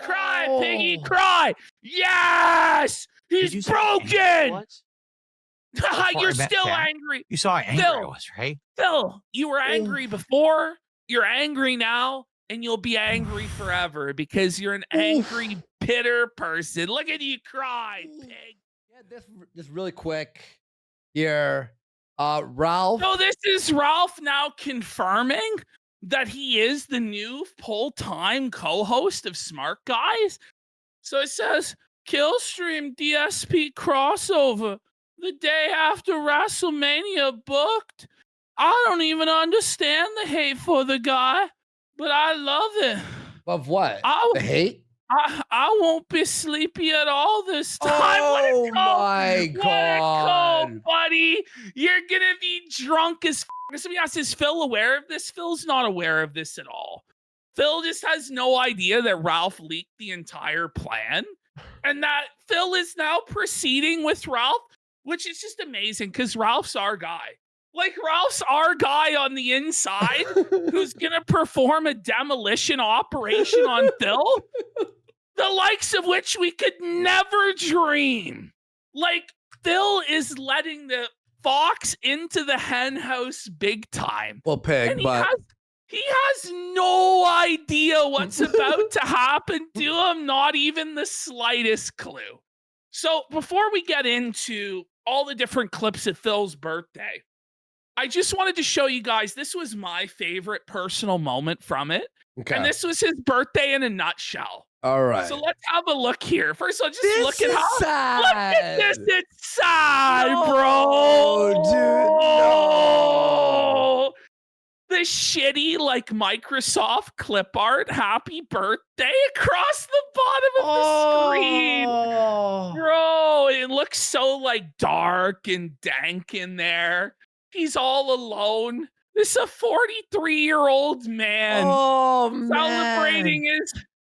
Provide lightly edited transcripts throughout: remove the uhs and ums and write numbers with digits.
Cry, piggy, cry. Yes, he's broken. What? You're still angry. You saw how angry I was, right? Phil, you were angry before. You're angry now, and you'll be angry forever because you're an angry, bitter person. Look at you cry, pig. Yeah, this really quick here. Ralph. So this is Ralph now confirming that he is the new full-time co-host of Smart Guys. So it says, Killstream DSP crossover the day after WrestleMania booked. I don't even understand the hate for the guy, but I love it. Of what? The hate? I won't be sleepy at all this time. Oh my God. Go, buddy. You're going to be drunk as f. Somebody asks, is Phil aware of this? Phil's not aware of this at all. Phil just has no idea that Ralph leaked the entire plan and that Phil is now proceeding with Ralph, which is just amazing because Ralph's our guy. Like, Ralph's our guy on the inside who's going to perform a demolition operation on Phil, the likes of which we could never dream. Like, Phil is letting the fox into the hen house big time. Well, pig, and but... He has no idea what's about to happen to him, not even the slightest clue. So before we get into all the different clips of Phil's birthday, I just wanted to show you guys, this was my favorite personal moment from it. Okay. And this was his birthday in a nutshell. All right. So let's have a look here. First of all, just look at how sad. Look at this. It's sad, bro. Oh, dude, no. The shitty, like, Microsoft clip art happy birthday across the bottom of the screen. Bro, it looks so, like, dark and dank in there. He's all alone. This is a 43-year-old man celebrating his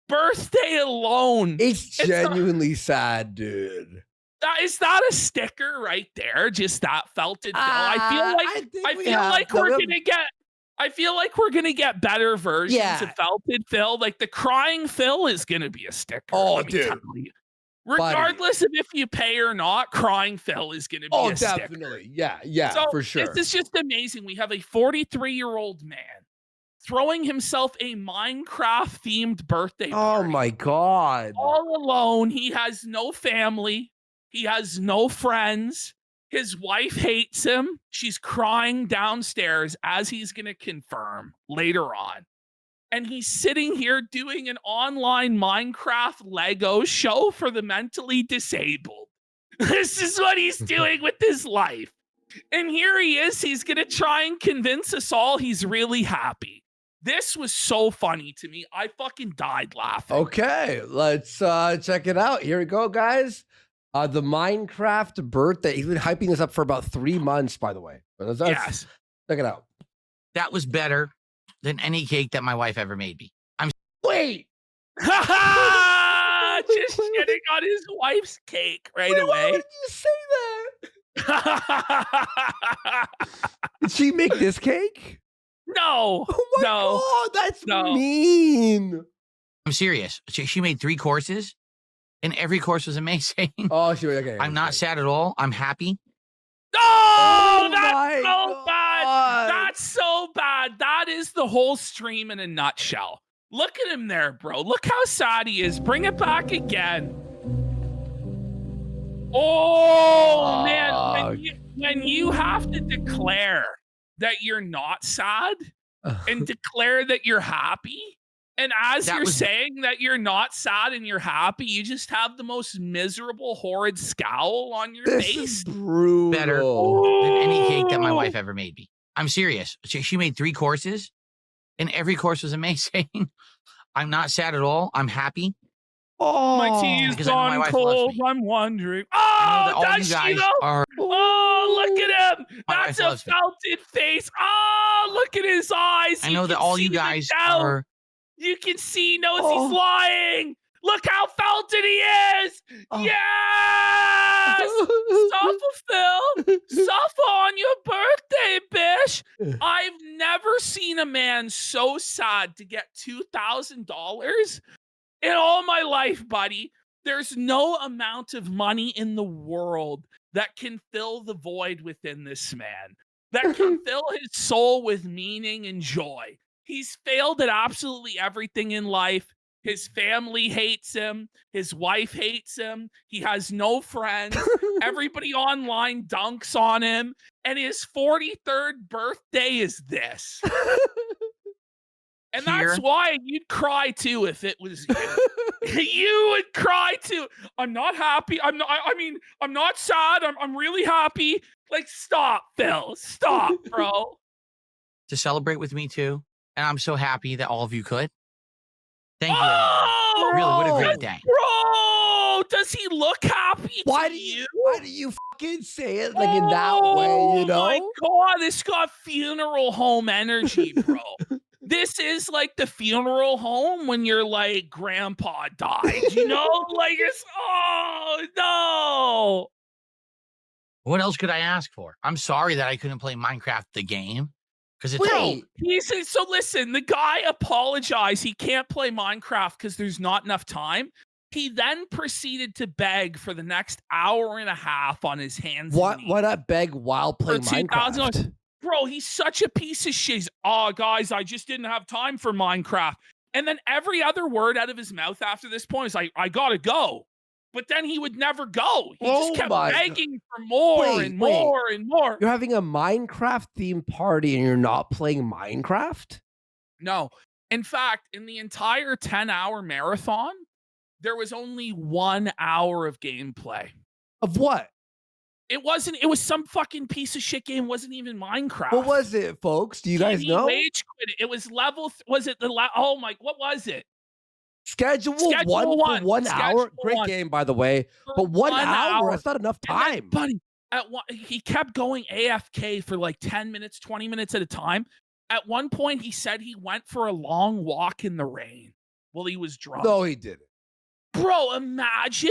birthday alone. It's genuinely sad, dude. Is that a sticker right there? Just that felted Phil. I feel like we're gonna get better versions of felted Phil. Like, the crying Phil is gonna be a sticker. Oh, dude. Regardless of if you pay or not, crying Phil is going to be a sticker. Definitely. Yeah, so for sure. This is just amazing. We have a 43-year-old man throwing himself a Minecraft-themed birthday party. Oh, my God. All alone. He has no family. He has no friends. His wife hates him. She's crying downstairs, as he's going to confirm later on. And he's sitting here doing an online Minecraft Lego show for the mentally disabled. This is what he's doing with his life. And here he is. He's going to try and convince us all he's really happy. This was so funny to me. I fucking died laughing. Okay, let's check it out. Here we go, guys. The Minecraft birthday. He's been hyping this up for about 3 months, by the way. Yes. Check it out. That was better than any cake that my wife ever made me. Wait. Just shitting on his wife's cake right away. Why would you say that? Did she make this cake? No. Oh my God, that's mean. I'm serious. She made 3 courses, and every course was amazing. Oh, she okay. I'm not sad at all. I'm happy. Oh, that's so bad. That's so bad. That is the whole stream in a nutshell. Look at him there, bro. Look how sad he is. Bring it back again. Oh, man. When you have to declare that you're not sad and declare that you're happy, and as you're saying that you're not sad and you're happy, you just have the most miserable, horrid scowl on your face. Is brutal. Better than any cake that my wife ever made me. I'm serious. She made 3 courses, and every course was amazing. I'm not sad at all. I'm happy. Oh, my tea's gone cold. I'm wondering. Oh, does she though? Oh, look at him. That's a felted face. Oh, look at his eyes. I know that all you guys are. You can see he knows he's lying. Look how felted he is. Oh. Yes. Suffer, Phil. Suffer on your birthday, bish. I've never seen a man so sad to get $2,000 in all my life, buddy. There's no amount of money in the world that can fill the void within this man, that can fill his soul with meaning and joy. He's failed at absolutely everything in life. His family hates him. His wife hates him. He has no friends. Everybody online dunks on him. And his 43rd birthday is this. And that's why you'd cry too if it was you. You would cry too. I'm not happy. I'm not sad. I'm really happy. Like, stop, Phil. Stop, bro. To celebrate with me too. And I'm so happy that all of you could. Thank you. Oh, Really, what a great day. Bro, does he look happy? Why do you fucking say it like in that way, you know? Oh my God, this got funeral home energy, bro. This is like the funeral home when your like grandpa died, you know? Like it's no. What else could I ask for? I'm sorry that I couldn't play Minecraft the game. Because it's Bro, he said, so listen, the guy apologized. He can't play Minecraft because there's not enough time. He then proceeded to beg for the next hour and a half on his hands. Why not beg while playing Minecraft? Bro, he's such a piece of shit. He's, guys, I just didn't have time for Minecraft. And then every other word out of his mouth after this point is like, I gotta go. But then he would never go. He just kept begging for more and more and more. You're having a Minecraft themed party and you're not playing Minecraft? No. In fact, in the entire 10-hour marathon, there was only 1 hour of gameplay. Of what? It was some fucking piece of shit game. It wasn't even Minecraft. What was it, folks? Do you guys know? Rage quit it. It was was it oh my, what was it? Schedule one for 1 hour. Great game, by the way. But 1 hour, that's not enough time. Buddy, he kept going AFK for like 10 minutes, 20 minutes at a time. At one point, he said he went for a long walk in the rain while he was drunk. No, he didn't. Bro, imagine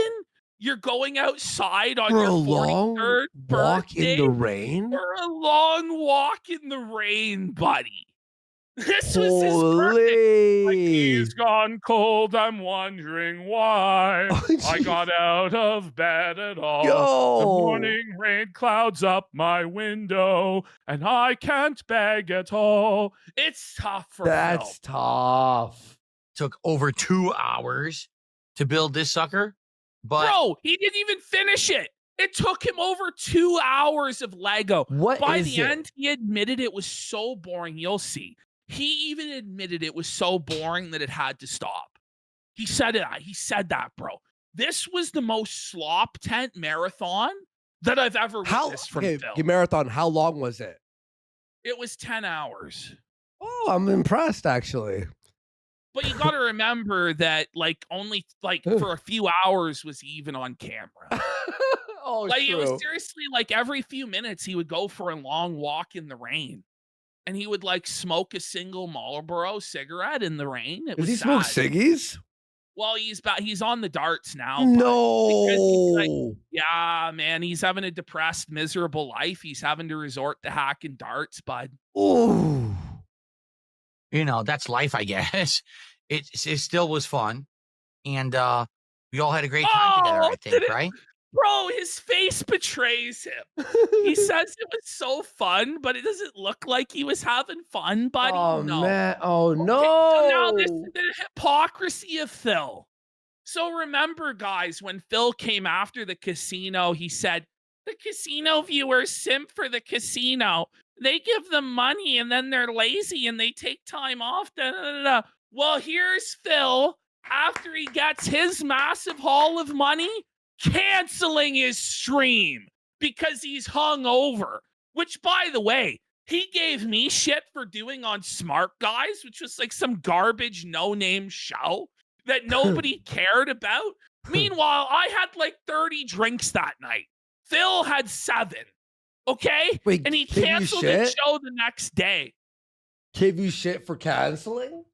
you're going outside on your 43rd walk birthday in the rain? for a long walk in the rain, buddy. This was his birthday. Like, he's gone cold. I'm wondering why I got out of bed at all. The morning rain clouds up my window, and I can't beg at all. It's tough for That's tough. Took over 2 hours to build this sucker. But bro, he didn't even finish it. It took him over 2 hours of Lego. By the end, he admitted it was so boring. You'll see. He even admitted it was so boring that it had to stop. He said it. He said that, bro. This was the most slop tent marathon that I've ever witnessed from Phil. Marathon, how long was it? It was 10 hours. Oh, I'm impressed, actually. But you got to remember that, like, only like for a few hours was he even on camera. Like, true. it was seriously like every few minutes he would go for a long walk in the rain. And he would like smoke a single Marlboro cigarette in the rain. Does he smoke ciggies? Well, he's on the darts now. No. Like, yeah, man, he's having a depressed, miserable life. He's having to resort to hacking darts, bud. Ooh. You know, that's life, I guess. It still was fun. And we all had a great time together, I think, right? Bro, his face betrays him. He says it was so fun, but it doesn't look like he was having fun, buddy. Oh, no. man. Oh, no. So now this is the hypocrisy of Phil. So remember, guys, when Phil came after the casino, he said, the casino viewers simp for the casino. They give them money and then they're lazy and they take time off. Da, da, da, da. Well, here's Phil after he gets his massive haul of money, canceling his stream because he's hungover. Which, by the way, he gave me shit for doing on Smart Guys, which was like some garbage no-name show that nobody cared about. Meanwhile, I had like 30 drinks that night. Phil had 7. Okay? Wait, and he canceled the show the next day. Give you shit for canceling?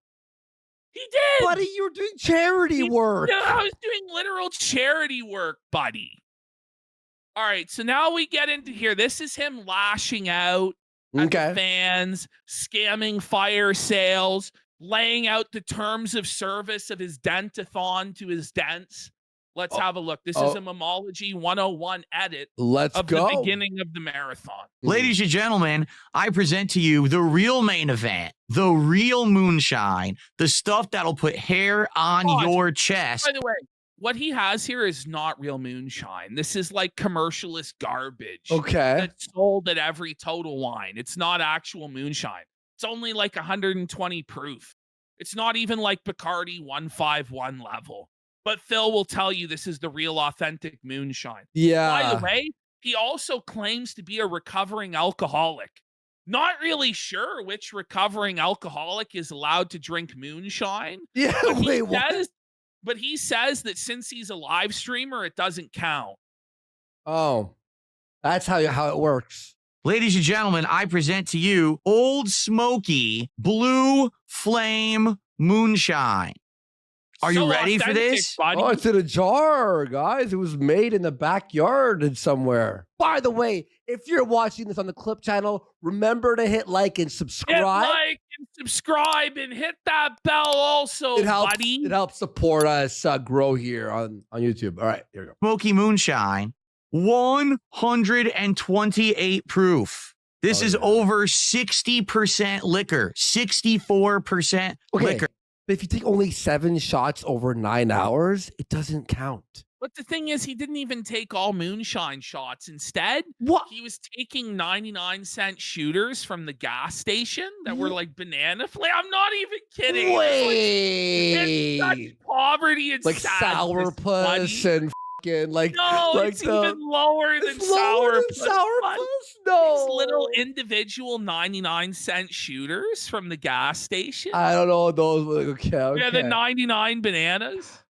He did. Buddy, you were doing charity work. Yeah, I was doing literal charity work, buddy. All right, so now we get into here. This is him lashing out at the fans, scamming fire sales, laying out the terms of service of his dentathon to his dents. Let's have a look. This is a Memology 101 edit Let's of go. the beginning of the marathon. Ladies and gentlemen, I present to you the real main event, the real moonshine, the stuff that'll put hair on your chest. By the way, what he has here is not real moonshine. This is like commercialist garbage. Okay. That's sold at every Total Wine. It's not actual moonshine. It's only like 120 proof. It's not even like Bacardi 151 level. But Phil will tell you this is the real authentic moonshine. Yeah. By the way, he also claims to be a recovering alcoholic. Not really sure which recovering alcoholic is allowed to drink moonshine. Yeah, But he says that since he's a live streamer, it doesn't count. Oh, that's how it works. Ladies and gentlemen, I present to you Old Smoky Blue Flame Moonshine. Are you ready for this? Buddy. Oh, it's in a jar, guys. It was made in the backyard and somewhere. By the way, if you're watching this on the Clip channel, remember to hit like and subscribe. Hit like and subscribe and hit that bell also, buddy. It helps support us grow here on YouTube. All right, here we go. Smoky Moonshine, 128 proof. This is over 60% liquor, 64% liquor. But if you take only 7 shots over 9 hours, it doesn't count. But the thing is, he didn't even take all moonshine shots. Instead, he was taking 99-cent shooters from the gas station that were like banana flavor. I'm not even kidding. Wait. It's such poverty and like sadness, sourpuss and fucking like. No, like it's even lower than sourpuss. No. These little individual 99-cent shooters from the gas station. I don't know those. Okay. Yeah, the 99 bananas.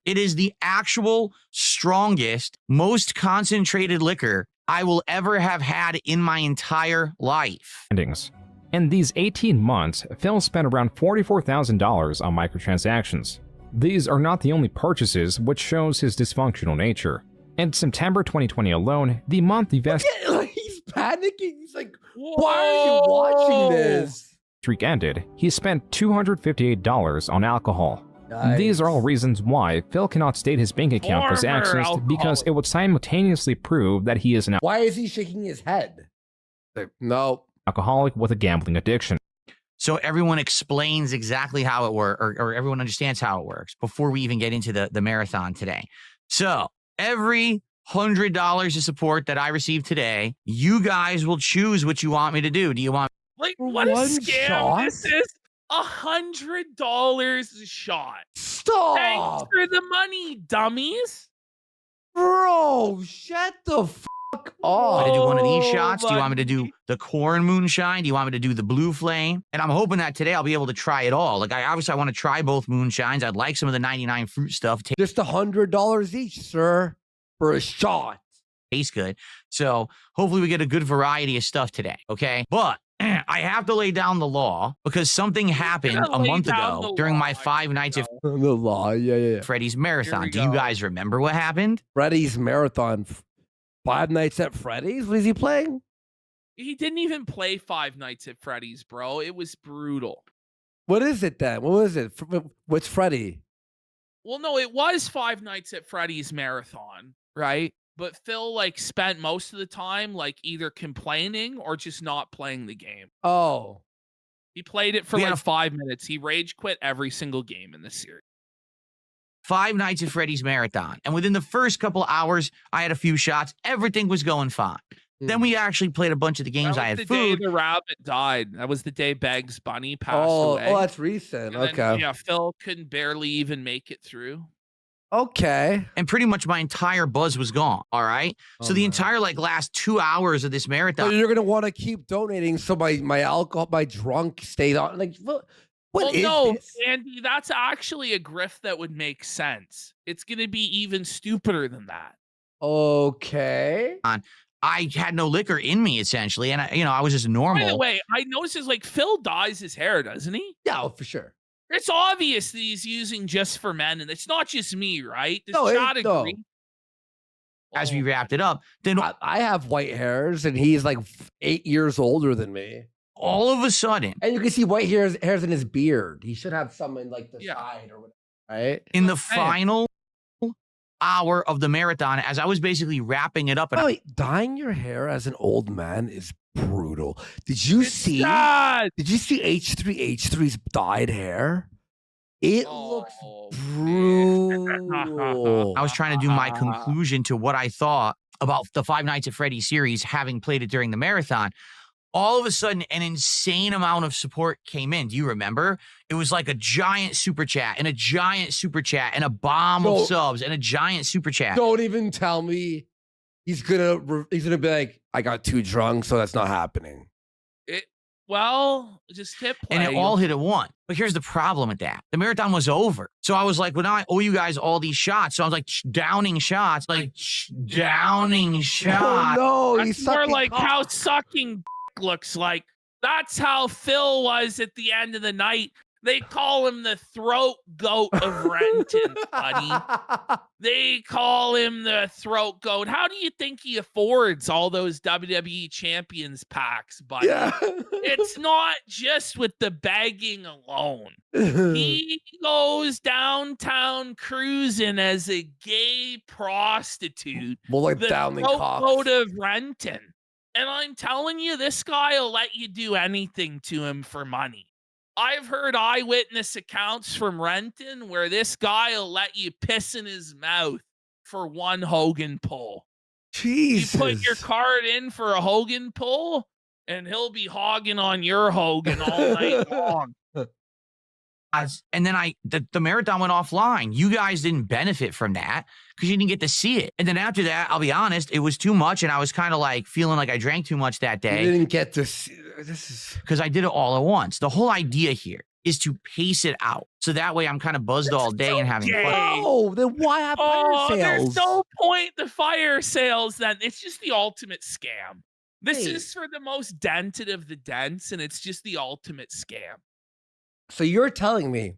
It is the actual strongest, most concentrated liquor I will ever have had in my entire life. In these 18 months, Phil spent around $44,000 on microtransactions. These are not the only purchases, which shows his dysfunctional nature. In September 2020 alone, the monthly vest he's panicking. He's like, why are you watching this? Streak ended, he spent $258 on alcohol. Nice. These are all reasons why Phil cannot state his bank account was accessed because it would simultaneously prove that he is an Why is he shaking his head? Like, no. Alcoholic with a gambling addiction. So everyone explains exactly how it works, or everyone understands how it works before we even get into the marathon today. So every $100 of support that I receive today, you guys will choose what you want me to do. Do you want what a scam this is? $100 a shot. Stop. Thanks for the money, dummies. Bro, shut the fuck want up. me to do one of these shots? Do you want me to do the corn moonshine? Do you want me to do the blue flame? And I'm hoping that today I'll be able to try it all. Like, I want to try both moonshines. I'd like some of the 99 fruit stuff. Just $100 each, sir, for a shot. Tastes good. So hopefully we get a good variety of stuff today, okay? But I have to lay down the law because something happened a month ago during my 5 nights of The law, yeah. Freddy's Marathon. Do you guys remember what happened? Freddy's Marathon. 5 Nights at Freddy's? What is he playing? He didn't even play 5 Nights at Freddy's, bro. It was brutal. What is it then? What was it? What's Freddy? Well, no, it was 5 Nights at Freddy's Marathon, right? But Phil spent most of the time either complaining or just not playing the game. Oh. He played it for 5 minutes. He rage quit every single game in the series. 5 Nights at Freddy's Marathon. And within the first couple hours, I had a few shots. Everything was going fine. Then we actually played a bunch of the games. I had food. That was the day the rabbit died. That was the day Beg's bunny passed away. Oh, that's recent. And okay. Then, yeah, Phil couldn't barely even make it through. Okay. And pretty much my entire buzz was gone. All right. So the entire last 2 hours of this marathon. So you're gonna want to keep donating so my alcohol, my drunk stayed on. What is this? Andy, that's actually a grift that would make sense. It's gonna be even stupider than that. Okay. I had no liquor in me essentially, and I was just normal. By the way, I noticed Phil dyes his hair, doesn't he? Yeah, for sure. It's obvious that he's using just for men, and it's not just me, right? Does No, Chad no. agree? As we Oh, wrapped it up, then I have white hairs, and he's like 8 years older than me. all of a sudden, And you can see white hairs in his beard. He should have some in like the Yeah. side or whatever, right? in the Man. final hour of the marathon, as I was basically wrapping it up, and By the way, dyeing your hair as an old man is brutal. Did you it's see? sad. Did you see H3H3's dyed hair? It looks Oh, brutal. I was trying to do my conclusion to what I thought about the Five Nights at Freddy's series, having played it during the marathon. All of a sudden, an insane amount of support came in. Do you remember? It was like a giant super chat and a giant super chat and a bomb No. of subs and a giant super chat. Don't even tell me he's gonna be like, I got too drunk, so that's not happening. Well, just hit play. And it all hit at once. But here's the problem with that. The marathon was over. So I was like, well, now I owe you guys all these shots. So I was like, downing shots. Downing shots. Oh no, That's he's more sucking like cock. how sucking looks like. That's how Phil was at the end of the night. They call him the throat goat of Renton, buddy. They call him the throat goat. How do you think he affords all those WWE champions packs, buddy? Yeah. It's not just with the begging alone. He goes downtown cruising as a gay prostitute. More like The downing throat cock. goat of Renton. And I'm telling you, this guy will let you do anything to him for money. I've heard eyewitness accounts from Renton where this guy will let you piss in his mouth for one Hogan pull. Jesus. You put your card in for a Hogan pull, and he'll be hogging on your Hogan all night long. And then the marathon went offline. You guys didn't benefit from that because you didn't get to see it. And then after that, I'll be honest, it was too much. And I was kind of like feeling like I drank too much that You day didn't get to see this is because I did it all at once. The whole idea here is to pace it out. So that way I'm kind of buzzed all day and having gay. fun. Oh, then why have fire Oh, sales? there's no point to fire sales then. It's just the ultimate scam. This Hey. is for the most dented of the dents, and it's just the ultimate scam. So you're telling me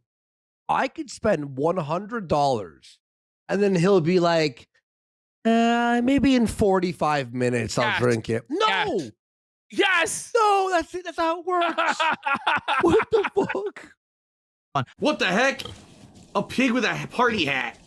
I could spend $100 and then he'll be like, maybe in 45 minutes I'll Yes. drink it. No, Yes. Yes! no, that's it. That's how it works. What the fuck? What the heck? A pig with a party hat.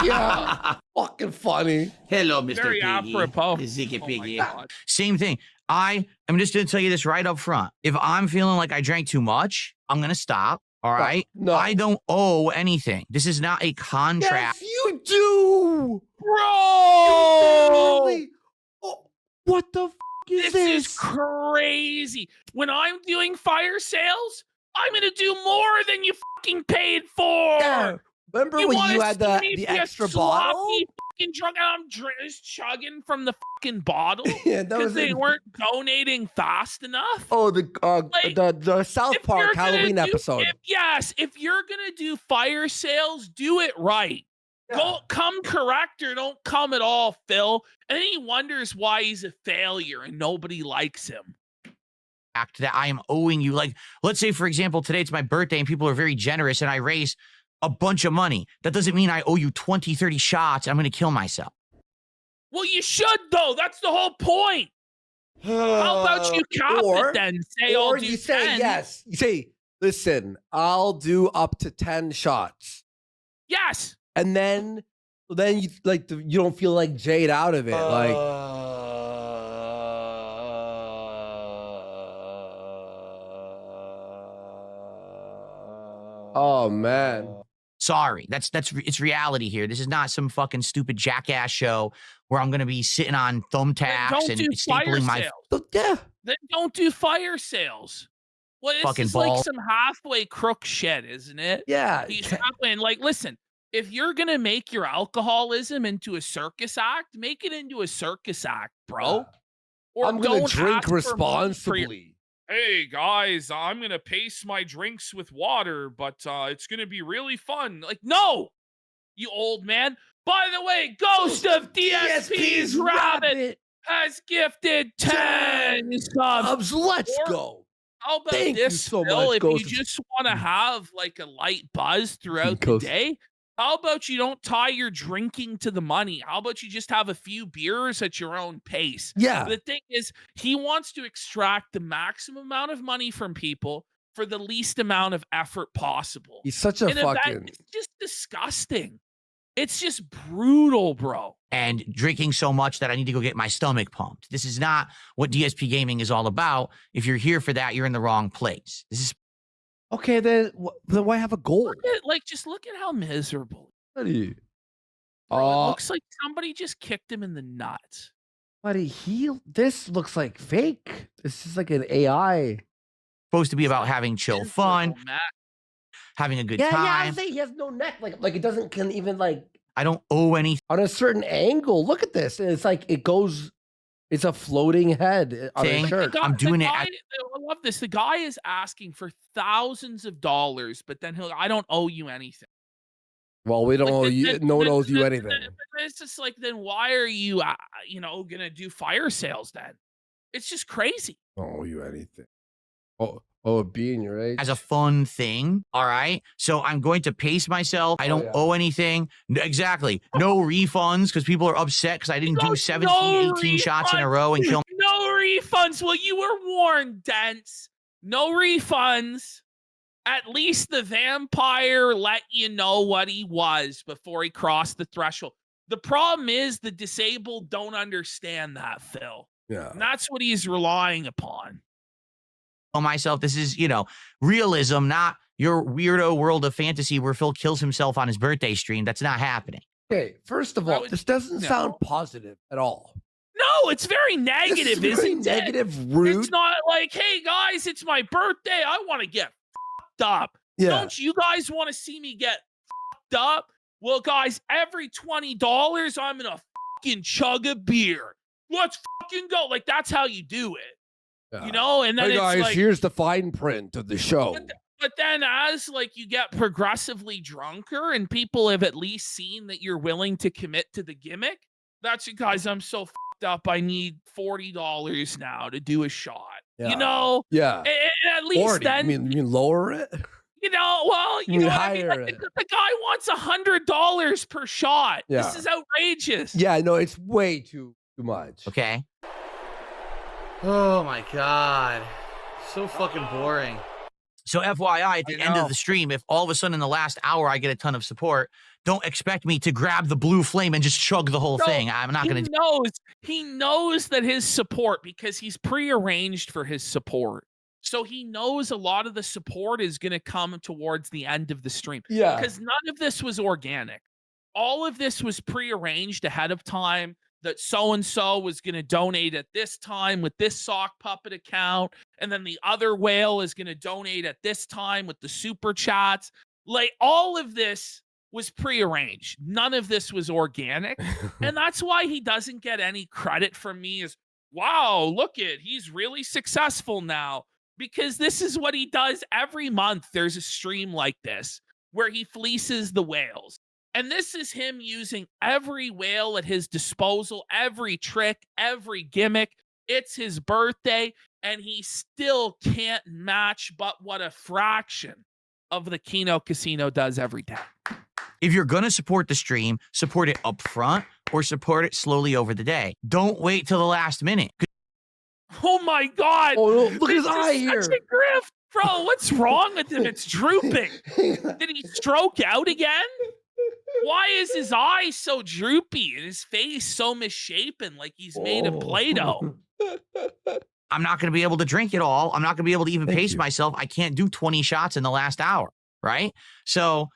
Yeah, fucking funny. Hello, Mr. Very Piggy. apropos. Ziggy Oh my Piggy. God. Same thing. I'm just going to tell you this right up front. If I'm feeling like I drank too much, I'm going to stop. All right. No. I don't owe anything. This is not a contract. Yes, you do. Bro! Literally. Oh, what the is This is crazy. When I'm doing fire sales, I'm going to do more than you fucking paid for. Yeah. Remember when wanna you had see me the be a extra bottle? sloppy fucking drunk and I'm just chugging from the fucking bottle Yeah, that because was they in- weren't donating fast enough? Oh, the Like, the South If Park you're gonna Halloween do- episode. if you're gonna do fire sales, do it right. Go come correct or don't come at all, Phil. And then he wonders why he's a failure and nobody likes him. That I am owing you. Like, let's say, for example, today it's my birthday and people are very generous and I raise a bunch of money. That doesn't mean I owe you 20, 30 shots. I'm going to kill myself. Well, you should though. That's the whole point. How about you cap or- it then? Say I'll Or do you say 10. yes. You say, listen, I'll do up to 10 shots. And then you like you don't feel like Jade out of it. Like oh man. Sorry. It's reality here. This is not some fucking stupid jackass show where I'm going to be sitting on thumbtacks Don't and do fire stapling my sales. So, yeah. Then don't do fire sales. Well, this Fucking is ball. like some halfway crook shit, isn't it? Yeah. He's halfway. And like, listen, if you're gonna make your alcoholism into a circus act, make it into a circus act, bro. Or I'm gonna don't drink ask for money for your- responsibly. Hey guys, I'm gonna pace my drinks with water, but it's gonna be really fun. Like, no, you old man. By the way, Ghost of DSP's Rabbit has gifted 10 subs. Let's Or- go. How about Thank you this, so Phil? much, If you Ghost. just want to have like a light buzz throughout the Ghost. day, how about you don't tie your drinking to the money? How about you just have a few beers at your own pace? Yeah. The thing is, he wants to extract the maximum amount of money from people for the least amount of effort possible. He's such a And that fucking. it's just disgusting. It's just brutal, bro. And drinking so much that I need to go get my stomach pumped. This is not what DSP gaming is all about. If you're here for that, you're in the wrong place. This is Okay, then why have a goal? Just look at how miserable. Buddy. Bro, it looks like somebody just kicked him in the nuts. Buddy, this looks like fake. This is like an AI. supposed to be about having chill fun, Miserable, Matt. having a good Yeah, time. I'm saying he has no neck. Like it doesn't can even like I don't owe anything. on a certain angle. Look at this. It's like it goes. It's a floating head on Thing. a shirt. I'm doing it I at- love this. The guy is asking for thousands of dollars, but then I don't owe you anything. Well, we don't Like, owe then- you. then- No one then- owes you then- anything. then It's just like, then why are you, gonna do fire sales then? It's just crazy. Don't owe you anything. Oh, being your age. as a fun thing. All right. So I'm going to pace myself. I don't yeah. owe anything. Exactly. No refunds because people are upset because I didn't do No 17, 18 shots in a refunds. row and kill. No refunds. Well, you were warned, Dents. No refunds. At least the vampire let you know what he was before he crossed the threshold. The problem is the disabled don't understand that, Phil. Yeah. And that's what he's relying upon. myself. This is, realism, not your weirdo world of fantasy where Phil kills himself on his birthday stream. That's not happening. Okay, first of That all, would- this doesn't no. sound positive at all. No, it's very This negative, is very isn't it? negative, rude. It's not like, hey guys, it's my birthday. I want to get fucked up. Yeah. Don't you guys want to see me get fucked up? Well, guys, every $20, I'm gonna fucking chug a beer. Let's fucking go. Like that's how you do it, Yeah. And then Hey it's guys, like, here's the fine print of the show. but then as like you get progressively drunker and people have at least seen that you're willing to commit to the gimmick, that's it, guys. I'm so fucked up. I need $40 now to do a shot. Yeah. And at least 40. then You mean lower it? well, You know what I mean? higher Like, it. the guy wants $100 per shot. Yeah. This is outrageous. Yeah, no, it's way too much. Okay. Oh my god. So fucking boring. So FYI, at the I end know. of the stream, if all of a sudden in the last hour I get a ton of support, don't expect me to grab the blue flame and just chug the whole No, thing. I'm not going to. He knows that his support, because he's prearranged for his support. So he knows a lot of the support is going to come towards the end of the stream. Yeah. Because none of this was organic. All of this was prearranged ahead of time, that so-and-so was going to donate at this time with this sock puppet account. And then the other whale is going to donate at this time with the super chats. Like all of this was prearranged. None of this was organic. And that's why he doesn't get any credit from me as, wow, he's really successful now. Because this is what he does every month. There's a stream like this where he fleeces the whales. And this is him using every whale at his disposal, every trick, every gimmick. It's his birthday, and he still can't match but what a fraction of the Keno Casino does every day. If you're going to support the stream, support it up front or support it slowly over the day. Don't wait till the last minute. Oh my God. Oh, no, look at his This eye is here. such a grift. Bro, what's wrong with him? It's drooping. Did he stroke out again? Why is his eye so droopy and his face so misshapen like he's made of Play-Doh? I'm not going to be able to drink it all. I'm not going to be able to even Thank pace you. myself. I can't do 20 shots in the last hour, right? So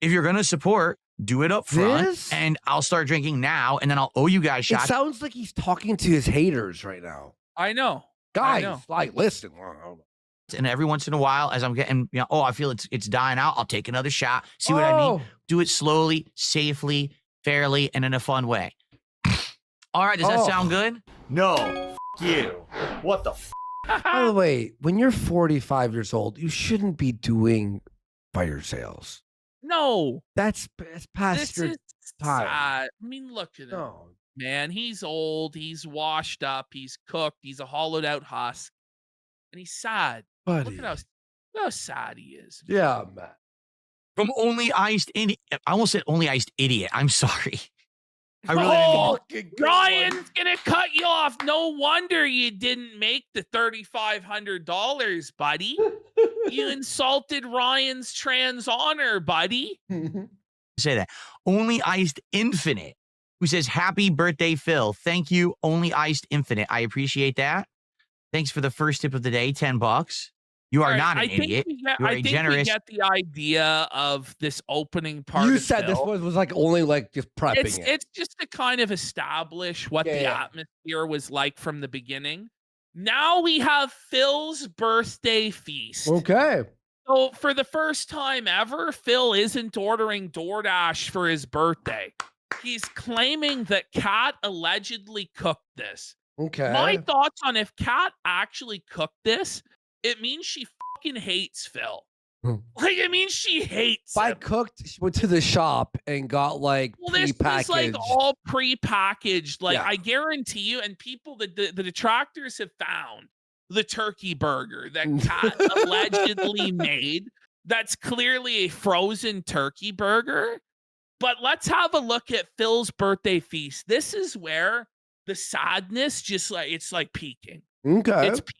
if you're going to support, do it up front, This? and I'll start drinking now, and then I'll owe you guys It shots. sounds like he's talking to his haters right now. I know. Guys, know. like, listen. And every once in a while, as I'm getting, I feel it's dying out, I'll take another shot. See what I mean? Oh. Do it slowly, safely, fairly, and in a fun way. All right, does that Oh. sound good? No. You. What the By the way, when you're 45 years old, you shouldn't be doing fire sales. No. It's past This your is time. sad. I mean, look at him. No. Man, he's old. He's washed up. He's cooked. He's a hollowed out husk. And he's sad. Buddy. Look at how sad he is. Yeah, man. From Only Iced Idiot. I almost said Only Iced Idiot. I'm sorry. I really didn't mean Fucking good one. Ryan's gonna cut you off. No wonder you didn't make the $3,500, buddy. You insulted Ryan's trans honor, buddy. say that. Only Iced Infinite, who says, happy birthday, Phil. Thank you, Only Iced Infinite. I appreciate that. Thanks for the first tip of the day, $10. You are All right, not an I think idiot. we get- You are I a think generous. we get the idea of this opening part. You of said this Phil. was like only like just prepping It's it. it's just to kind of establish what the Yeah. atmosphere was like from the beginning. Now we have Phil's birthday feast. Okay. So for the first time ever, Phil isn't ordering DoorDash for his birthday. He's claiming that Kat allegedly cooked this. Okay. My thoughts on if Kat actually cooked this, it means she fucking hates Phil. Hmm. Like, it means she hates If I him. cooked, she went to the shop and got like Well, this prepackaged. is like all pre-packaged. Like, Yeah. I guarantee you, and people, the detractors have found the turkey burger that Kat allegedly made. That's clearly a frozen turkey burger. But let's have a look at Phil's birthday feast. This is where the sadness just like it's like peaking. Okay. It's peaking.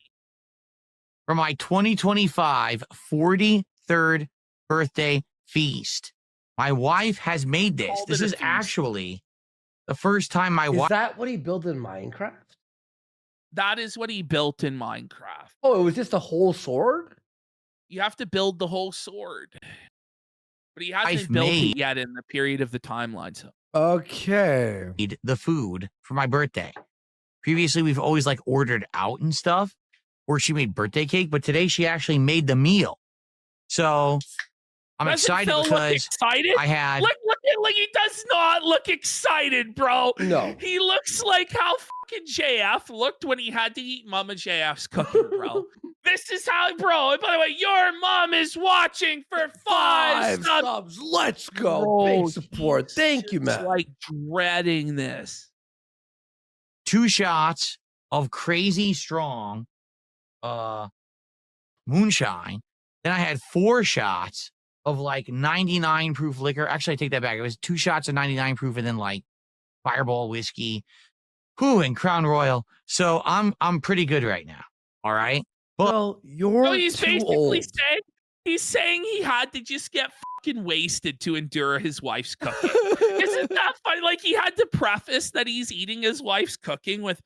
For my 2025 43rd birthday feast. My wife has made this. Called This it a is feast. actually the first time my Is wife. that what he built in Minecraft? That is what he built in Minecraft. Oh, it was just a whole sword? You have to build the whole sword. But he hasn't I've built made- it yet in the period of the timeline. So Okay. made the food for my birthday. Previously, we've always like ordered out and stuff, or she made birthday cake, but today she actually made the meal. So I'm Doesn't excited Phil look because excited? I had. Look at like he does not look excited, bro. No. He looks like how fucking JF looked when he had to eat Mama JF's cooking, bro. This is how, bro. And by the way, your mom is watching for five subs. subs. Let's go. Bro, Big support. he's Thank you, just, man. Like dreading this. 2 shots of crazy strong moonshine. Then I had 4 shots of like 99 proof liquor. Actually, I take that back. It was 2 shots of 99 proof and then like Fireball whiskey. Whew, and Crown Royal. So I'm pretty good right now. All right. Well, you're So he's too basically old. saying he had to just get fucking wasted to endure his wife's cooking. Isn't that funny? Like he had to preface that he's eating his wife's cooking with,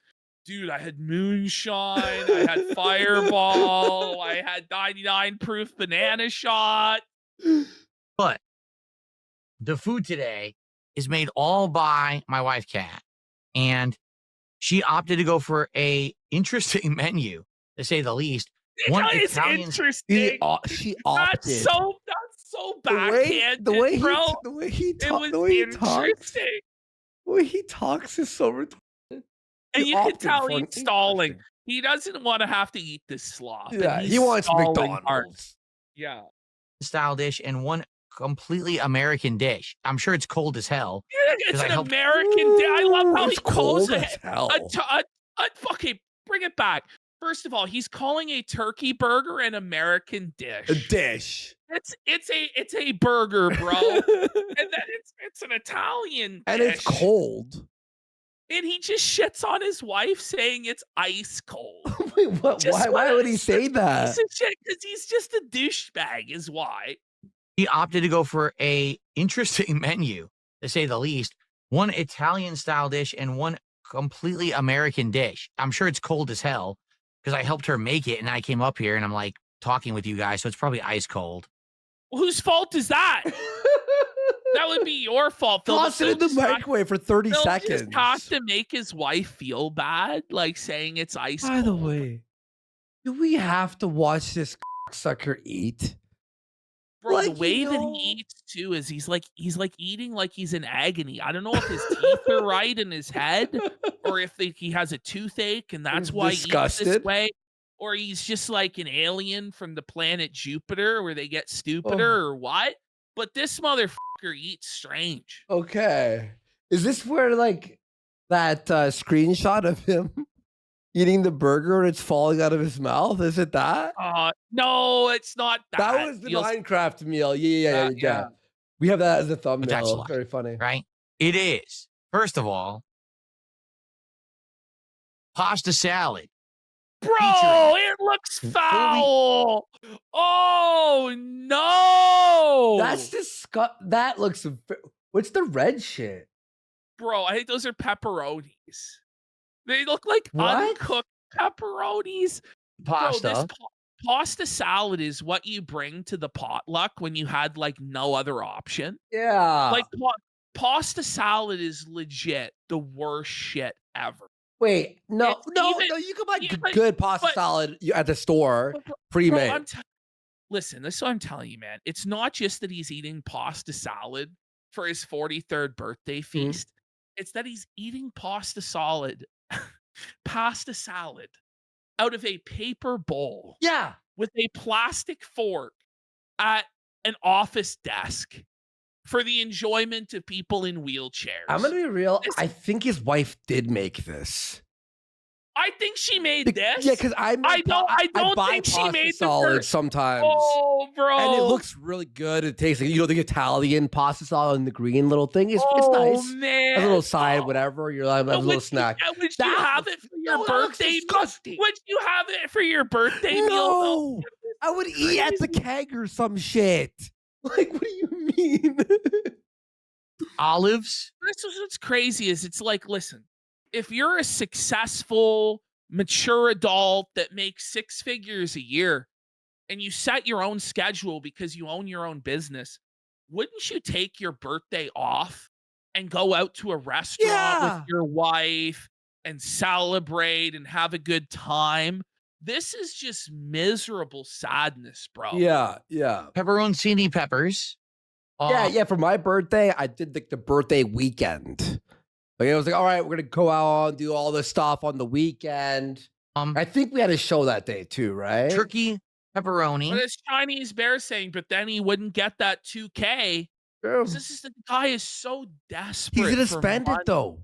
dude, I had moonshine, I had Fireball, I had 99 proof banana shot. But the food today is made all by my wife, Kat, and she opted to go for a interesting menu, to say the least. One It's Italian- interesting. She opted. That's so backhanded, the way he, bro. the way he It talks, was the way he talks, interesting. the way he talks is so retarded. And He you can opted tell for an he's stalling. interesting- He doesn't want to have to eat this slop. and Yeah, he's he wants stalling McDonald's. hard. Yeah. style dish and one completely American dish. I'm sure it's cold as hell. It's I an helped- American. I love how he It's calls cold it as hell. okay, bring it back. First of all, he's calling a turkey burger an American dish. A dish. It's a burger, bro. And then it's an Italian And dish. it's cold. And he just shits on his wife saying it's ice cold. Wait, what? Just Why would he such say a that? piece of shit, because he's just a douchebag, is why. He opted to go for a interesting menu, to say the least. One Italian style dish and one completely American dish. I'm sure it's cold as hell because I helped her make it and I came up here and I'm like talking with you guys, so it's probably ice cold. Whose fault is that? That would be your fault, Phil. Toss it in the microwave for 30 Phil seconds. just has to make his wife feel bad, like saying it's ice By the cold. way, do we have to watch this sucker eat? Bro, like, the you way that know- he eats too is he's like eating like he's in agony. I don't know if his teeth are right in his head, or if he has a toothache and that's He's why he eats this disgusted. way, or he's just like an alien from the planet Jupiter where they get stupider or what. But this motherfucker eats strange. Okay. Is this where like that screenshot of him eating the burger and it's falling out of his mouth? Is it that? No, it's not that. That was the You'll- Minecraft meal. Yeah. yeah. We have that as a But that's thumbnail. life, Very funny. right? It is. First of all, pasta salad. Bro, Featuring it looks foul. Oh no. That's disgusting. That looks. What's the red shit? Bro, I think those are pepperonis. They look like What? uncooked pepperonis. Pasta. Bro, this pasta salad is what you bring to the potluck when you had like no other option. Yeah. Like pasta salad is legit the worst shit ever. Wait, no. It's even- You can buy even- good pasta but- salad at the store, Bro, pre-made. listen, this is what I'm telling you, man. It's not just that he's eating pasta salad for his 43rd birthday feast. It's that he's eating pasta salad out of a paper bowl Yeah. with a plastic fork at an office desk for the enjoyment of people in wheelchairs. I'm gonna be real. This- I think his wife did make this. I think she made this. Yeah, because I don't buy think she pasta made the salad first- sometimes. Oh, bro. And it looks really good. It tastes like, the Italian pasta salad and the green little thing. It's oh, nice. man. A little side, Oh. whatever. You're like, a But little would snack. Would you That have it for your No, that looks birthday meal? disgusting. Would you have it for your birthday meal? No, I would eat at the keg or some shit. Like, what do you mean? Olives. This is what's crazy is it's like, listen, if you're a successful, mature adult that makes 6 figures a year and you set your own schedule because you own your own business, wouldn't you take your birthday off and go out to a restaurant Yeah. with your wife and celebrate and have a good time? This is just miserable sadness, bro. yeah. Pepperoncini peppers. Yeah. For my birthday, I did like the birthday weekend. Like, it was like, all right, we're gonna go out and do all this stuff on the weekend. I think we had a show that day too, right? Turkey pepperoni. But it's Chinese Bear saying, but then he wouldn't get that 2K. True. This is the guy is so desperate. He's gonna for spend money. it though.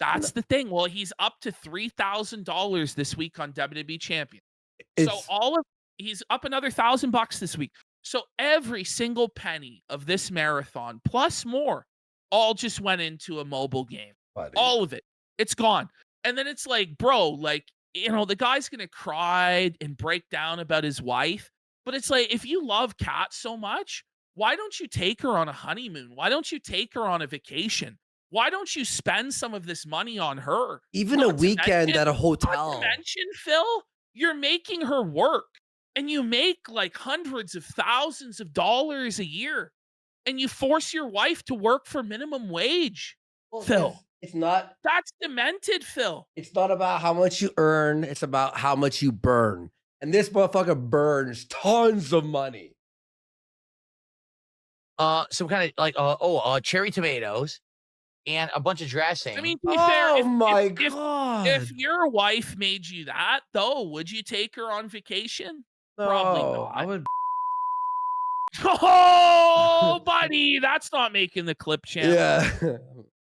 That's the thing. Well, he's up to $3,000 this week on WWE Champion. It's, He's up another $1,000 this week. So every single penny of this marathon plus more all just went into a mobile game. buddy. All of it. It's gone. And then it's like, bro, like, the guy's going to cry and break down about his wife. But it's like, if you love Kat so much, why don't you take her on a honeymoon? Why don't you take her on a vacation? Why don't you spend some of this money on her? Even Not a to weekend mention- at a Not hotel. to mention, Phil, you're making her work and you make like hundreds of thousands of dollars a year and you force your wife to work for minimum wage. Phil. It's not. That's demented, Phil. It's not about how much you earn. It's about how much you burn. And this motherfucker burns tons of money. Some kind of like cherry tomatoes and a bunch of dressing. I mean, to be fair, God. if your wife made you that, though, would you take her on vacation? Probably No, not. I would. Oh, buddy, that's not making the clip channel. Yeah.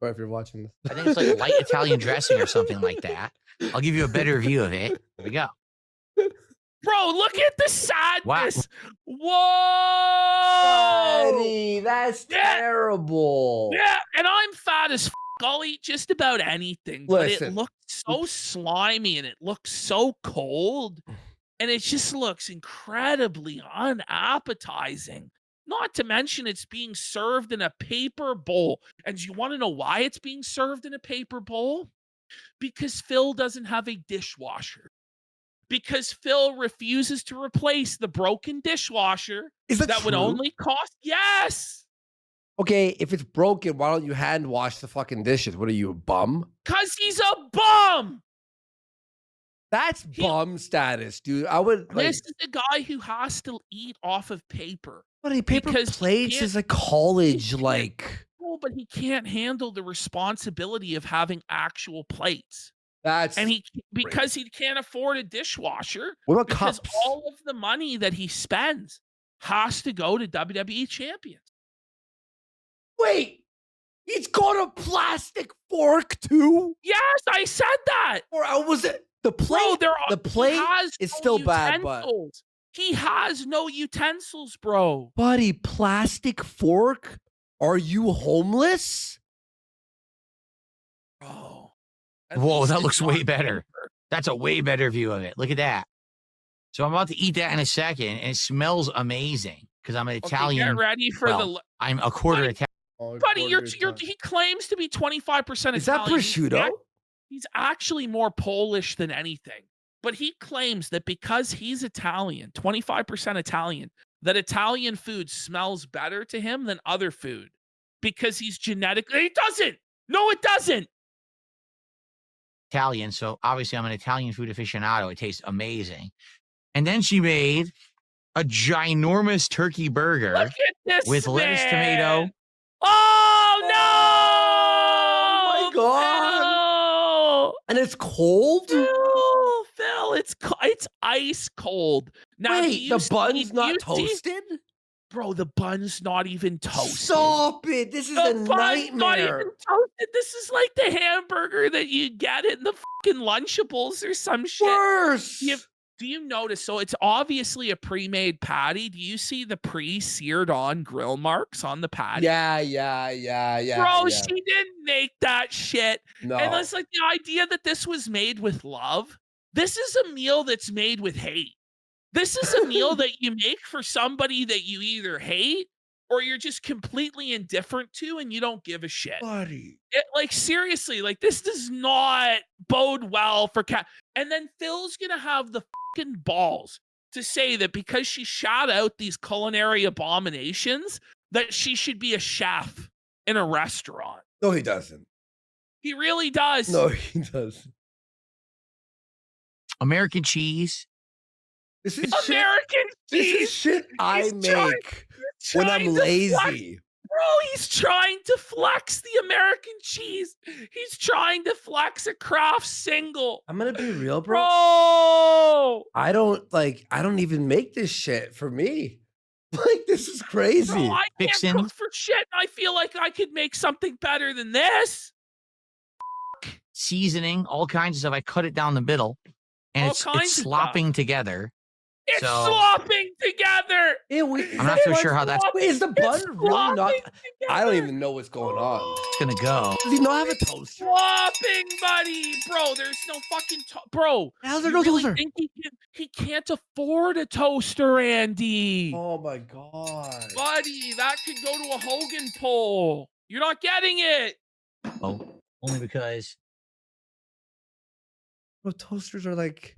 Or if you're watching this. I think it's like light Italian dressing or something like that. I'll give you a better view of it. Here we go. Bro, look at the sadness. Whoa. Buddy, that's Yeah. terrible. Yeah, and I'm fat as I'll eat just about anything, but it Listen. looks so slimy and it looks so cold, and it just looks incredibly unappetizing. Not to mention it's being served in a paper bowl. And you want to know why it's being served in a paper bowl? Because Phil doesn't have a dishwasher. Because Phil refuses to replace the broken dishwasher Is that would true? only cost. Yes. Okay, if it's broken, why don't you hand wash the fucking dishes? What are you, a bum? Because he's a bum. That's bum status, dude. I would like. This is the guy who has to eat off of paper. Buddy, paper because he plates can't- is like college, like. Oh, but he can't handle the responsibility of having actual plates. That's. And because he can't afford a dishwasher, What about because cups? all of the money that he spends has to go to WWE champions. Wait, he's got a plastic fork too? Yes, I said that. Or was it the plate? Bro, the plate is still bad, but he has no utensils, bro. buddy, plastic fork? Are you homeless? Bro. Whoa, that looks way better. That's a way better view of it. Look at that. So I'm about to eat that in a second, and it smells amazing because I'm an Italian. Get ready for I'm a quarter Italian. Buddy, he claims to be 25% Italian. Is that prosciutto? He's actually more Polish than anything. But he claims that because he's Italian, 25% Italian, that Italian food smells better to him than other food because he's genetically. It doesn't. No, it doesn't. Italian, so obviously I'm an Italian food aficionado. It tastes amazing. And then she made a ginormous turkey burger Look at this with lettuce, tomato. Oh no! Oh my god! Phil! And it's cold. Phil, it's ice cold. Now, wait, the bun's not toasted? Bro, the bun's not even toasted. Stop it! This is a nightmare. Not even toasted. This is like the hamburger that you get in the fucking Lunchables or some shit. Worse. Do you notice? So it's obviously a pre-made patty. Do you see the pre-seared on grill marks on the patty? Yeah. Bro, she didn't make that shit. No. And it's like the idea that this was made with love. This is a meal that's made with hate. This is a meal that you make for somebody that you either hate or you're just completely indifferent to and you don't give a shit. Buddy. Like, seriously, like, this does not bode well for Kat. And then Phil's going to have the fucking balls to say that because she shot out these culinary abominations, that she should be a chef in a restaurant. No, he doesn't. He really does. No, he doesn't. American cheese. This is American cheese. This is shit I make when I'm lazy. Bro, he's trying to flex the American cheese. He's trying to flex a Kraft single. I'm gonna be real, bro. Bro! I don't even make this shit for me. Like, this is crazy. Bro, I can't Fixin'. cook for shit. I feel like I could make something better than this. Seasoning, all kinds of stuff. I cut it down the middle, and it's slopping together. It's slopping together. I'm not so sure how that's. Wait, is the bun really not? I don't even know what's going on. It's gonna go. Does he not have a toaster? Slopping, buddy. Bro, there's no fucking bro. How's there no toaster? Think he can't afford a toaster, Andy. Oh my god, buddy, that could go to a Hogan poll. You're not getting it. Oh, only because. Bro, toasters are like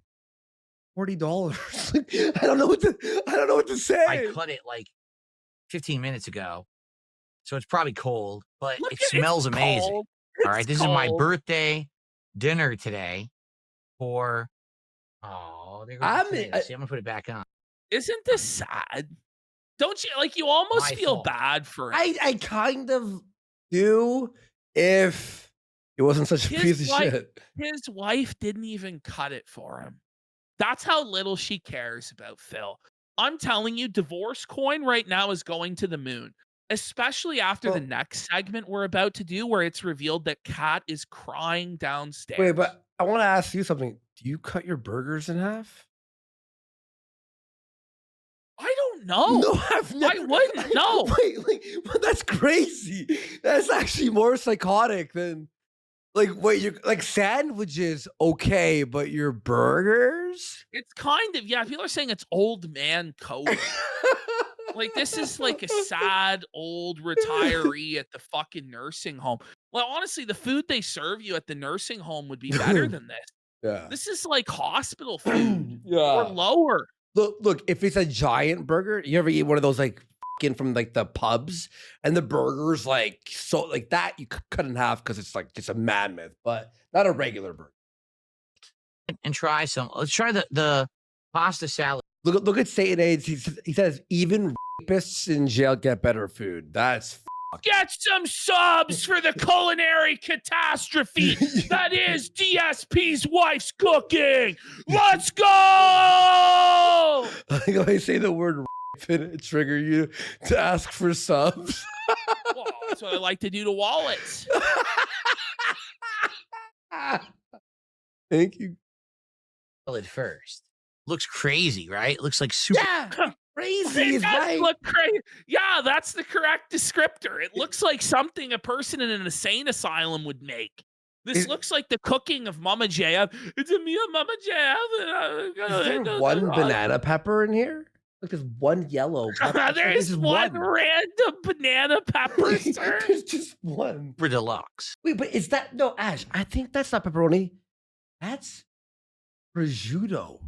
$40. I don't know what to say. I cut it like 15 minutes ago, so it's probably cold, but it smells amazing. Cold. All right, this is my birthday dinner today. For there goes the See, I'm gonna put it back on. Isn't this sad? Don't you like? You almost feel bad for it. I kind of do if it wasn't such a piece of shit. His wife didn't even cut it for him. That's how little she cares about Phil. I'm telling you, divorce coin right now is going to the moon, especially after the next segment we're about to do, where it's revealed that Kat is crying downstairs. Wait, but I want to ask you something. Do you cut your burgers in half? I don't know. No, I've never. I wouldn't know. Wait, but that's crazy. That's actually more psychotic than. Wait, you like sandwiches, okay, but your burgers? It's kind of, yeah, people are saying it's old man code. Like, this is like a sad old retiree at the fucking nursing home. Well, honestly, the food they serve you at the nursing home would be better than this. Yeah. This is like hospital food. Yeah. Or lower. Look, if it's a giant burger, you ever eat one of those from like the pubs, and the burgers so that you cut in half because it's like just a mammoth, but not a regular burger. And try some. Let's try the pasta salad. Look at Satan AIDS. He says even rapists in jail get better food. That's get some subs for the culinary catastrophe that is DSP's wife's cooking. Let's go. I think I say the word and it trigger you to ask for subs. Well, That's what I like to do to wallets. Thank you. At first. Looks crazy, right? Looks like super. Yeah, crazy It is does right. look crazy. Yeah, that's the correct descriptor. It looks like something a person in an insane asylum would make. This looks like the cooking of Mama JF. It's a me, Mama JF. Is there one banana pepper in here? Look, there's one yellow pepper. There's one random banana pepper, sir. There's just one. For deluxe. Wait, but is that no, Ash? I think that's not pepperoni. That's prosciutto.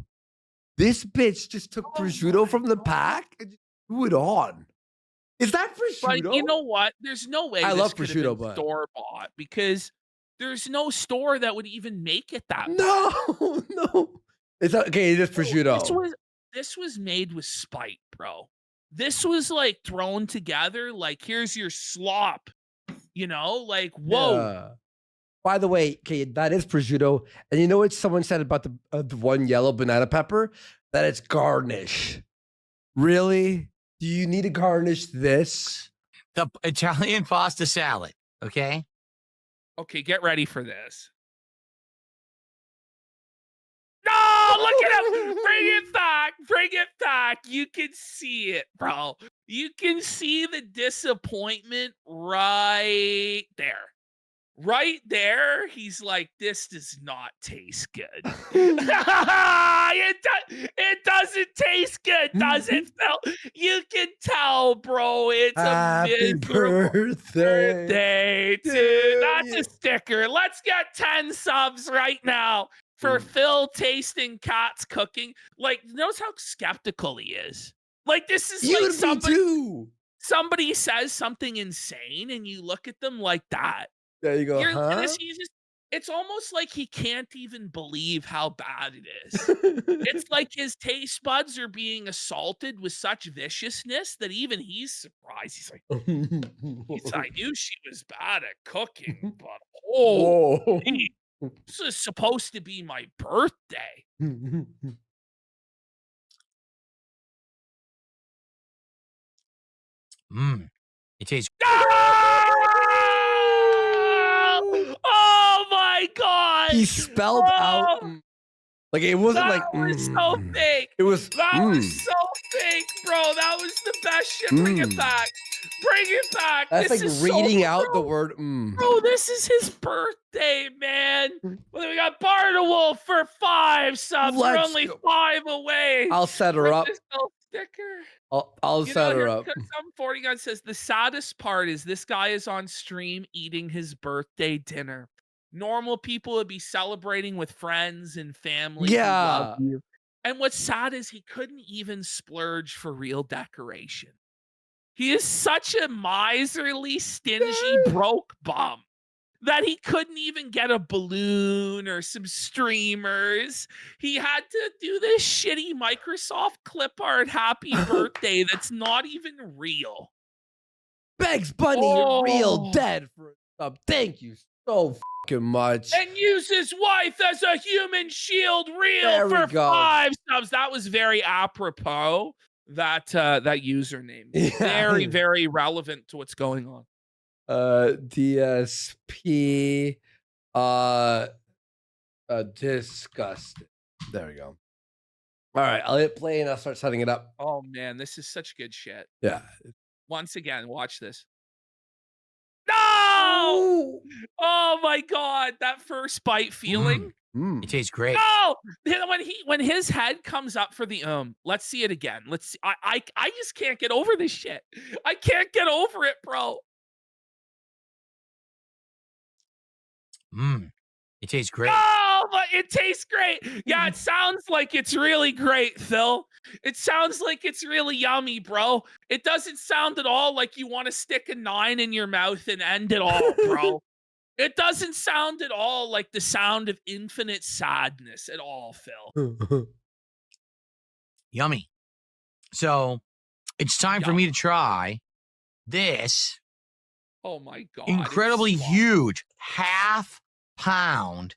This bitch just took prosciutto from the pack and just threw it on. Is that prosciutto? But you know what? There's no way I this love could have prosciutto, been but store-bought because there's no store that would even make it that way. no, no. It's okay. It is prosciutto. This was made with spite, bro. This was like thrown together. Like, here's your slop. You know, like, whoa. Yeah. By the way, okay, that is prosciutto. And you know what someone said about the one yellow banana pepper? That it's garnish. Really? Do you need to garnish this? The Italian pasta salad. Okay. Okay, get ready for this. No, look at him. Bring it back. Bring it back. You can see it, bro. You can see the disappointment right there. Right there, he's like, this does not taste good. It doesn't taste good, does it, Phil? You can tell, bro. It's Happy a miserable birthday dude. That's a sticker. Let's get 10 subs right now for Phil tasting Kat's cooking. Like, notice how skeptical he is. Like, this is like somebody says something insane, and you look at them like that. There you go. It's almost like he can't even believe how bad it is. It's like his taste buds are being assaulted with such viciousness that even he's surprised. He's like, I knew she was bad at cooking, but this is supposed to be my birthday. It tastes. Oh my God! He spelled out like it wasn't that like was so fake. It was was so fake, bro. That was the best shit. Bring it back. Bring it back. That's this like is reading so, out bro, the word Bro, this is his birthday, man. Well, we got Bartawolf for 5 subs. We're only 5 away. I'll set her up. This little sticker. I'll set her up. Some 40 guy says the saddest part is this guy is on stream eating his birthday dinner. Normal people would be celebrating with friends and family. Yeah. And what's sad is he couldn't even splurge for real decoration. He is such a miserly, stingy, broke bum that he couldn't even get a balloon or some streamers. He had to do this shitty Microsoft clip art happy birthday that's not even real. Begs Bunny, you're real dead for a sub. Thank you so fucking much. And use his wife as a human shield reel for 5 subs. That was very apropos. That username. Yeah. Very, very relevant to what's going on. DSP disgusted. There we go. All right, I'll hit play and I'll start setting it up. Oh man, this is such good shit. Yeah. Once again, watch this. No! Oh my God, that first bite feeling. It tastes great. No! When his head comes up for the let's see it again. Let's see. I just can't get over this shit. I can't get over it, bro. It tastes great. Oh, but it tastes great. Yeah, it sounds like it's really great, Phil. It sounds like it's really yummy, bro. It doesn't sound at all like you want to stick a 9 in your mouth and end it all, bro. It doesn't sound at all like the sound of infinite sadness at all, Phil. Yummy. So it's time for me to try this. Oh my God. Incredibly huge half-pound.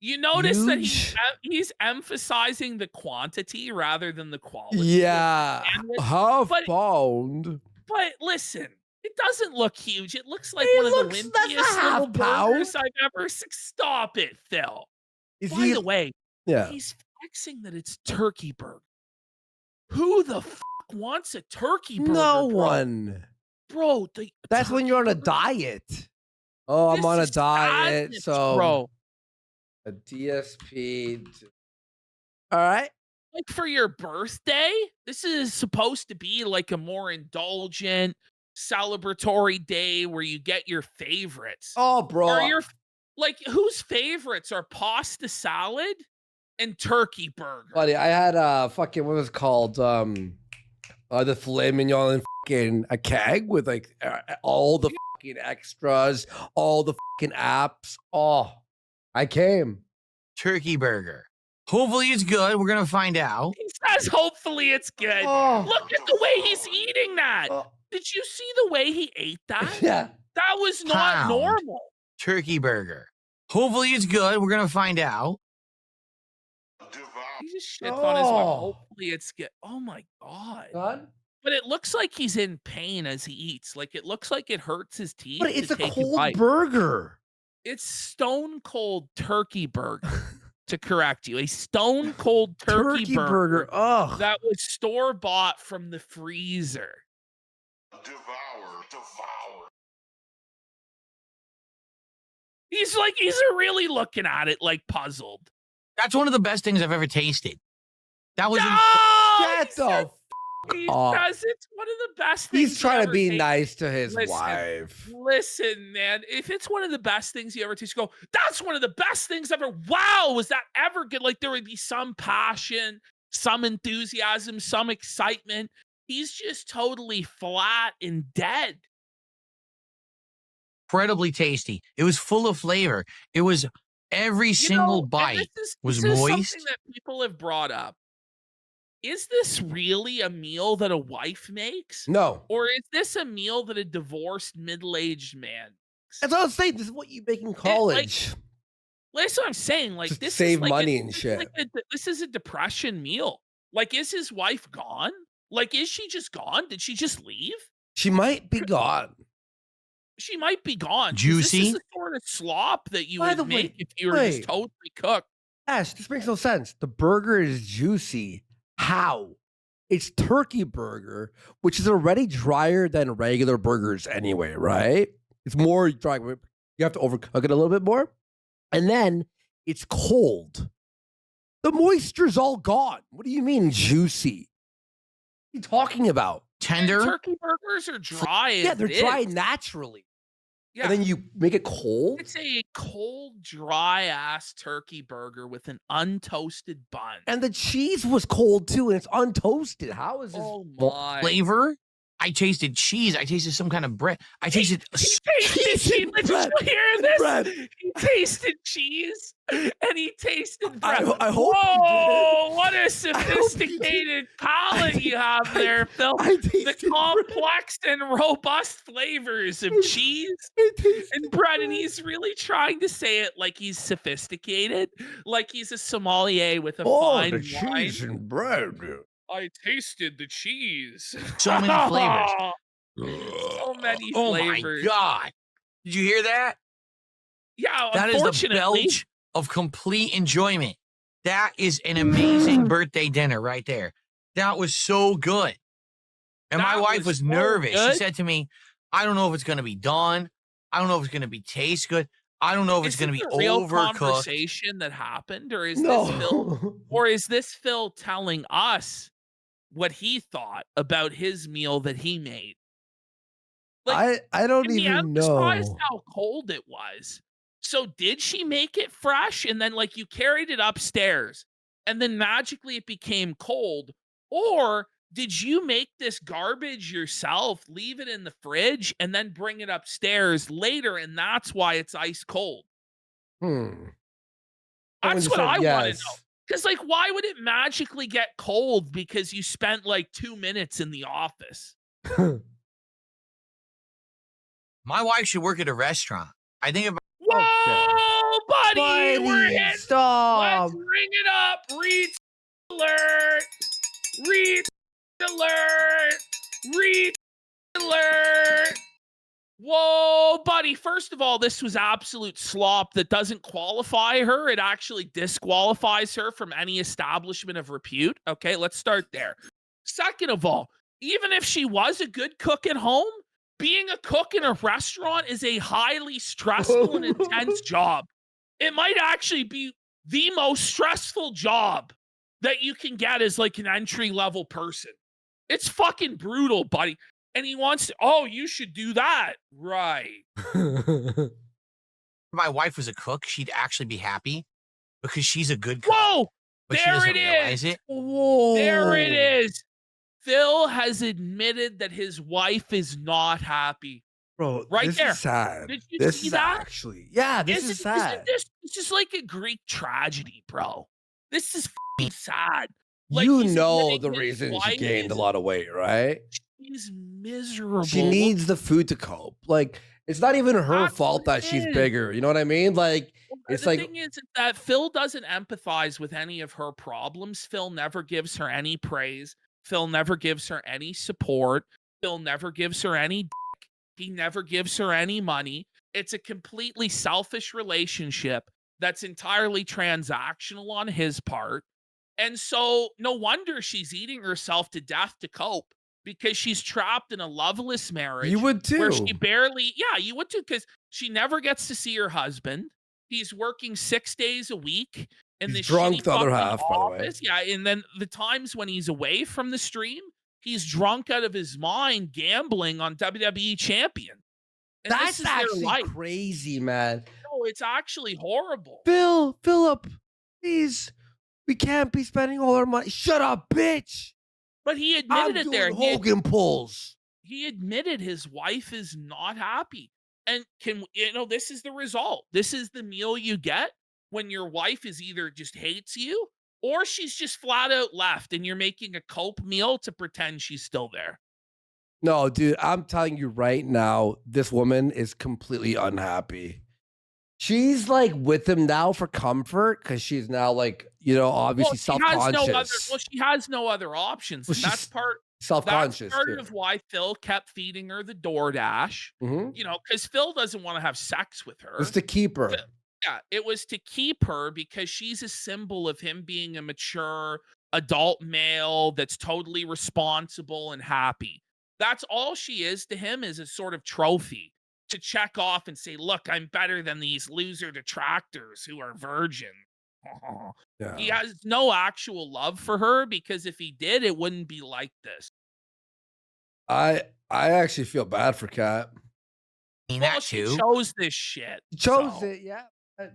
You notice that he's emphasizing the quantity rather than the quality. Yeah. Half pound. But listen, It doesn't look huge. It looks like It one of the looks- that's a wimpiest little half pound. burgers I've ever seen. Stop it, Phil. Is By he? the way, Yeah. he's flexing that it's turkey burger. Who the wants a turkey burger, No bro? one. Bro, That's when turkey you're on a burger? diet. Oh, I'm This on a is diet, sadness, so bro. a DSP. All right. Like for your birthday, this is supposed to be like a more indulgent, celebratory day where you get your favorites. Oh, Are bro. your like whose favorites are pasta salad and turkey burger? Buddy, I had fucking what was it called the filet mignon and fucking a keg with like all the fucking extras, all the fucking apps. Oh, I came. Turkey burger. Hopefully it's good. We're gonna find out. He says hopefully it's good. Oh. Look at the way he's eating that. Oh. Did you see the way he ate that? Yeah. That was not Pound. normal. Turkey burger. Hopefully it's good. We're gonna find out. He just shits on his wife. Oh. Hopefully it's good. Oh my god. God. But it looks like he's in pain as he eats. Like it looks like it hurts his teeth. But it's to a take cold bite. burger. It's stone cold turkey burger. To correct you, a stone cold turkey, burger Ugh. that was store bought from the freezer. Devour. He's really looking at it like puzzled. That's one of the best things I've ever tasted. That was Get the He off. says it's one of the best things. He's trying to ever be tasted. nice to his Listen. wife. Listen, man, if it's one of the best things you ever taste, go, that's one of the best things ever. Wow, was that ever good? Like there would be some passion, some enthusiasm, some excitement. He's just totally flat and dead. incredibly tasty. It was full of flavor. It was every single and bite was this is moist. something that people have brought up. Is this really a meal that a wife makes? No. Or is this a meal that a divorced middle-aged man makes? That's what I was saying. This is what you make in college. That's what I'm saying. Like Just this save is like money a, and this is shit. like this is a depression meal. Like, is his wife gone? Like, is she just gone? Did she just leave? She might be gone. She might be gone. 'cause Juicy? This is the sort of slop that you By would the make way, if you were wait. just totally cooked. Ash, this makes no sense. The burger is juicy. How? It's turkey burger, which is already drier than regular burgers anyway, right? It's more dry. You have to overcook it a little bit more. And then it's cold. The moisture's all gone. What do you mean juicy? What are you talking about? Tender. Turkey burgers are dry. Yeah, as they're it dry is. naturally. Yeah. And then you make it cold? It's a cold, dry ass turkey burger with an untoasted bun. And the cheese was cold too, and it's untoasted. How is this? Oh fu- my! Flavor. I tasted cheese. I tasted some kind of bread. I tasted. He tasted cheese. and Did bread. you hear this? Bread. He tasted cheese and he tasted bread. I hope he Whoa! What a hope he sophisticated palate you have there, Phil. I The tasted bread. complex and robust flavors of cheese I tasted and bread, and he's really trying to say it like he's sophisticated, like he's a sommelier with a fine wine. and bread. I tasted the cheese. So many flavors. So many Oh flavors. my god! Did you hear that? Yeah, That is the unfortunately. belch of complete enjoyment. That is an amazing birthday dinner right there. That was so good. And my That wife was was so nervous. She good. said to me, I don't know if it's going to be done. I don't know if it's going to be taste good. I don't know if it's Is going to this be a real overcooked. conversation that happened, or is this Phil? No. Or is this Phil telling us what he thought about his meal that he made? Like, I don't and he even emphasized know. how cold it was. So did she make it fresh and then like you carried it upstairs and then magically it became cold? Or did you make this garbage yourself, leave it in the fridge, and then bring it upstairs later, and that's why it's ice cold? Someone That's just what said I want to yes. know. Because like, why would it magically get cold because you spent like 2 minutes in the office? My wife should work at a restaurant. I think if Whoa, buddy, we're Buddy, hitting. stop. Let's bring it up. Read alert. Read alert. Read alert. Whoa, buddy. First of all, this was absolute slop that doesn't qualify her. It actually disqualifies her from any establishment of repute. Okay, let's start there. Second of all, even if she was a good cook at home, being a cook in a restaurant is a highly stressful and intense job. It might actually be the most stressful job that you can get as like an entry level person. It's fucking brutal, buddy. And he wants to, oh, you should do that. Right. If my wife was a cook, she'd actually be happy because she's a good cook. Whoa, But she there doesn't it realize is. it. Whoa. There it is. Phil has admitted that his wife is not happy. Bro, Right this there. is sad. Did you this see is that? actually, yeah, this is sad. This is like a Greek tragedy, bro. This is fucking sad. Like, You he's know admitting the his reason she wife gained a is- lot of weight, right? She's miserable. She needs the food to cope. Like, it's not even her That's fault what it that she's is. bigger. You know what I mean? Like, it's the like, thing is that Phil doesn't empathize with any of her problems. Phil never gives her any praise. Phil never gives her any support. Phil never gives her any dick. He never gives her any money. It's a completely selfish relationship that's entirely transactional on his part. And so no wonder she's eating herself to death to cope, because she's trapped in a loveless marriage. you would Where too. she barely, yeah, you would too, because she never gets to see her husband. He's working 6 days a week in He's this drunk shitty the other fucking half, by the way. office. Yeah, and then the times when he's away from the stream, he's drunk out of his mind, gambling on WWE Champion. And this That's is their actually life. crazy, man. No, it's actually horrible. Philip, please, we can't be spending all our money. Shut up, bitch. But he I'm admitted it there. doing Hogan pulls. He admitted his wife is not happy. And this is the result. This is the meal you get when your wife is either just hates you or she's just flat out left and you're making a cope meal to pretend she's still there. No, dude, I'm telling you right now, this woman is completely unhappy. She's like with him now for comfort because she's now like, obviously self-conscious. She has no other options. Well, And that's she's part self-conscious. That's part too. of why Phil kept feeding her the DoorDash. Mhm. Because Phil doesn't want to have sex with her. It's to keep her. Yeah, it was to keep her because she's a symbol of him being a mature adult male that's totally responsible and happy. That's all she is to him, is a sort of trophy to check off and say, look, I'm better than these loser detractors who are virgin. Yeah. He has no actual love for her, because if he did, it wouldn't be like this. I actually feel bad for Kat. I mean, Well, that she too. chose this shit. She chose so. it, yeah.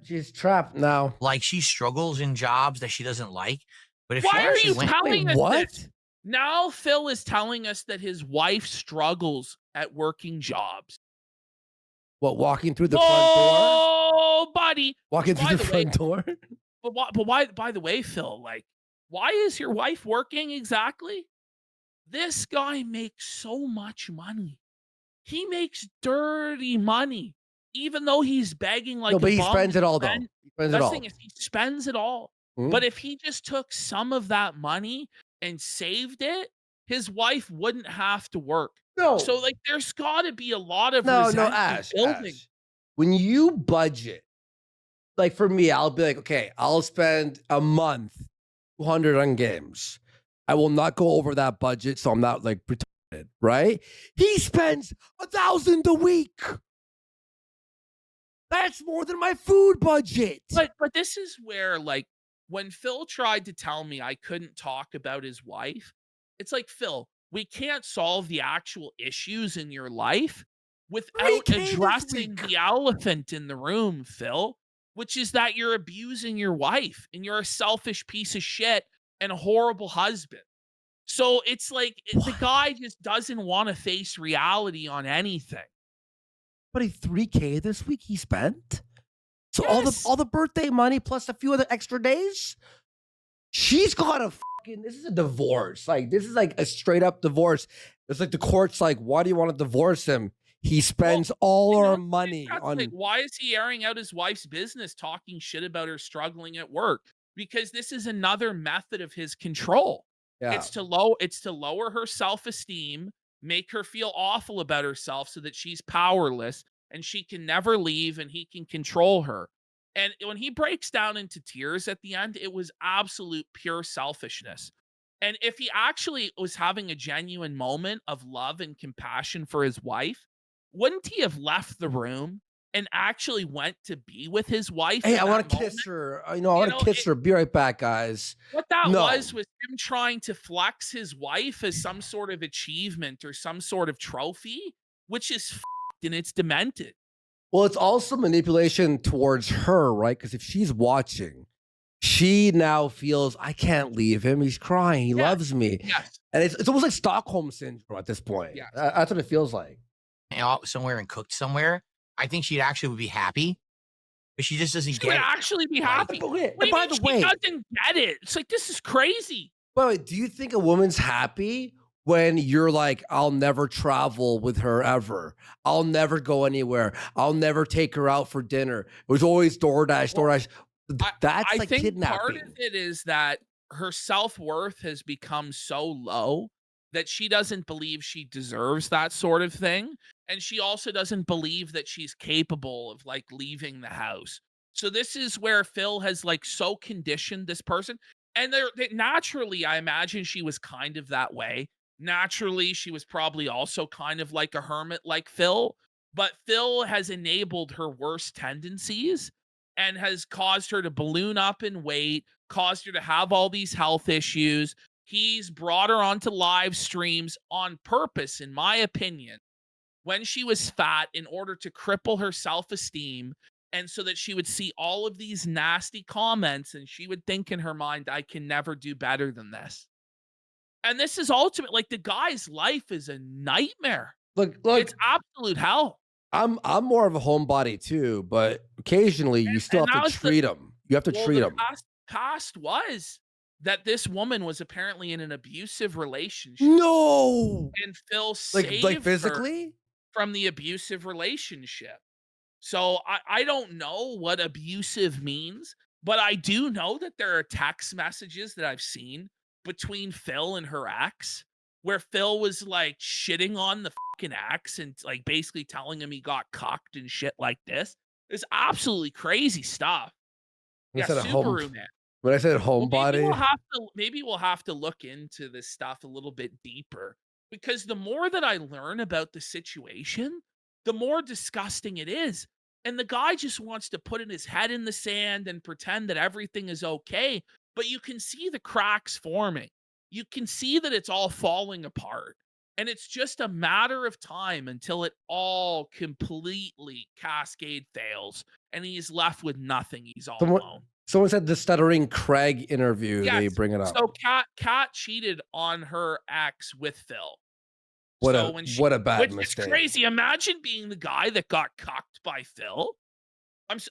She's trapped now. Like, she struggles in jobs that she doesn't like. But if she Why are actually you went, telling Wait, us what? this? Now Phil is telling us that his wife struggles at working jobs. What, walking through the front door? Oh, buddy. Walking By through the the way- front door? But why, by the way, Phil, like, why is your wife working exactly? This guy makes so much money. He makes dirty money, even though he's begging like No, a but he bum spends to it all, though. spend. He spends it That's the all. thing is, he spends it all. Mhm. But if he just took some of that money and saved it, his wife wouldn't have to work. No, So, like, there's got to be a lot of no, resentment Ash, building. Ash. When you budget, like for me, I'll be like, okay, I'll spend a month, 200 on games. I will not go over that budget, so I'm not like retarded, right? He spends 1,000 a week. That's more than my food budget. But this is where, like, when Phil tried to tell me I couldn't talk about his wife, it's like, Phil, we can't solve the actual issues in your life without 3K this addressing week. the elephant in the room, Phil, which is that you're abusing your wife and you're a selfish piece of shit and a horrible husband. So it's like the guy just doesn't want to face reality on anything. Buddy, 3K this week he spent. So Yes. all the birthday money plus a few other extra days. She's got a fucking. This is a divorce. Like this is like a straight up divorce. It's like the court's like, why do you want to divorce him? He spends all You know, our money that's on. like, why is he airing out his wife's business, talking shit about her struggling at work? Because this is another method of his control. Yeah. It's to lower her self-esteem make her feel awful about herself so that she's powerless and she can never leave and he can control her. And when he breaks down into tears at the end, it was absolute pure selfishness. And if he actually was having a genuine moment of love and compassion for his wife, wouldn't he have left the room and actually went to be with his wife? Hey, in I that want to moment? kiss her. I You want know, to kiss her. Be right back, guys. what that No. was him trying to flex his wife as some sort of achievement or some sort of trophy, which is and it's demented. Well, it's also manipulation towards her, right? Because if she's watching, she now feels I can't leave him. He's crying. He Yeah. loves me, Yes. and it's almost like Stockholm syndrome at this point. Yes. That's what it feels like. Out somewhere and cooked somewhere, I think she'd actually would be happy, but she just doesn't She get would it. actually be happy. But What do you by mean the she way, doesn't get it? It's like, this is crazy. Wait, do you think a woman's happy when you're like, I'll never travel with her ever. I'll never go anywhere. I'll never take her out for dinner. It was always DoorDash, DoorDash. That's I like think kidnapping. part of it is that her self-worth has become so low that she doesn't believe she deserves that sort of thing. And she also doesn't believe that she's capable of like leaving the house. So this is where Phil has like so conditioned this person. And naturally, I imagine she was kind of that way. Naturally, she was probably also kind of like a hermit like Phil. But Phil has enabled her worst tendencies and has caused her to balloon up in weight, caused her to have all these health issues. He's brought her onto live streams on purpose, in my opinion, when she was fat in order to cripple her self-esteem and so that she would see all of these nasty comments and she would think in her mind, I can never do better than this. And this is ultimate. Like, the guy's life is a nightmare. Look, It's absolute hell. I'm more of a homebody too, but occasionally you still and have that to was the- treat them. You have to Well, treat the them. past was that this woman was apparently in an abusive relationship, No, and Phil saved like her physically. from the abusive relationship. So I don't know what abusive means, but I do know that there are text messages that I've seen between Phil and her ex where Phil was like shitting on the fucking ex and like basically telling him he got cucked and shit like this. It's absolutely crazy stuff. When I Yeah, said a home- Subaru, man. When I said Well, homebody, maybe we'll have to look into this stuff a little bit deeper, because the more that I learn about the situation, the more disgusting it is. And the guy just wants to put in his head in the sand and pretend that everything is okay, but you can see the cracks forming. You can see that it's all falling apart. And it's just a matter of time until it all completely cascade fails and he's left with nothing. He's all alone. someone said the stuttering Craig interview. Yes. They bring it up. So Kat cheated on her ex with Phil. What So a when she- what a bad Which mistake. is crazy. Imagine being the guy that got cucked by Phil.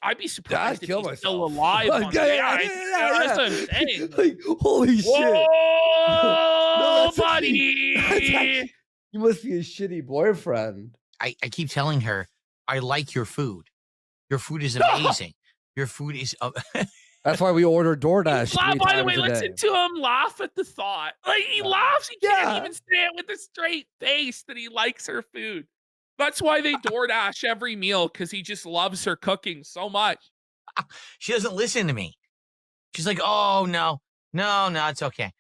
I'd be surprised if kill he's still myself. alive. Like, on yeah, the- yeah, that's what I'm yeah. saying. Like, holy shit. Whoa, that's actually- that's buddy. actually- you must be a shitty boyfriend. I keep telling her, I like your food. Your food is amazing. Your food is. That's why we order DoorDash. By the 3 way, times a listen day. to him laugh at the thought. Like, he laughs. He Yeah. can't even say it with a straight face that he likes her food. That's why they DoorDash every meal, because he just loves her cooking so much. She doesn't listen to me. She's like, oh, no, it's okay.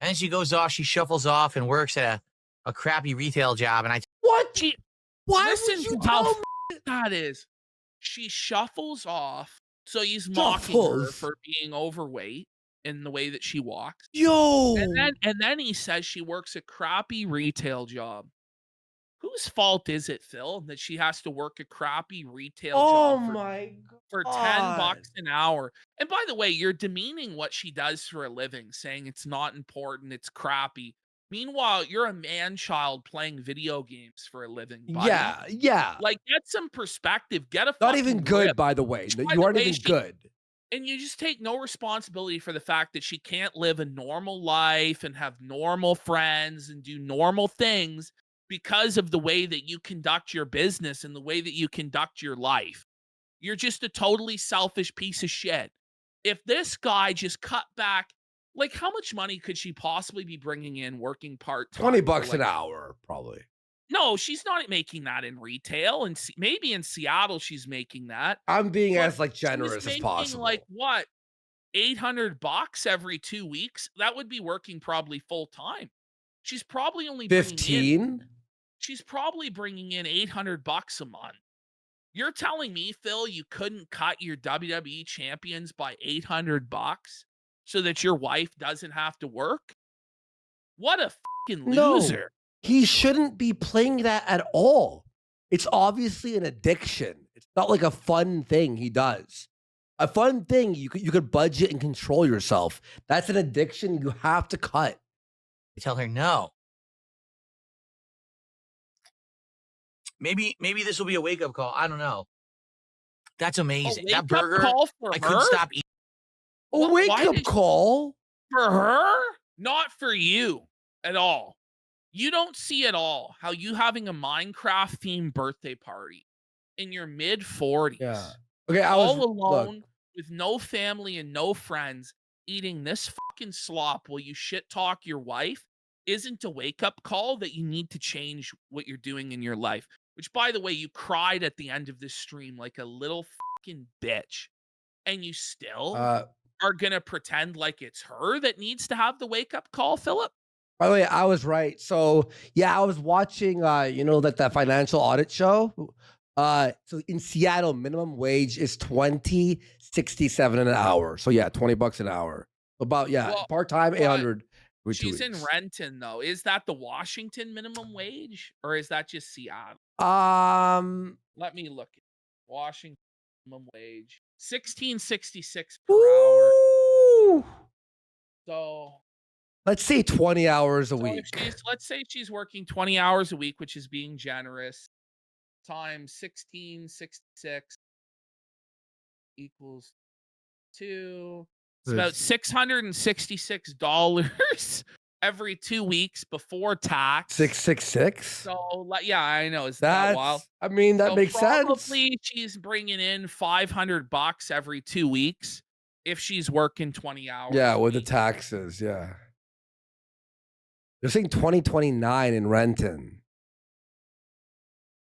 And then she goes off, she shuffles off and works at a crappy retail job. And What? Why Listen would you to how tell me? that is. She shuffles off. So he's mocking her Shuffles. for being overweight in the way that she walks. Yo. And then he says she works a crappy retail job. Whose fault is it, Phil, that she has to work a crappy retail Oh job my for God. $10 an hour? And by the way, you're demeaning what she does for a living, saying it's not important, it's crappy. Meanwhile, you're a man-child playing video games for a living, buddy. Yeah. Like, get some perspective. Get a Not fucking even good, grip. by the way. By You the aren't way, even she- good. And you just take no responsibility for the fact that she can't live a normal life and have normal friends and do normal things because of the way that you conduct your business and the way that you conduct your life. You're just a totally selfish piece of shit. If this guy just cut back Like, how much money could she possibly be bringing in working part-time? $20 an hour, probably. No, she's not making that in retail, and maybe in Seattle she's making that. I'm being But as like she's generous as making, possible. like, what, $800 every 2 weeks? That would be working probably full-time. She's probably only bringing in 15? she's probably bringing in $800 a month. You're telling me, Phil, you couldn't cut your WWE champions by $800 so that your wife doesn't have to work? What a fucking No. loser. He shouldn't be playing that at all. It's obviously an addiction. It's not like a fun thing he does. A fun thing, you could budget and control yourself. That's an addiction you have to cut. I tell her no. Maybe this will be a wake up call. I don't know. That's amazing. That burger, call for I her? couldn't stop eating. A Why wake up did- call? For her? Not for you at all. You don't see at all how you having a Minecraft themed birthday party in your mid 40s, Yeah. Okay, all look, alone with no family and no friends, eating this fucking slop while you shit talk your wife isn't a wake up call that you need to change what you're doing in your life. Which, by the way, you cried at the end of this stream like a little fucking bitch, and you still are gonna pretend like it's her that needs to have the wake up call, Philip? by the way, I was right. So yeah, I was watching that financial audit show. So in Seattle, minimum wage is $20.67 an hour. So yeah, $20 an hour. About Well, part-time, 800 with 2 She's in weeks. Renton, though. Is that the Washington minimum wage, or is that just Seattle? Let me look. Washington minimum wage, $16.66 per hour. Ooh. So, Let's say 20 hours a so week. let's say she's working 20 hours a week, which is being generous, times 1666 equals 2. It's about $666 every 2 weeks before tax. 666. So, yeah, I know. Is that wild? I mean, that So makes sense. Probably she's bringing in $500 every 2 weeks if she's working 20 hours. Yeah, a with the week. taxes. Yeah. They're saying 2029 in Renton.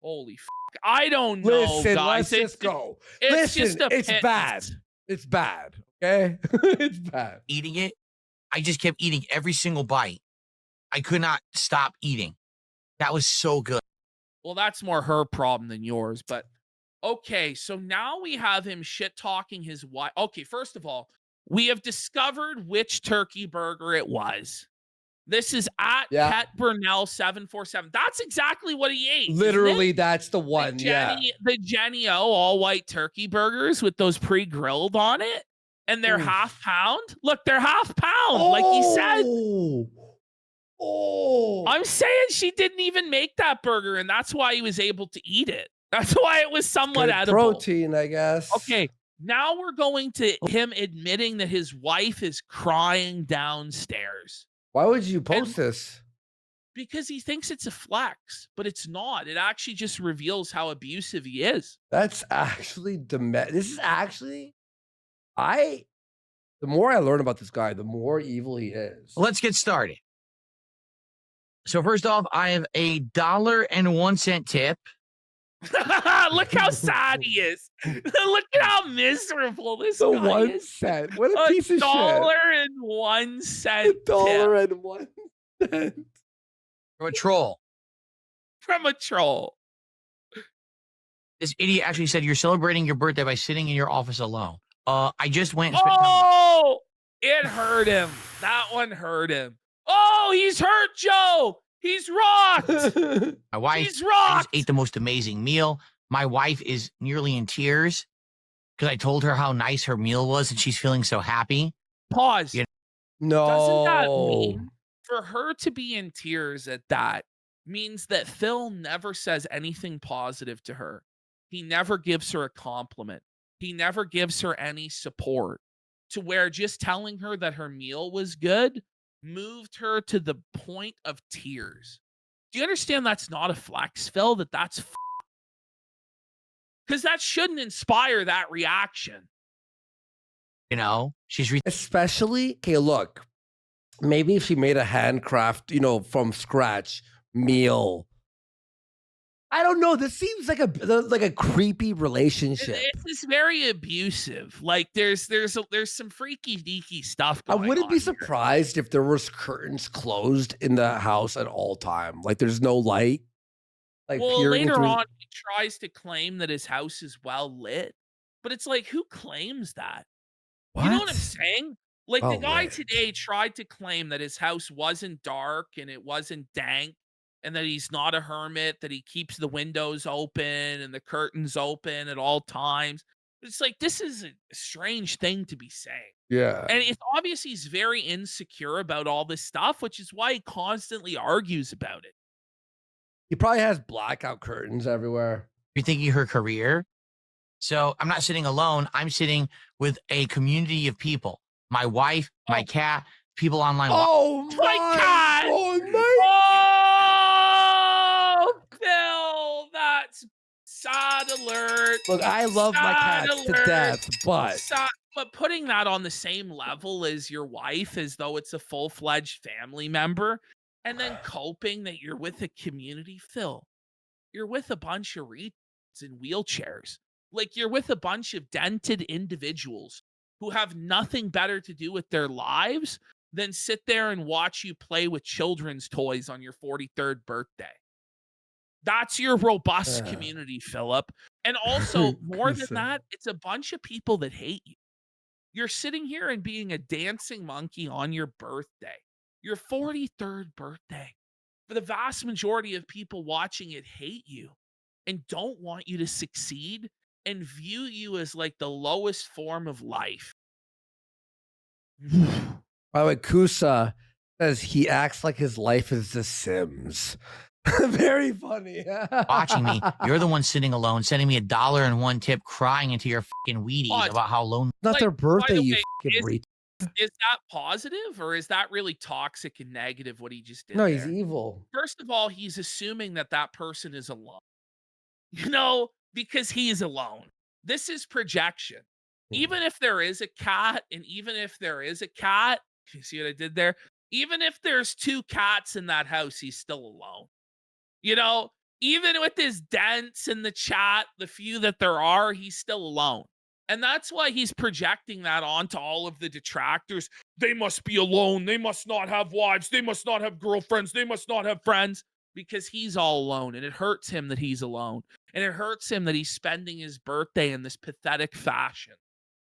Holy fuck. I don't know, Listen, guys. let's just go. It's Listen, just a it's bad. pittance. It's bad. Okay? It's bad. Eating it. I just kept eating every single bite. I could not stop eating. That was so good. Well, that's more her problem than yours. But okay, so now we have him shit talking his wife. Okay, first of all, we have discovered which turkey burger it was. This is at Pet Burnell 747. That's exactly what he ate. Literally, that's the one. The Jenny O all white turkey burgers with those pre-grilled on it. And they're half pound. Look, they're half pound, like he said. I'm saying she didn't even make that burger, and that's why he was able to eat it. That's why it was somewhat Good edible. protein, I guess. Okay, now we're going to him admitting that his wife is crying downstairs. Why would you post this? Because he thinks it's a flex, but it's not. It actually just reveals how abusive he is. That's actually this is actually the more I learn about this guy, the more evil he is. Let's get started. So first off, I have $1.01 tip. Look how sad he is. Look at how miserable this The guy 1 is. cent. What a piece of shit. $1.01 $1.01 From a troll. from a troll. This idiot actually said, you're celebrating your birthday by sitting in your office alone. I just went and spent time. Oh, it hurt him. That one hurt him. Oh, he's hurt, Joe. He's rocked. My wife He's I rocked. just ate the most amazing meal. My wife is nearly in tears because I told her how nice her meal was and she's feeling so happy. Pause. You No. Doesn't that mean for her to be in tears at that means that Phil never says anything positive to her? He never gives her a compliment. He never gives her any support, to where just telling her that her meal was good moved her to the point of tears. Do you understand that's not a flex, Phil? That's because that shouldn't inspire that reaction. You know, she's Especially, okay, look, Maybe if she made a handcraft, from scratch meal. I don't know. This seems like a creepy relationship. It's very abusive. Like there's some freaky deaky stuff I going wouldn't on be here. surprised if there was curtains closed in the house at all time. Like there's no light. Like Well, peering later through. on, he tries to claim that his house is well lit, but it's like, who claims that? You know what I'm What? saying? Like the Oh guy wait. today tried to claim that his house wasn't dark and it wasn't dank and that he's not a hermit, that he keeps the windows open and the curtains open at all times. It's like this is a strange thing to be saying. Yeah. And it's obvious he's very insecure about all this stuff, which is why he constantly argues about it. He probably has blackout curtains everywhere. You're thinking her career. So I'm not sitting alone. I'm sitting with a community of people. My wife, my cat, people online. Oh My God! Oh Oh, Phil, that's sad alert. Look, I love my Sad cats to alert. death, but But putting that on the same level as your wife, as though it's a full-fledged family member, and then coping that you're with a community, Phil, you're with a bunch of retards in wheelchairs. Like you're with a bunch of dented individuals who have nothing better to do with their lives than sit there and watch you play with children's toys on your 43rd birthday. That's your robust Yeah. community, Philip. And also, more than Listen. that, it's a bunch of people that hate you. You're sitting here and being a dancing monkey on your birthday, your 43rd birthday. For the vast majority of people watching it hate you and don't want you to succeed and view you as like the lowest form of life. By the way, Kusa says he acts like his life is The Sims. Very funny. watching me. You're the one sitting alone, sending me $1.01 tip, crying into your fucking Wheaties What? about how lonely. Not Like, their birthday, by the you way, fucking reach. Is that positive or is that really toxic and negative what he just did? No, he's there? evil. First of all, he's assuming that that person is alone, because he is alone. This is projection. Even if there is a cat, and even if there is a cat, you see what I did there? Even if there's two cats in that house, he's still alone. Even with his dents in the chat, the few that there are, he's still alone. And that's why he's projecting that onto all of the detractors. They must be alone. They must not have wives. They must not have girlfriends. They must not have friends, because he's all alone. And it hurts him that he's alone. And it hurts him that he's spending his birthday in this pathetic fashion,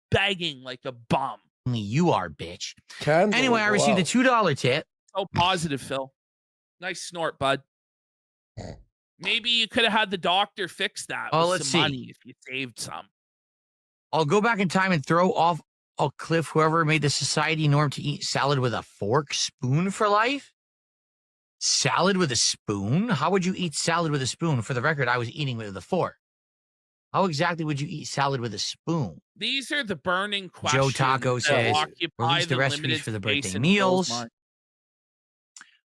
begging like a bum. You are, bitch. Candle Anyway, I will go received a out. $2 tip. So positive, Phil. Nice snort, bud. Maybe you could have had the doctor fix that Oh, with let's some see. money if you saved some. I'll go back in time and throw off a cliff whoever made the society norm to eat salad with a fork spoon for life. Salad with a spoon? How would you eat salad with a spoon? For the record, I was eating with a fork. How exactly would you eat salad with a spoon? These are the burning questions Joe Taco that says, occupy release the recipes limited for the space birthday in Phil's meals. mind.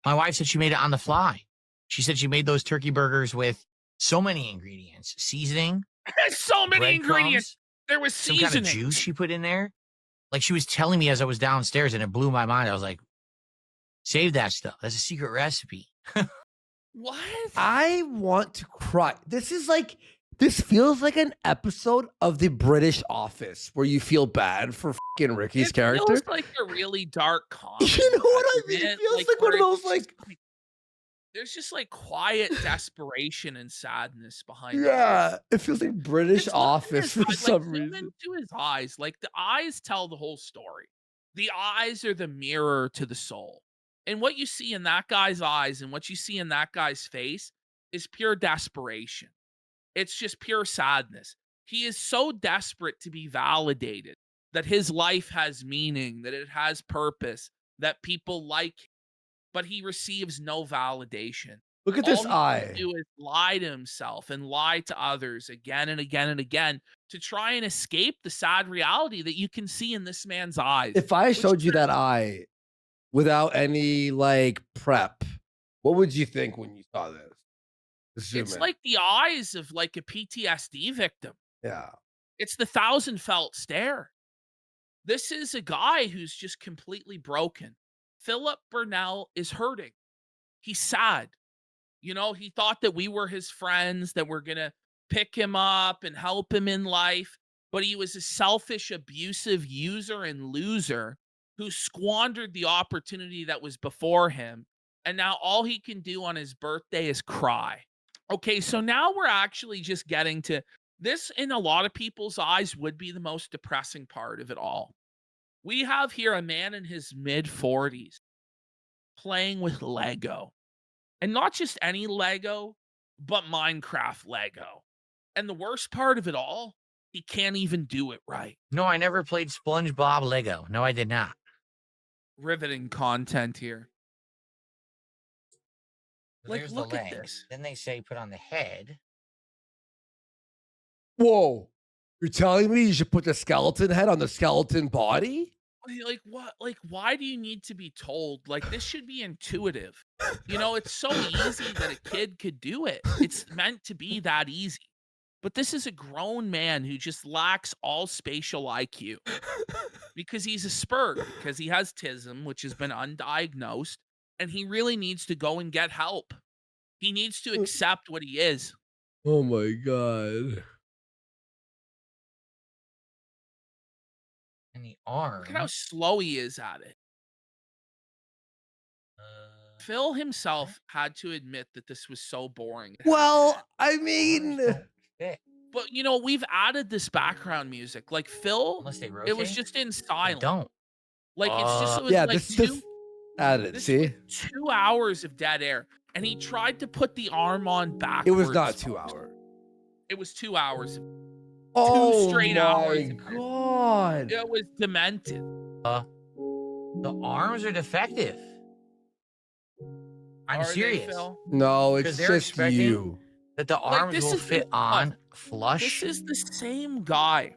My wife said she made it on the fly. She said she made those turkey burgers with so many ingredients, seasoning, So many ingredients. breadcrumbs, There was some kind of seasoning. juice she put in there. Like she was telling me as I was downstairs, and it blew my mind. I was like, save that stuff. That's a secret recipe. What? I want to cry. This feels like an episode of The British Office where you feel bad for fucking Ricky's It character. feels like a really dark comedy. You know what I mean? doesn't It feels like where one of those, it's just there's just like quiet desperation and sadness behind it. Yeah, it feels like British Just look at Office his for eyes, some zoom reason. into his eyes. Like the eyes tell the whole story. The eyes are the mirror to the soul. And what you see in that guy's eyes and what you see in that guy's face is pure desperation. It's just pure sadness. He is so desperate to be validated that his life has meaning, that it has purpose, that people like him, but he receives no validation. Look at All this he eye. can do is lie to himself and lie to others again and again and again to try and escape the sad reality that you can see in this man's eyes. If I which showed you are- that eye without any prep, what would you think when you saw this? Zoom It's in. like the eyes of like a PTSD victim. Yeah. It's the thousand felt stare. This is a guy who's just completely broken. Philip Burnell is hurting. He's sad. You know, he thought that we were his friends, that we're going to pick him up and help him in life. But he was a selfish, abusive user and loser who squandered the opportunity that was before him. And now all he can do on his birthday is cry. Okay, so now we're actually just getting to this, in a lot of people's eyes, would be the most depressing part of it all. We have here a man in his mid 40s playing with Lego. And not just any Lego, but Minecraft Lego. And the worst part of it all, he can't even do it right. No, I never played SpongeBob Lego. No, I did not. Riveting content here. Like, There's look the at legs. this. Then they say put on the head. Whoa. You're telling me you should put the skeleton head on the skeleton body? Like, what? Like, why do you need to be told? Like, this should be intuitive. You know, it's so easy that a kid could do it. It's meant to be that easy. But this is a grown man who just lacks all spatial IQ because he's a spurg, because he has tism, which has been undiagnosed, and he really needs to go and get help. He needs to accept what he is. Oh my God. And the arm. Look at how slow he is at it. Phil himself had to admit that this was so boring. Well, I mean, But you know, we've added this background music. Like Phil, Unless they rotate. it was just in They silent. don't. Like it's just, it was yeah, like this added. this See, was 2 hours of dead air, and he tried to put the arm on backwards. it was not 2 hours. It was 2 hours. Oh straight my hours. God. It was demented. The arms are defective. I'm Are they, serious. Phil? No, it's 'Cause they're just expecting- you. That the Like, arms this will is fit the- on flush. This is the same guy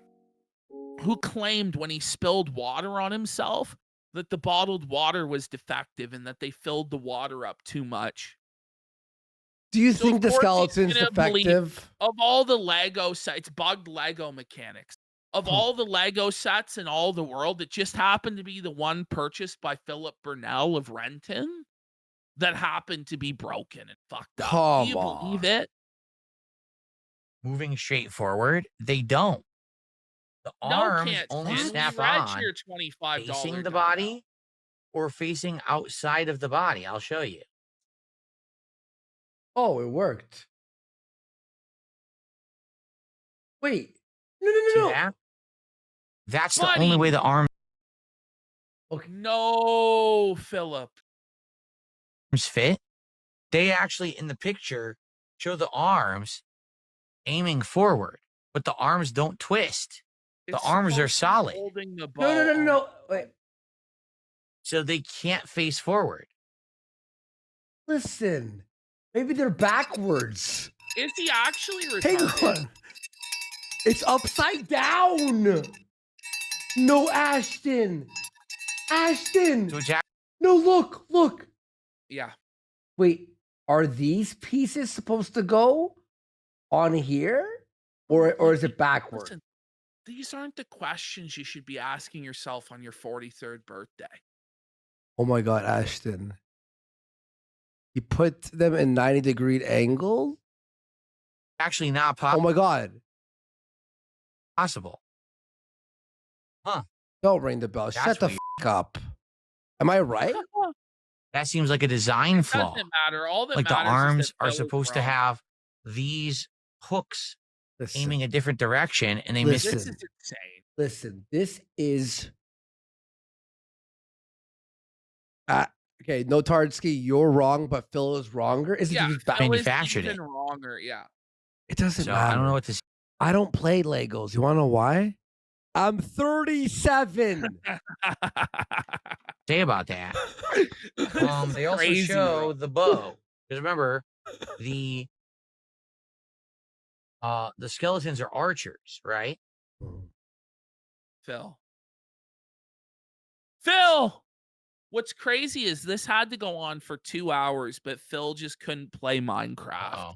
who claimed when he spilled water on himself that the bottled water was defective and that they filled the water up too much. Do you So think the of course he's skeleton's gonna believe- defective? Of all the Lego sets, it's bugged Lego mechanics. Of all the Lego sets in all the world, it just happened to be the one purchased by Philip Burnell of Renton that happened to be broken and fucked up. Come Do you believe on. it? Moving straight forward, they don't. The arms can't only stand. snap Read on your $25 facing the guide. body or facing outside of the body. I'll show you. Oh, it worked. Wait. No, no, See no, no. that? That's the Buddy. only way the arms Okay. No, Philip. fit. They actually, in the picture, show the arms aiming forward, but the arms don't twist. The It's arms are supposed to be solid. Holding the No, no, no, no, ball. no. Wait. So they can't face forward. Listen. Maybe they're backwards. Is he actually Hang retarded? on. It's upside down. No, Ashton. Ashton. So Jack, No, look, look. Yeah. Wait, are these pieces supposed to go on here? Or is it backward? Listen, these aren't the questions you should be asking yourself on your 43rd birthday. Oh my God, Ashton. You put them in 90-degree angle? actually not Oh my God. possible. Don't ring the bell. Shut That's the weird. up. Am I right? That seems like a design flaw. Doesn't matter. All that Like the matters is arms that are Phil is supposed to wrong. have these hooks Listen, aiming a different direction, and they miss This it. Listen. is insane. listen, this is okay, no Tardsky, you're wrong, but Phil is wronger. Is Yeah, it Phil is manufactured even it. wronger. Yeah. It doesn't So matter. I don't know what to I don't play Legos. You wanna know why? I'm 37. say about that. They also Crazy, show bro. the bow. Because remember, the skeletons are archers, right? Phil. Phil! What's crazy is this had to go on for 2 hours, but Phil just couldn't play Minecraft. Oh,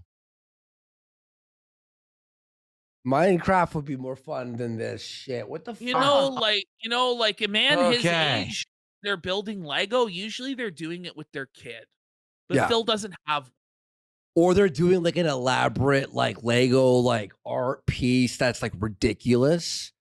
Minecraft would be more fun than this shit. What the You fuck? know, like a man his Okay. age they're building Lego, usually they're doing it with their kid. But Yeah. Phil doesn't have. Or they're doing like an elaborate like Lego like art piece that's like ridiculous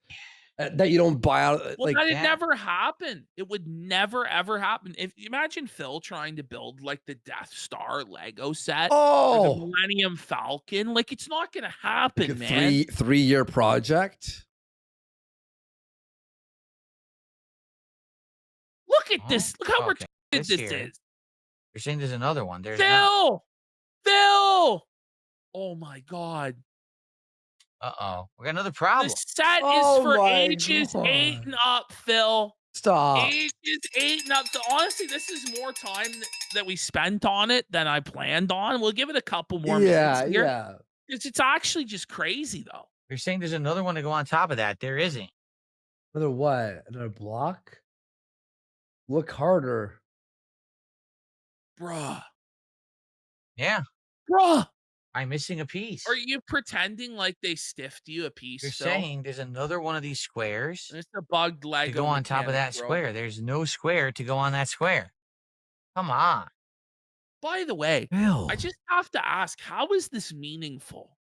that you don't buy out Well, like that'd that. never happen. It would never ever happen. If imagine Phil trying to build like the Death Star Lego set or the oh Millennium Falcon, like it's not gonna like happen, a man. 3-year project. Look at Oh, this. Look how okay. retarded This this here. is. You're saying there's another one. There's not. Phil! Oh my god. Uh-oh. We got another The problem. set Oh is for my ages 8 God. and up, Phil. Stop. Ages 8 and up. So honestly, this is more time that we spent on it than I planned on. We'll give it a couple more minutes here. Yeah. It's actually just crazy though. You're saying there's another one to go on top of that. There isn't. Another what? Another block? Look harder. Bruh. Yeah. Bruh. I'm missing a piece. Are you pretending like they stiffed you a piece, You're Phil? saying there's another one of these squares It's a bugged Lego to go on top of mechanic, that bro. square. There's no square to go on that square. Come on. By the way, Phil. I just have to ask, how is this meaningful?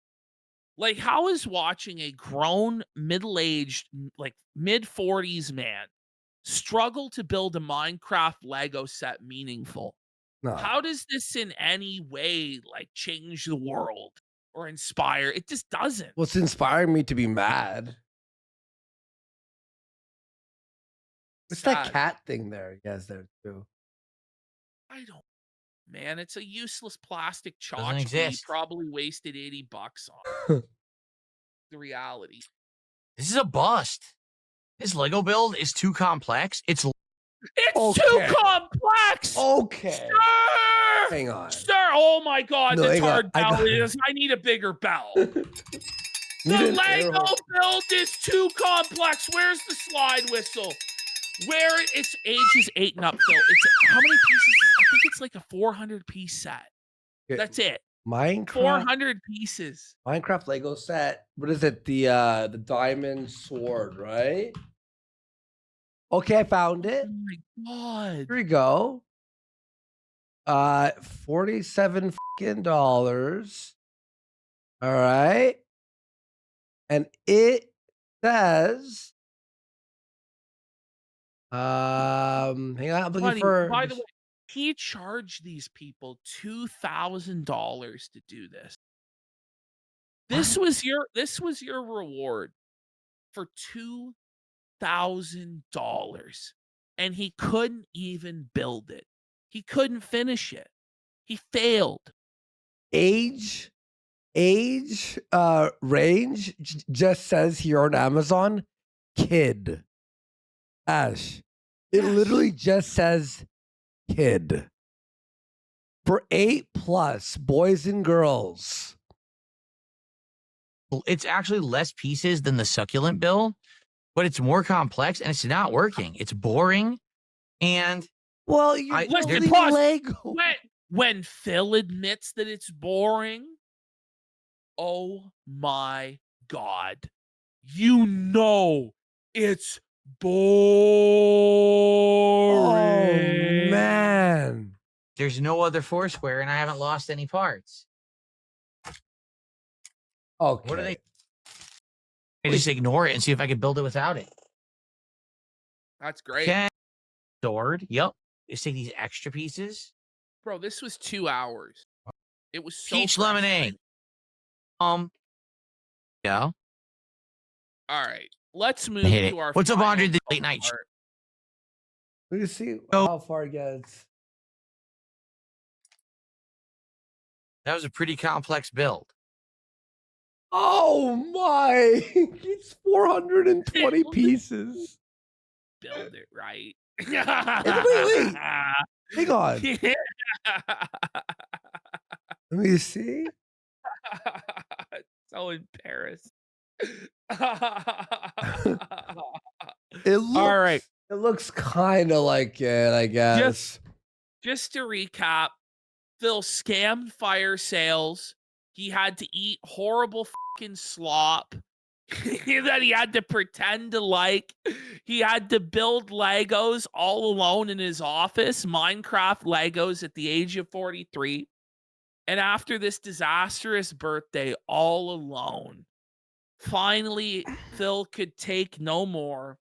Like, how is watching a grown, middle-aged, like mid-40s man struggle to build a Minecraft Lego set meaningful? No. How does this in any way like change the world or inspire? It just doesn't. What's inspiring me to be mad? What's that Sad. cat thing there? He has there too. I don't. Man, it's a useless plastic Doesn't tchotchke. You exist. probably wasted $80 on it. The reality. This is a bust. This Lego build is too complex. It's It's too Okay. complex. Okay. Sir! Hang on. Sir, oh my God, No, this hang on. hard I bell got- is. I need a bigger bell. Need The an Lego air horn. build is too complex. Where's the slide whistle? Where it's ages 8 and up, Phil. It's how many pieces? I think it's like a 400-piece set. Okay, That's it. Minecraft 400 pieces. Minecraft Lego set. What is it? The diamond sword, right? Okay, I found it. Oh my God. Here we go. 47 fucking dollars. All right. And it says hang on, I'm looking Buddy, for by the way, he charged these people $2,000 to do this. This was your reward for $2,000. And he couldn't even build it. He couldn't finish it. He failed. age range just says here on Amazon kid. Ash. It Yes. literally just says kid. For 8+ boys and girls. It's actually less pieces than the succulent build, but it's more complex and it's not working. It's boring. And Well, you're Listen, building pause. Lego. When Phil admits that it's boring, oh my God. You know it's boring. Oh man. there's no other Foursquare and I haven't lost any parts. Okay. What are they? I just ignore it and see if I can build it without it. That's great. Okay. Sword. Yep. Just take these extra pieces. Bro, this was 2 hours. It was so Peach frustrating. lemonade. Yeah. All right. Let's move Hit it. to our What's up, final Andre, the late night show? part. Let me see Oh. how far it gets. That was a pretty complex build. Oh my! It's 420 pieces. Build it right. wait. Hang on. Yeah. Let me see. So embarrassed. It looks, All right. It looks kind of like it, I guess. Just to recap, Phil scammed fire sales. He had to eat horrible fucking slop. that he had to pretend to like. He had to build Legos all alone in his office, Minecraft Legos at the age of 43. And after this disastrous birthday, all alone, finally, Phil could take no more.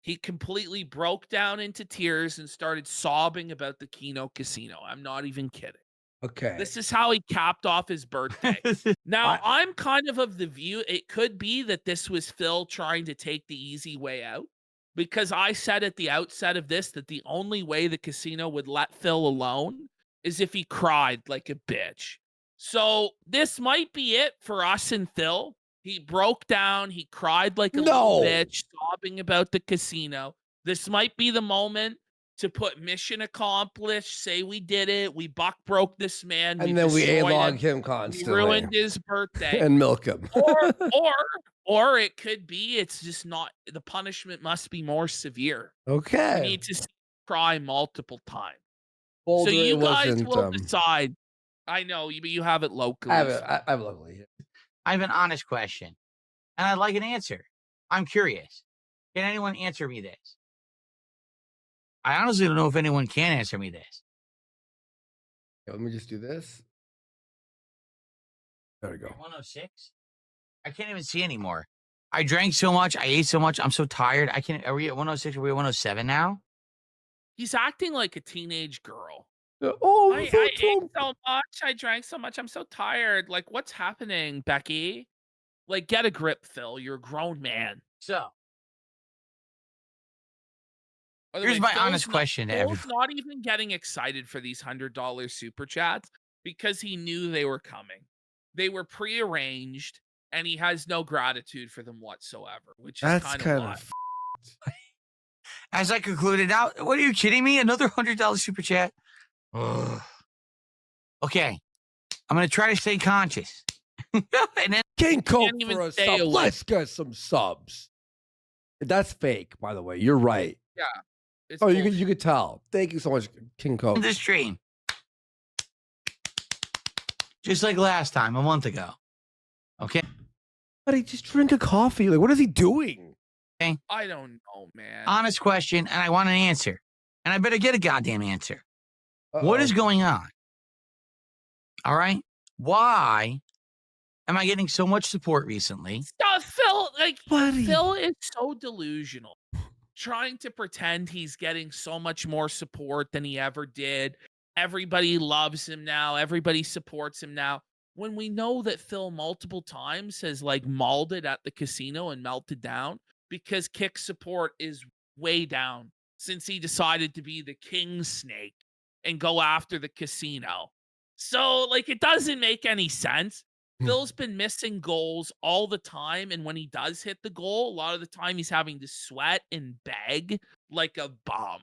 He completely broke down into tears and started sobbing about the Keno Casino. I'm not even kidding. Okay. This is how he capped off his birthday. Now, I'm kind of the view it could be that this was Phil trying to take the easy way out, because I said at the outset of this that the only way the casino would let Phil alone is if he cried like a bitch. So this might be it for us and Phil. He broke down, he cried like a little No. bitch, sobbing about the casino. This might be the moment to put mission accomplished, say we did it, we buck broke this man, And then we destroyed A-log him we constantly. ruined his birthday. And milk him. or it could be it's just not, the punishment must be more severe. We Okay. need to see him cry multiple times. Boulder, So you it guys wasn't, will decide. I know, but you have it locally. I have it. I have it locally. I have an honest question, and I'd like an answer. I'm curious. Can anyone answer me this? I honestly don't know if anyone can answer me this. Okay, let me just do this. There we go. 106? I can't even see anymore. I drank so much. I ate so much. I'm so tired. I can't. Are we at 106? Are we at 107 now? He's acting like a teenage girl. Oh, I ate so much. I drank so much. I'm so tired. Like, what's happening, Becky? Like, get a grip, Phil. You're a grown man. So, By the here's way, my Phil's honest not- question to Phil's everyone. not even getting excited for these $100 super chats because he knew they were coming. They were prearranged, and he has no gratitude for them whatsoever, which is That's kind kind of of. As I concluded out, what are you kidding me? Another $100 super chat? Ugh. Okay. I'm going to try to stay conscious. And then King Coke can't even for a stay sub. awake. Let's get some subs. That's fake, by the way. You're right. it's Oh, bullshit. you could tell. Thank you so much, King Coke. the stream. Just like last time, a month ago. Okay. Buddy, just drink a coffee. Like, what is he doing? I don't know, man. Honest question, and I want an answer. And I better get a goddamn answer. What is Uh-oh. going on? All right. Why am I getting so much support recently? Stop, Phil. Like, Buddy. Phil is so delusional, trying to pretend he's getting so much more support than he ever did. Everybody loves him now. Everybody supports him now. When we know that Phil multiple times has like mauled it at the casino and melted down because Kick support is way down since he decided to be the king snake and go after the casino. So, like, it doesn't make any sense. Phil's been missing goals all the time, and when he does hit the goal, a lot of the time he's having to sweat and beg like a bum.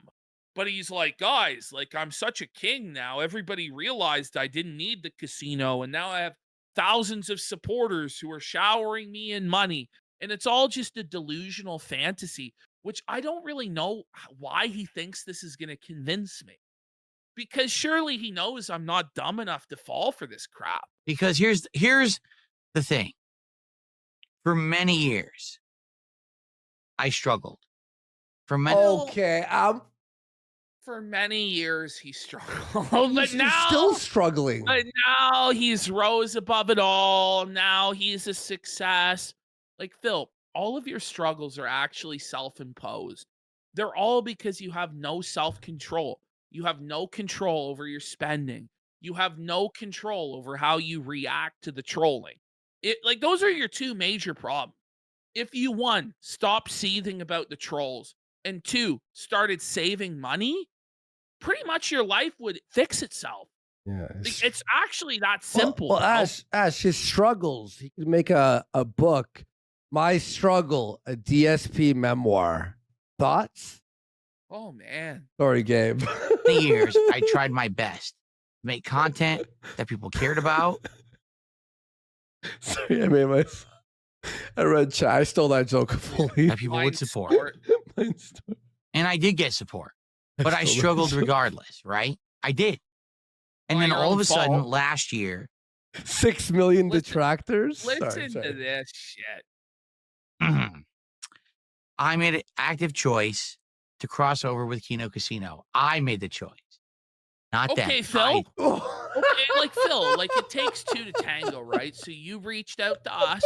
But he's like, guys, like, I'm such a king now. Everybody realized I didn't need the casino, and now I have thousands of supporters who are showering me in money. And it's all just a delusional fantasy, which I don't really know why he thinks this is going to convince me. Because surely he knows I'm not dumb enough to fall for this crap. Because here's the thing. For many years, I struggled. For many Okay. For many years, he struggled. But He's now, still struggling. but now he's rose above it all. Now he's a success. Like, Phil, all of your struggles are actually self-imposed. They're all because you have no self-control. You have no control over your spending. You have no control over how you react to the trolling. Like, those are your two major problems. If you, one, stopped seething about the trolls, and two, started saving money, pretty much your life would fix itself. Yeah. Like, it's actually that simple. Well, bro. Ash, his struggles. He could make a book. My Struggle, a DSP memoir. Thoughts? Oh, man. Sorry, Gabe. years, I tried my best to make content that people cared about. Sorry, I made myself. I read chat. I stole that joke fully. That people would Mine support. sport. Mine's- And I did get support, but I stole that struggled joke. regardless, right? I did. And By then your all own of a sudden, fault. last year, 6 million Listen- detractors. Listen Sorry. to this shit. I made an active choice to cross over with Kino Casino. I made the choice, not them. Okay, Phil. Okay, like Phil, like it takes two to tango, right? So you reached out to us,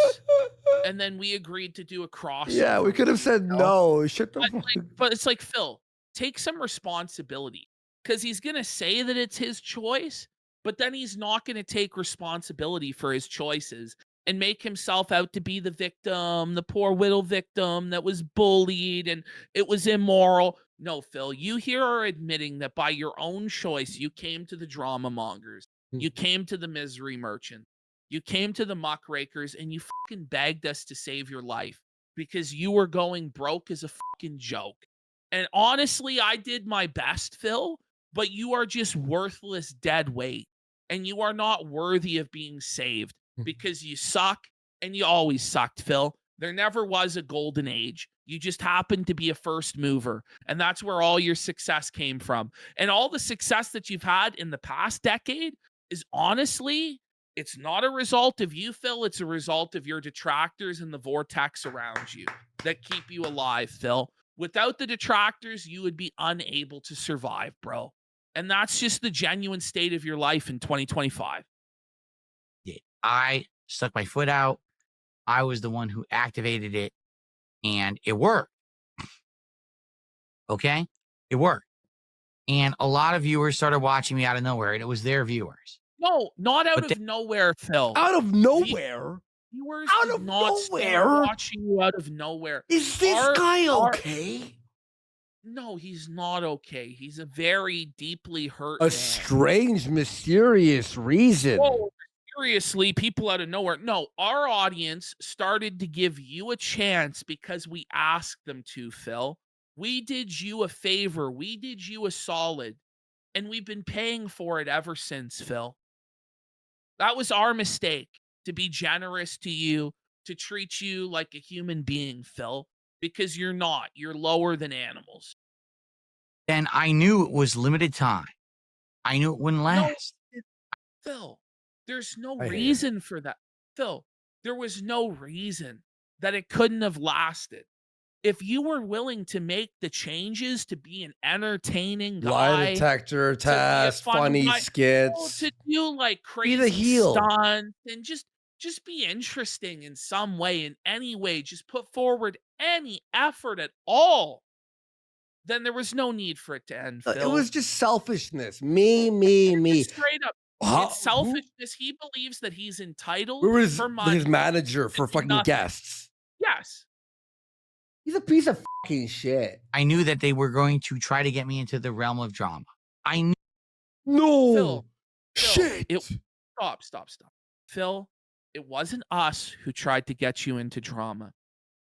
and then we agreed to do a crossover. Yeah, we could have said Phil. no. Shut the But, fuck. but it's like Phil, take some responsibility because he's gonna say that it's his choice, but then he's not gonna take responsibility for his choices and make himself out to be the victim, the poor widow victim that was bullied and it was immoral. No, Phil, you here are admitting that by your own choice, you came to the drama mongers, you came to the misery merchant, you came to the muckrakers, and you fucking begged us to save your life because you were going broke as a fucking joke. And honestly, I did my best, Phil, but you are just worthless dead weight. And you are not worthy of being saved because you suck and you always sucked, Phil. There never was a golden age. You just happened to be a first mover. And that's where all your success came from. And all the success that you've had in the past decade is honestly, it's not a result of you, Phil. It's a result of your detractors and the vortex around you that keep you alive, Phil. Without the detractors, you would be unable to survive, bro. And that's just the genuine state of your life in 2025. Yeah, I stuck my foot out. I was the one who activated it, and it worked. Okay? It worked. And a lot of viewers started watching me out of nowhere, and it was their viewers. No, not out But of nowhere, Phil. Out of nowhere? Viewers Out did of not start nowhere? watching you out of nowhere. Is this Our- guy our- okay? No, he's not okay. He's a very deeply hurt A man. strange, mysterious reason. Whoa, seriously, people out of nowhere. No, our audience started to give you a chance because we asked them to, Phil. We did you a favor. We did you a solid. And we've been paying for it ever since, Phil. That was our mistake to be generous to you, to treat you like a human being, Phil, because you're not. You're lower than animals. Then I knew it was limited time. I knew it wouldn't No, last. Phil, there's no I hear you. reason for that. Phil, there was no reason that it couldn't have lasted. If you were willing to make the changes to be an entertaining Lie guy, detector to be a test, funny guy, skits. to do like Be the crazy heel. stunts and just be interesting in some way, in any way, just put forward any effort at all, then there was no need for it to end, Phil. It was just selfishness. Me. straight up. Huh? It's selfishness. He believes that he's entitled Who was for money. his manager for fucking nothing. guests? Yes. He's a piece of fucking shit. I knew that they were going to try to get me into the realm of drama. I knew. No. Phil, Shit. Stop. Phil, it wasn't us who tried to get you into drama.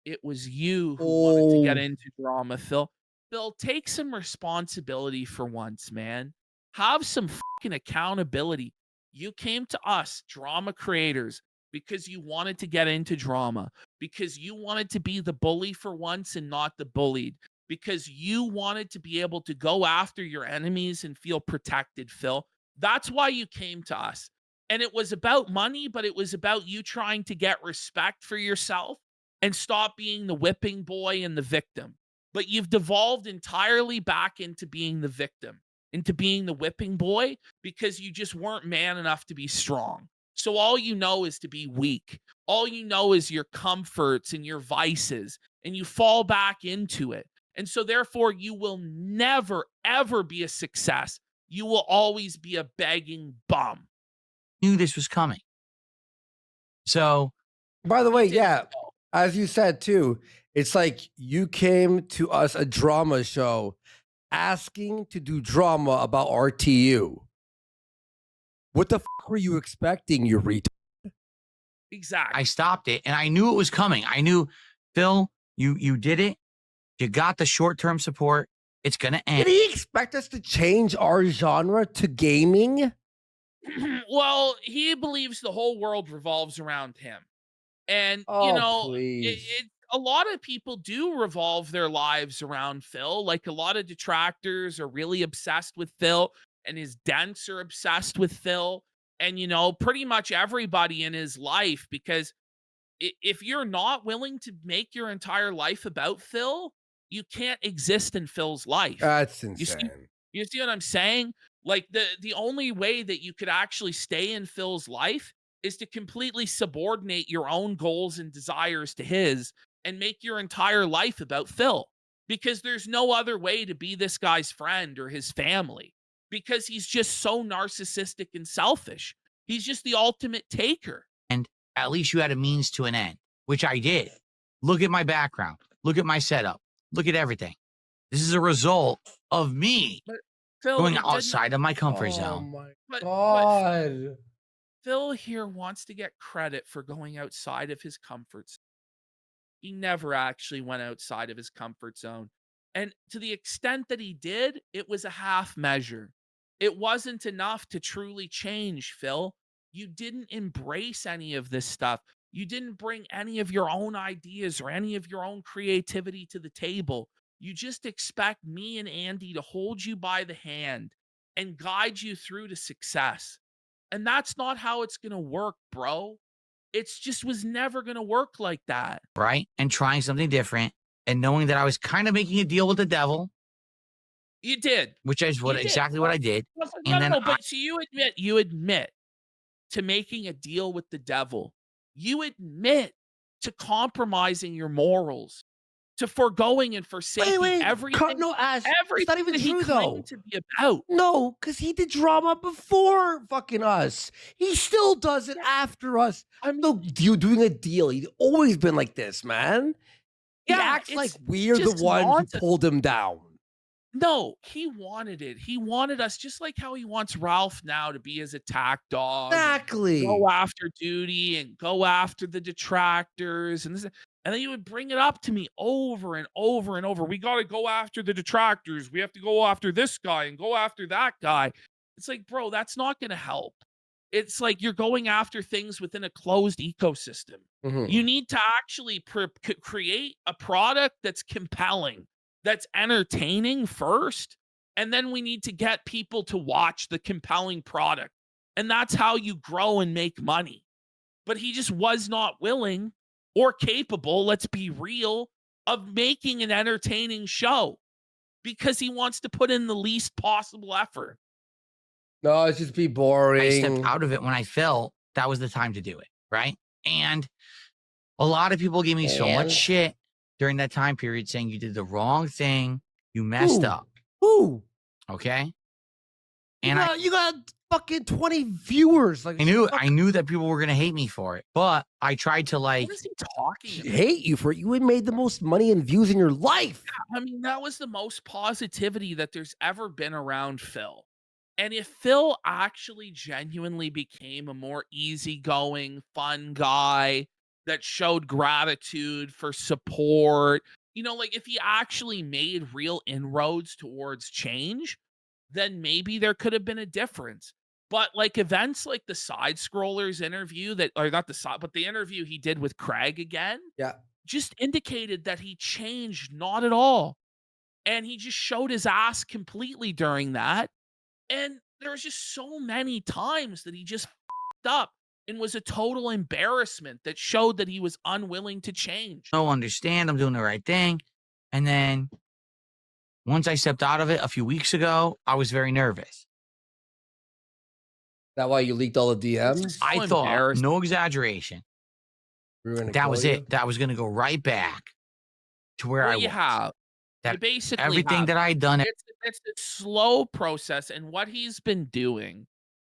It was you who wanted to get into drama, Phil. Phil, take some responsibility for once, man. Have some fucking accountability. You came to us, drama creators, because you wanted to get into drama, because you wanted to be the bully for once and not the bullied, because you wanted to be able to go after your enemies and feel protected, Phil. That's why you came to us. And it was about money, but it was about you trying to get respect for yourself and stop being the whipping boy and the victim. But you've devolved entirely back into being the victim, into being the whipping boy, because you just weren't man enough to be strong. So all you know is to be weak. All you know is your comforts and your vices, and you fall back into it. And so therefore, you will never, ever be a success. You will always be a begging bum. Knew this was coming. So, By the way, Didn't yeah, know. as you said too, it's like you came to us a drama show asking to do drama about RTU. What the fuck were you expecting, you retard? Exactly. I stopped it, and I knew it was coming. I knew, Phil, you did it. You got the short-term support. It's gonna end. Did he expect us to change our genre to gaming? Well, he believes the whole world revolves around him. And, Oh, you know, please. a lot of people do revolve their lives around Phil. Like a lot of detractors are really obsessed with Phil, and his dents are obsessed with Phil. And, you know, pretty much everybody in his life, because If you're not willing to make your entire life about Phil, you can't exist in Phil's life. That's You see, insane. you see what I'm saying? Like the only way that you could actually stay in Phil's life is to completely subordinate your own goals and desires to his and make your entire life about Phil. Because there's no other way to be this guy's friend or his family because he's just so narcissistic and selfish. He's just the ultimate taker. And at least you had a means to an end, which I did. Look at my background. Look at my setup. Look at everything. This is a result of me Phil, going it didn't- outside of my comfort Oh zone. my but god. Phil here wants to get credit for going outside of his comfort zone. He never actually went outside of his comfort zone. And to the extent that he did, it was a half measure. It wasn't enough to truly change, Phil. You didn't embrace any of this stuff. You didn't bring any of your own ideas or any of your own creativity to the table. You just expect me and Andy to hold you by the hand and guide you through to success. And that's not how it's going to work, bro. It's just was never going to work like that. Right? And trying something different and knowing that I was kind of making a deal with the devil, You did. which is what You did. exactly what I did. No, And then but so you admit to making a deal with the devil. You admit to compromising your morals, to foregoing and forsaking everything. No, Ash. It's Everything not even that he true, though. claimed to be about. No, because he did drama before fucking us. He still does it after us. I mean, No, you doing a deal. He's always been like this, man. He Yeah, acts it's like we're the just one who nonsense. pulled him down. No, he wanted it. He wanted us just like how he wants Ralph now to be his attack dog. and Exactly. Go after duty and go after the detractors and this, and then you would bring it up to me over and over and over. We got to go after the detractors. We have to go after this guy and go after that guy. It's like, bro, that's not going to help. It's like you're going after things within a closed ecosystem. Mhm. You need to actually create a product that's compelling, that's entertaining first, and then we need to get people to watch the compelling product. And that's how you grow and make money. But he just was not willing or capable, let's be real, of making an entertaining show because he wants to put in the least possible effort. No, it's just be boring. I stepped out of it when I felt that was the time to do it. Right. And a lot of people gave me so much And? shit during that time period saying you did the wrong thing. You messed Who? up. Who? Okay. You And got, you got fucking 20 viewers. Like I knew that people were going to hate me for it, but I tried to like, What is he talking about? hate you for it. You had made the most money and views in your life. I mean, that was the most positivity that there's ever been around Phil. And if Phil actually genuinely became a more easygoing, fun guy that showed gratitude for support, like if he actually made real inroads towards change, then maybe there could have been a difference. But like events like the Side Scrollers interview or not the side, but the interview he did with Craig again, Yeah. just indicated that he changed not at all. And he just showed his ass completely during that. And there was just so many times that he just fucked up and was a total embarrassment that showed that he was unwilling to change. no, understand I'm doing the right thing. And then once I stepped out of it a few weeks ago, I was very nervous. That why you leaked all the It's DMs? just I so thought, embarrassing. no exaggeration, We were gonna that kill was you? it. That was going to go right back to where I Well, was. you have. You That basically everything have. that I had done, It's a slow process. And what he's been doing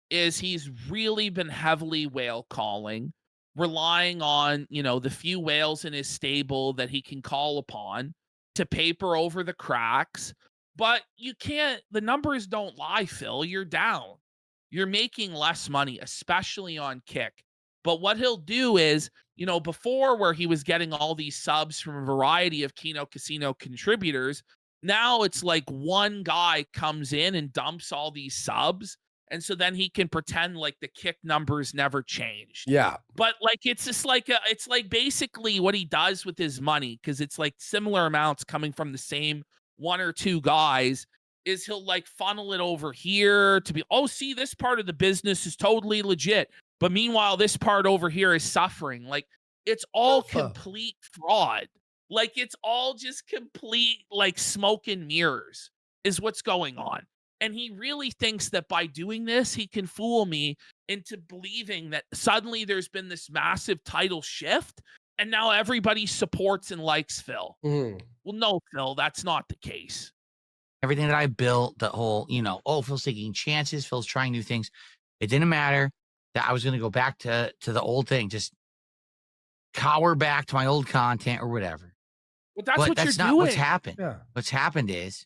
is he's really been heavily whale calling, relying on, the few whales in his stable that he can call upon to paper over the cracks. But the numbers don't lie, Phil. You're down. You're making less money, especially on Kick. But what he'll do is, before where he was getting all these subs from a variety of Kino Casino contributors, now it's like one guy comes in and dumps all these subs. And so then he can pretend like the Kick numbers never changed. Yeah. But like it's just like it's like basically what he does with his money, because it's like similar amounts coming from the same one or two guys, is he'll like funnel it over here to be, see, this part of the business is totally legit. But meanwhile, this part over here is suffering. Like It's all Alpha. complete fraud. Like, it's all just complete, like, smoke and mirrors is what's going on. And he really thinks that by doing this, he can fool me into believing that suddenly there's been this massive title shift and now everybody supports and likes Phil. Mhm. Well, no, Phil, that's not the case. Everything that I built, the whole, oh, Phil's taking chances, Phil's trying new things. It didn't matter that I was going to go back to the old thing, just cower back to my old content or whatever. But that's But what that's you're not doing. what's happened. Yeah. What's happened is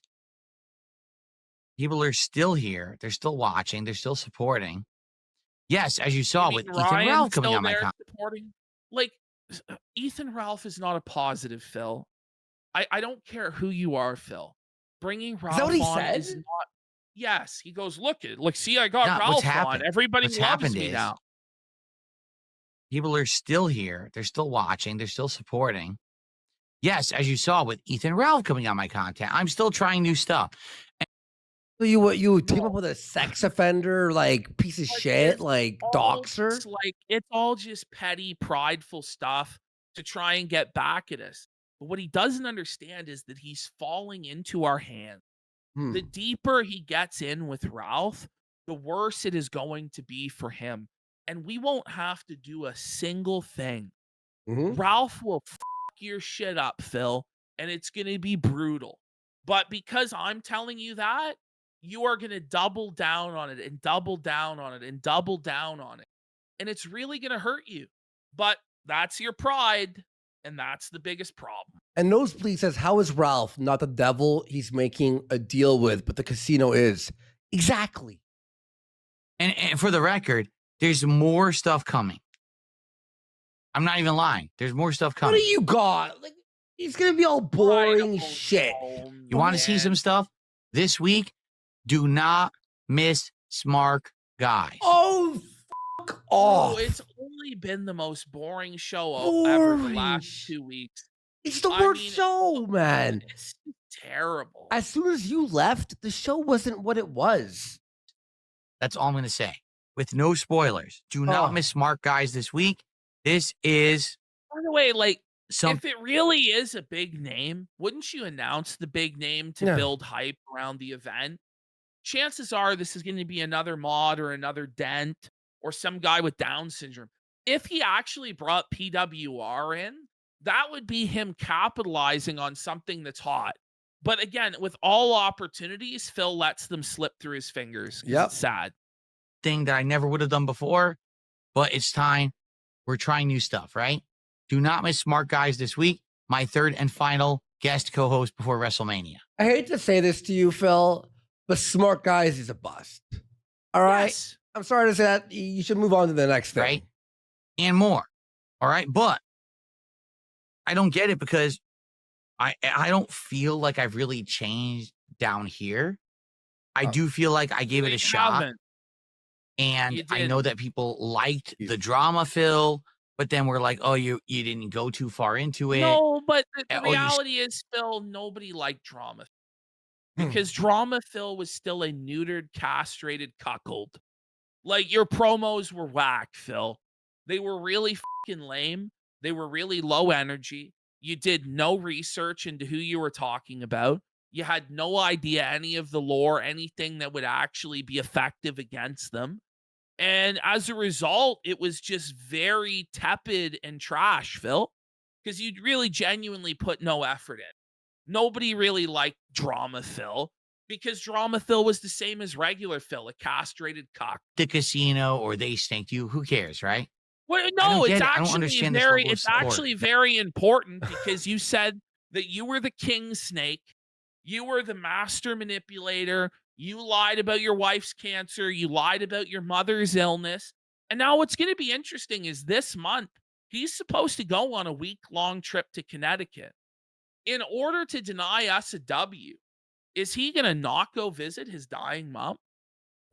people are still here. They're still watching. They're still supporting. Yes, as you saw You with mean Ethan Ryan's Ralph coming still on my there content. supporting? Like, Ethan Ralph is not a positive, Phil. I don't care who you are, Phil. Bringing Ralph that what he on said? is not. Yes, he goes, look, see, I got No, what's Ralph on. happened- Everybody what's loves happened me is- now. People are still here. They're still watching. They're still supporting. Yes, as you saw with Ethan Ralph coming on my content, I'm still trying new stuff. So you team up with a sex offender, like piece of But shit, it's like all doxer? just like it's all just petty, prideful stuff to try and get back at us. But what he doesn't understand is that he's falling into our hands. Hmm. The deeper he gets in with Ralph, the worse it is going to be for him. And we won't have to do a single thing. Mhm. Ralph will fuck your shit up, Phil, and it's going to be brutal. But because I'm telling you that, you are going to double down on it and double down on it and double down on it. And it's really going to hurt you. But that's your pride, and that's the biggest problem. And Nosebleed says, how is Ralph not the devil he's making a deal with, but the casino is? Exactly. And for the record, there's more stuff coming. I'm not even lying. There's more stuff What coming. do you got? Like, he's gonna be all I boring don't shit. know, You want to see some man. stuff this week? Do not miss Smart Guys. Oh, fuck No, off. it's only been the most boring show ever the Boring. last 2 weeks. It's the I worst mean, show, man. It's terrible. As soon as you left, the show wasn't what it was. That's all I'm going to say. With no spoilers. Do not Oh. miss Smart Guys this week. This is By the way, like, some. if it really is a big name, wouldn't you announce the big name to Yeah. build hype around the event? Chances are this is going to be another mod or another Dent or some guy with Down syndrome. If he actually brought PWR in, that would be him capitalizing on something that's hot. But again, with all opportunities, Phil lets them slip through his fingers. 'Cause Yep. It's sad. thing that I never would have done before, but it's time. We're trying new stuff, right? Do not miss Smart Guys this week. My third and final guest co-host before WrestleMania. I hate to say this to you, Phil, but Smart Guys is a bust. All right? Yes. I'm sorry to say that. You should move on to the next thing. Right? And more. All right. But I don't get it because I don't feel like I've really changed down here. I Oh. do feel like I gave it You a shot. haven't. And You I know didn't. that people liked You- the drama, Phil, but then we're like, oh, you didn't go too far into it. No, but the Oh, you s- reality is, Phil, nobody liked Drama Hmm. because Drama Phil was still a neutered, castrated cuckold. Like, your promos were whack, Phil. They were really fucking lame. They were really low energy. You did no research into who you were talking about. You had no idea any of the lore, anything that would actually be effective against them. And as a result, it was just very tepid and trash, Phil, because you'd really genuinely put no effort in. Nobody really liked Drama Phil because Drama Phil was the same as regular Phil, a castrated cock. The casino or they snanked you. Who cares, right? Well, don't no, get it's it. I don't actually understand this very, level of it's support. actually very important because you said that you were the king snake, you were the master manipulator, you lied about your wife's cancer, you lied about your mother's illness, and now what's going to be interesting is this month he's supposed to go on a week-long trip to Connecticut. In order to deny us a W, is he going to not go visit his dying mom?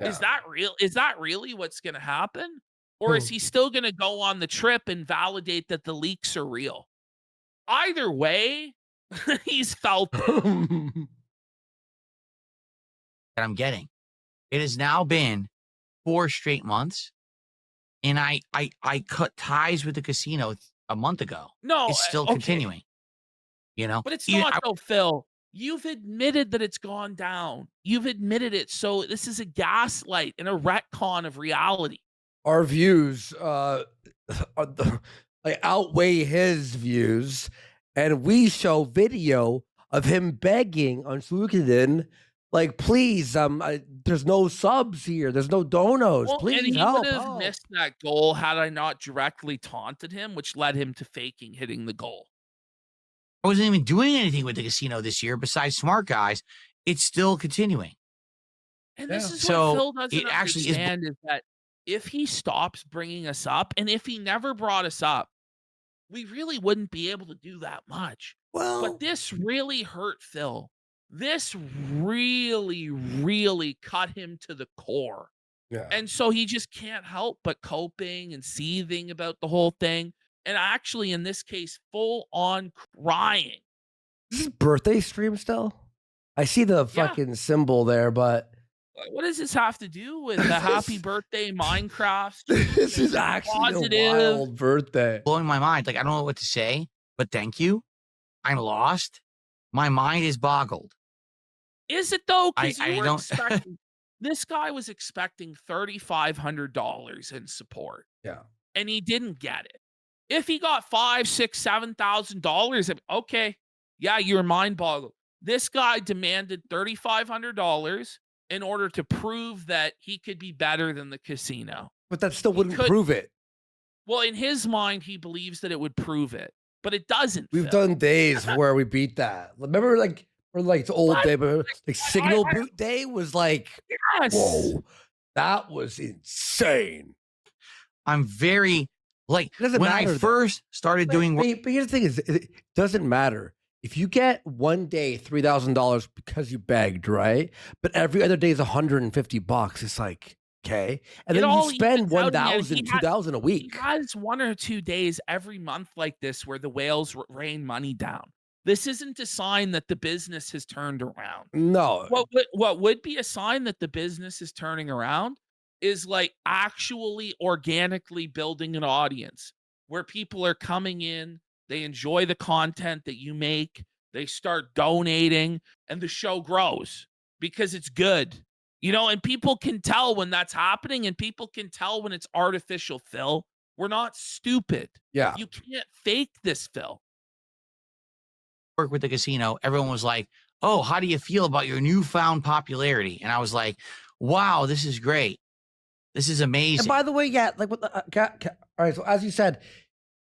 Is Yeah. that real? Is that really what's going to happen? Or is Hmm. he still going to go on the trip and validate that the leaks are real? Either way, he's felt it. That I'm getting. It has now been 4 straight months. And I cut ties with the casino a month ago. No, It's still okay. continuing. You know, But it's Even- not though, Phil. You've admitted that it's gone down. You've admitted it. So this is a gaslight and a retcon of reality. Our views like outweigh his views, and we show video of him begging on Slukadin, like, please, there's no subs here, there's no donos, Well, and please he help. would have help." missed that goal had I not directly taunted him, which led him to faking hitting the goal. I wasn't even doing anything with the casino this year besides smart guys. It's still continuing. And this Yeah. is So, what Phil doesn't it actually is- understand is that if he stops bringing us up, and if he never brought us up, we really wouldn't be able to do that much. Well, But this really hurt Phil. This really, really cut him to the core. yeah. And so he just can't help but coping and seething about the whole thing. And actually, in this case, full on crying. Is this birthday stream still? I see the Yeah. fucking symbol there, but What does this have to do with the happy birthday Minecraft stream? this is It's actually a positive. wild birthday. Blowing my mind. Like, I don't know what to say, but thank you. I'm lost. My mind is boggled. Is it though? Because I you were don't- expecting this guy was expecting $3,500 in support. Yeah. And he didn't get it. If he got $5,000, $6,000, $7,000, okay, yeah, you're mind boggled. This guy demanded $3,500 in order to prove that he could be better than the casino. But that still wouldn't could- prove it. Well, in his mind, he believes that it would prove it, but it doesn't. We've Phil. done days where we beat that. Remember, the old What? day, but like signal I- boot day was like, Yes. whoa, that was insane. I'm very like It doesn't when matter, I though. first started doing work. But here's the thing: is it doesn't matter if you get one day $3,000 because you begged, right? But every other day is $150. It's like, okay, and It then all you spend evens out in the end. 1,000, He had- 2,000 a He week. has 1 or 2 days every month like this where the whales rain money down. This isn't a sign that the business has turned around. No, What would be a sign that the business is turning around is like actually organically building an audience where people are coming in, they enjoy the content that you make, they start donating, and the show grows because it's good. You know, and people can tell when that's happening, and people can tell when it's artificial, Phil. We're not stupid. yeah, You can't fake this, Phil. Work with the casino, everyone was like, "Oh, how do you feel about your newfound popularity?" And I was like, "Wow, this is great. This is amazing." And by the way, yeah, like what the, all right. So as you said,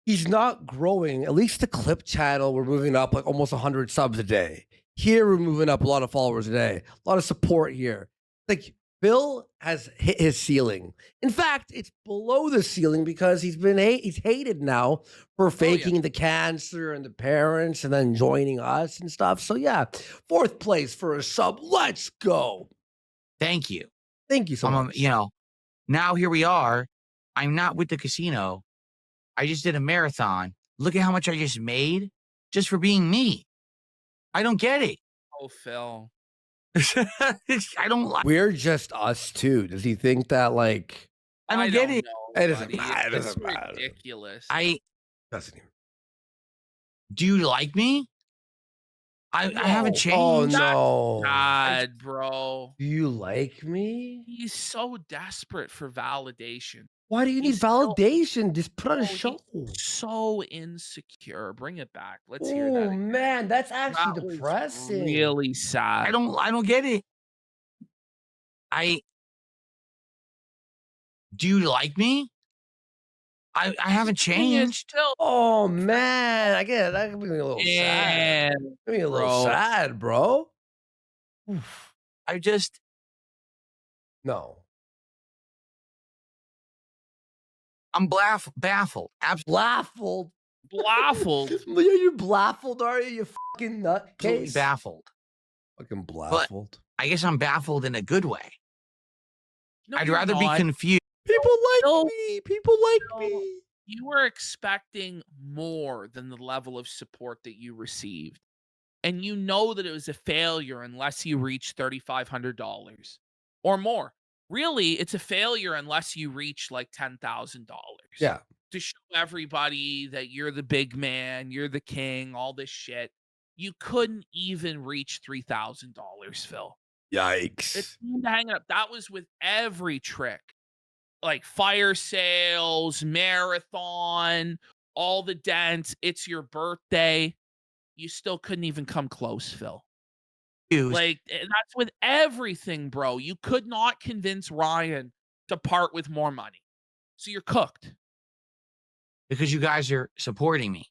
he's not growing. At least the clip channel, we're moving up like almost 100 subs a day. Here, we're moving up a lot of followers a day, a lot of support here. Like Bill has hit his ceiling. In fact, it's below the ceiling because he's hated now for faking the cancer and the parents and then joining us and stuff. So yeah, 4th place for a sub. Let's go. Thank you. Thank you so much. Now here we are. I'm not with the casino. I just did a marathon. Look at how much I just made just for being me. I don't get it. Oh, Phil. I don't like. We're just us too. Does he think that like I don't get it. know, It doesn't buddy. matter, it It's doesn't matter. ridiculous. doesn't even? Do you like me? I haven't changed. Oh no! God, bro. Do you like me? He's so desperate for validation. Why do you need He's so- validation? Just put on a Oh, show. he's so insecure. Bring it back. Let's hear that. Oh again. man, that's actually That was depressing. really sad. I don't get it. Do you like me? I haven't Thing is, changed. Phil, Oh man, I get it. That could be a little sad. man, That be a little bro. sad, bro. I just No. I'm baffled. Absolutely Baffled. baffled. Yeah, you're baffled, are you? You fucking nutcase. baffled. Fucking baffled. I guess I'm baffled in a good way. No, I'd you're rather be not. confused. People like No. me. People like No. me. You were expecting more than the level of support that you received. And you know that it was a failure unless you reach $3,500 or more. Really, it's a failure unless you reach like $10,000. Yeah. to show everybody that you're the big man, you're the king, all this shit. You couldn't even reach $3,000, Phil. It's Yikes. hanging up. That was with every trick, like fire sales, marathon, all the dents. It's your birthday. You still couldn't even come close, Phil. Used Like, that's with everything, bro. You could not convince Ryan to part with more money. So you're cooked. because you guys are supporting me.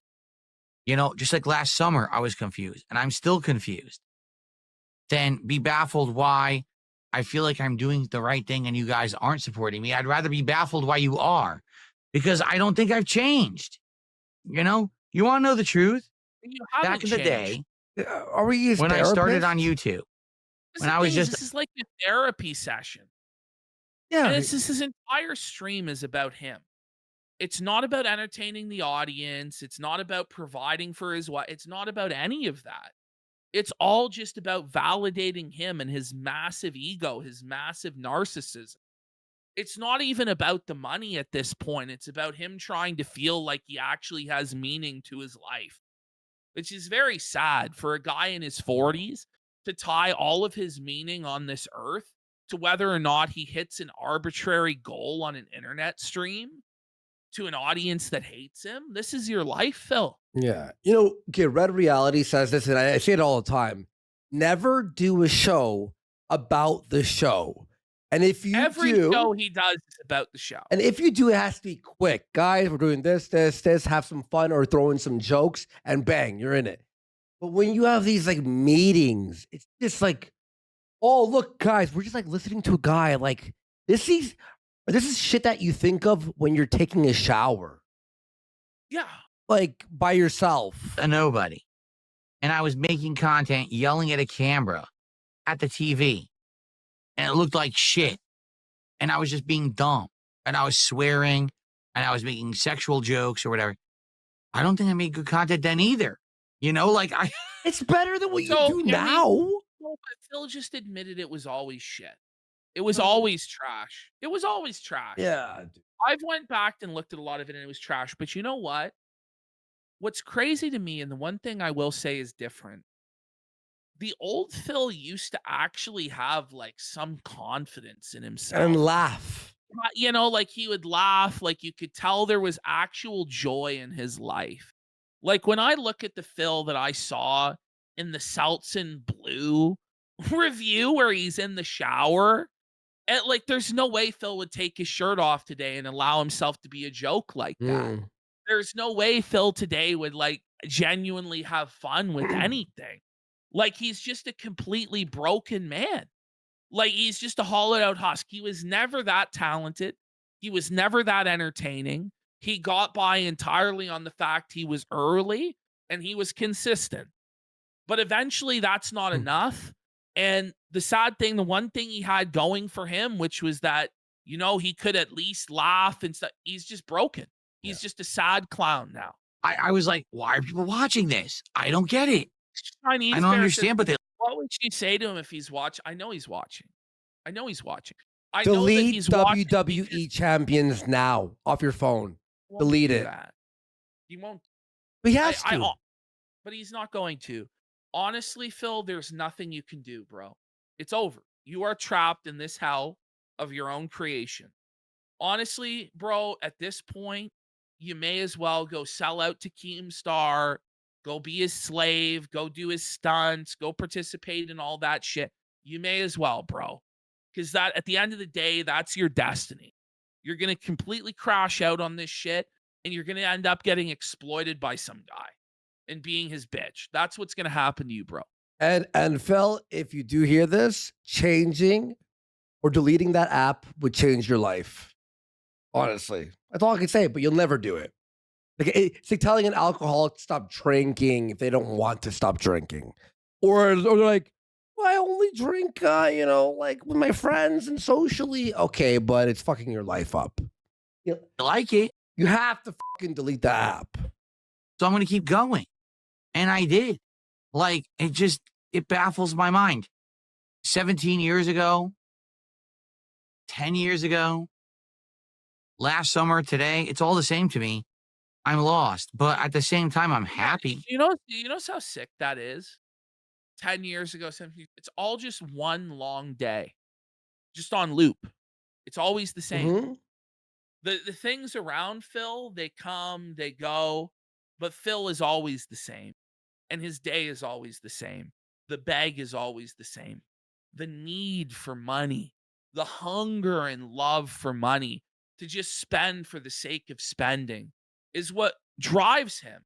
You know, just like last summer, I was confused and I'm still confused. Then be baffled why I feel like I'm doing the right thing and you guys aren't supporting me. I'd rather be baffled why you are, because I don't think I've changed. You know, you want to know the truth? You Back haven't in the changed. day, Are we his when I started therapist? on YouTube, This when is I the was thing is, just this is like a therapy session. Yeah. And it's just his entire stream is about him. It's not about entertaining the audience. It's not about providing for his wife. It's not about any of that. It's all just about validating him and his massive ego, his massive narcissism. It's not even about the money at this point. It's about him trying to feel like he actually has meaning to his life, which is very sad for a guy in his 40s to tie all of his meaning on this earth to whether or not he hits an arbitrary goal on an internet stream to an audience that hates him. This is your life, Phil. Yeah. Okay, Red Reality says this, and I say it all the time. Never do a show about the show. And if you Every do, show he does is about the show. and if you do, it has to be quick. Guys, we're doing this, have some fun, or throw in some jokes, and bang, you're in it. But when you have these like meetings, it's just like, oh, look, guys, we're just like listening to a guy. Like, this is shit that you think of when you're taking a shower, Yeah. like by yourself. a nobody. And I was making content, yelling at a camera at the TV. And it looked like shit. And I was just being dumb. And I was swearing. And I was making sexual jokes or whatever. I don't think I made good content then either. You know, like It's better than what you So, do I mean, now. No, but Phil just admitted it was always shit. It was always trash. It was always trash. Yeah. I've went back and looked at a lot of it and it was trash. But you know what? What's crazy to me, and the one thing I will say is different, the old Phil used to actually have like some confidence in himself. And laugh. You know, like he would laugh, like you could tell there was actual joy in his life. Like when I look at the Phil that I saw in the Seltzen Blue review where he's in the shower, and like there's no way Phil would take his shirt off today and allow himself to be a joke like that. Mm. There's no way Phil today would like genuinely have fun with anything. Like he's just a completely broken man. Like he's just a hollowed out husk. He was never that talented. He was never that entertaining. He got by entirely on the fact he was early and he was consistent. But eventually that's not enough. And the sad thing, the one thing he had going for him, which was that, you know, he could at least laugh and stuff. He's just broken. He's just a sad clown now. I was like, why are people watching this? I don't get it. Chinese I don't bear says, understand, but they what would you say to him if he's watching? I know he's watching. I know he's watching. I know that Delete he's watching WWE because champions now off your phone. he won't Delete do it. that. He won't. But he has to. But he's not going to. Honestly, Phil, there's nothing you can do, bro. It's over. You are trapped in this hell of your own creation. Honestly, bro, at this point, you may as well go sell out to Keemstar, go be his slave, go do his stunts, go participate in all that shit. You may as well, bro. Because that at the end of the day, that's your destiny. You're going to completely crash out on this shit, and you're going to end up getting exploited by some guy and being his bitch. That's what's going to happen to you, bro. And Phil, if you do hear this, changing or deleting that app would change your life. Honestly, that's all I can say. But you'll never do it. Like it's like telling an alcoholic to stop drinking if they don't want to stop drinking, or they're like, well, I only drink, like with my friends and socially. Okay, but it's fucking your life up. I like it. You have to fucking delete the app. So I'm going to keep going. And I did. Like, it baffles my mind. 17 years ago, 10 years ago, last summer, today, it's all the same to me. I'm lost, but at the same time, I'm happy. You know how sick that is? 10 years ago, 17, it's all just one long day, just on loop. It's always the same. Mm-hmm. The things around Phil, they come, they go, but Phil is always the same, and his day is always the same. The bag is always the same. The need for money, the hunger and love for money to just spend for the sake of spending is what drives him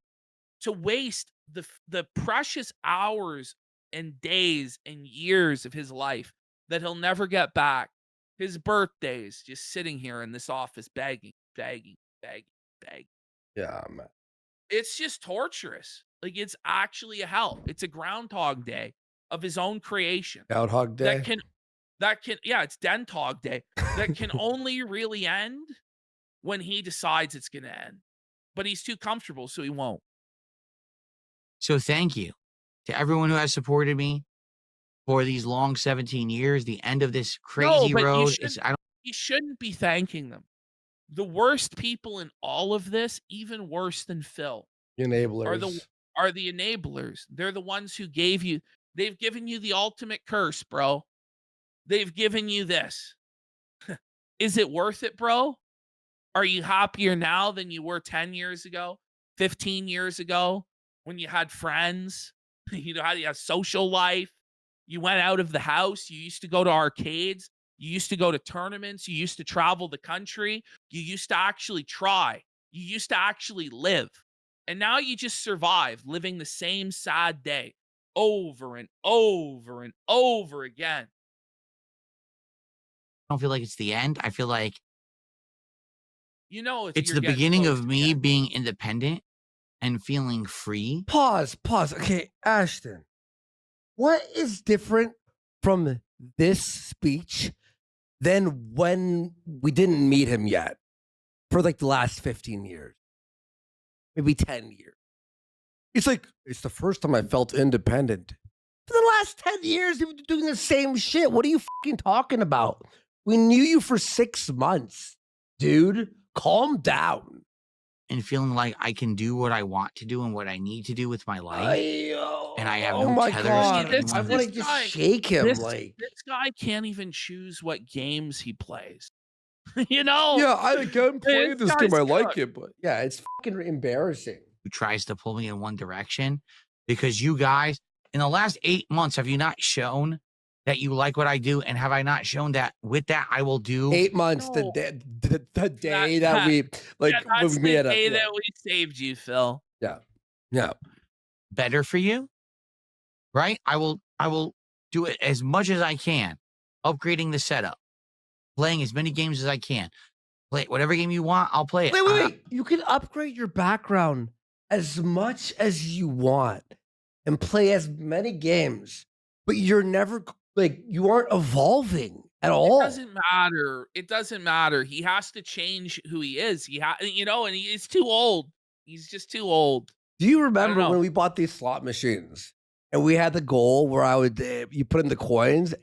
to waste the precious hours and days and years of his life that he'll never get back. His birthdays, just sitting here in this office begging, begging, begging, begging. Yeah, man. It's just torturous. Like, it's actually a hell. It's a groundhog day of his own creation Groundhog Day. yeah, it's Dentog Day that can only really end when he decides it's going to end. But he's too comfortable, so he won't. So thank you to everyone who has supported me for these long 17 years. The end of this crazy but road. you shouldn't be thanking them. The worst people in all of this, even worse than Phil, Enablers. are the enablers. They're the ones who they've given you the ultimate curse, bro. They've given you this. Is it worth it, bro? Are you happier now than you were 10 years ago, 15 years ago, when you had friends? You had a social life. You went out of the house. You used to go to arcades. You used to go to tournaments. You used to travel the country. You used to actually try. You used to actually live. And now you just survive living the same sad day over and over and over again. I don't feel like it's the end. I feel like If it's you're the getting beginning close of to me the end. being independent and feeling free. Pause. Okay, Ashton. What is different from this speech than when we didn't meet him yet for like the last 15 years? Maybe 10 years. It's like, it's the first time I felt independent. For the last 10 years, you've been doing the same shit. What are you fucking talking about? We knew you for 6 months. Dude, calm down. And feeling like I can do what I want to do and what I need to do with my life. And I have oh no my tethers to God. anyone. I want to just shake him. This like, guy can't even choose what games he plays. yeah, I can't play This this game. guy's I like cooked. it, but yeah, it's fucking embarrassing. Who tries to pull me in one direction, because you guys, in the last 8 months, have you not shown that you like what I do? And have I not shown that with that I will do 8 months, No. the day that we like That's when the we had day a, that we saved you, Phil. yeah. better for you? Right? I will do it as much as I can, upgrading the setup, playing as many games as I can. Play whatever game you want, I'll play it. Wait. You can upgrade your background as much as you want and play as many games, but you're never like you aren't evolving at all. It doesn't matter. He has to change who he is. And he's too old. He's just too old. Do you remember know. when we bought these slot machines and we had the goal where I would you put in the coins?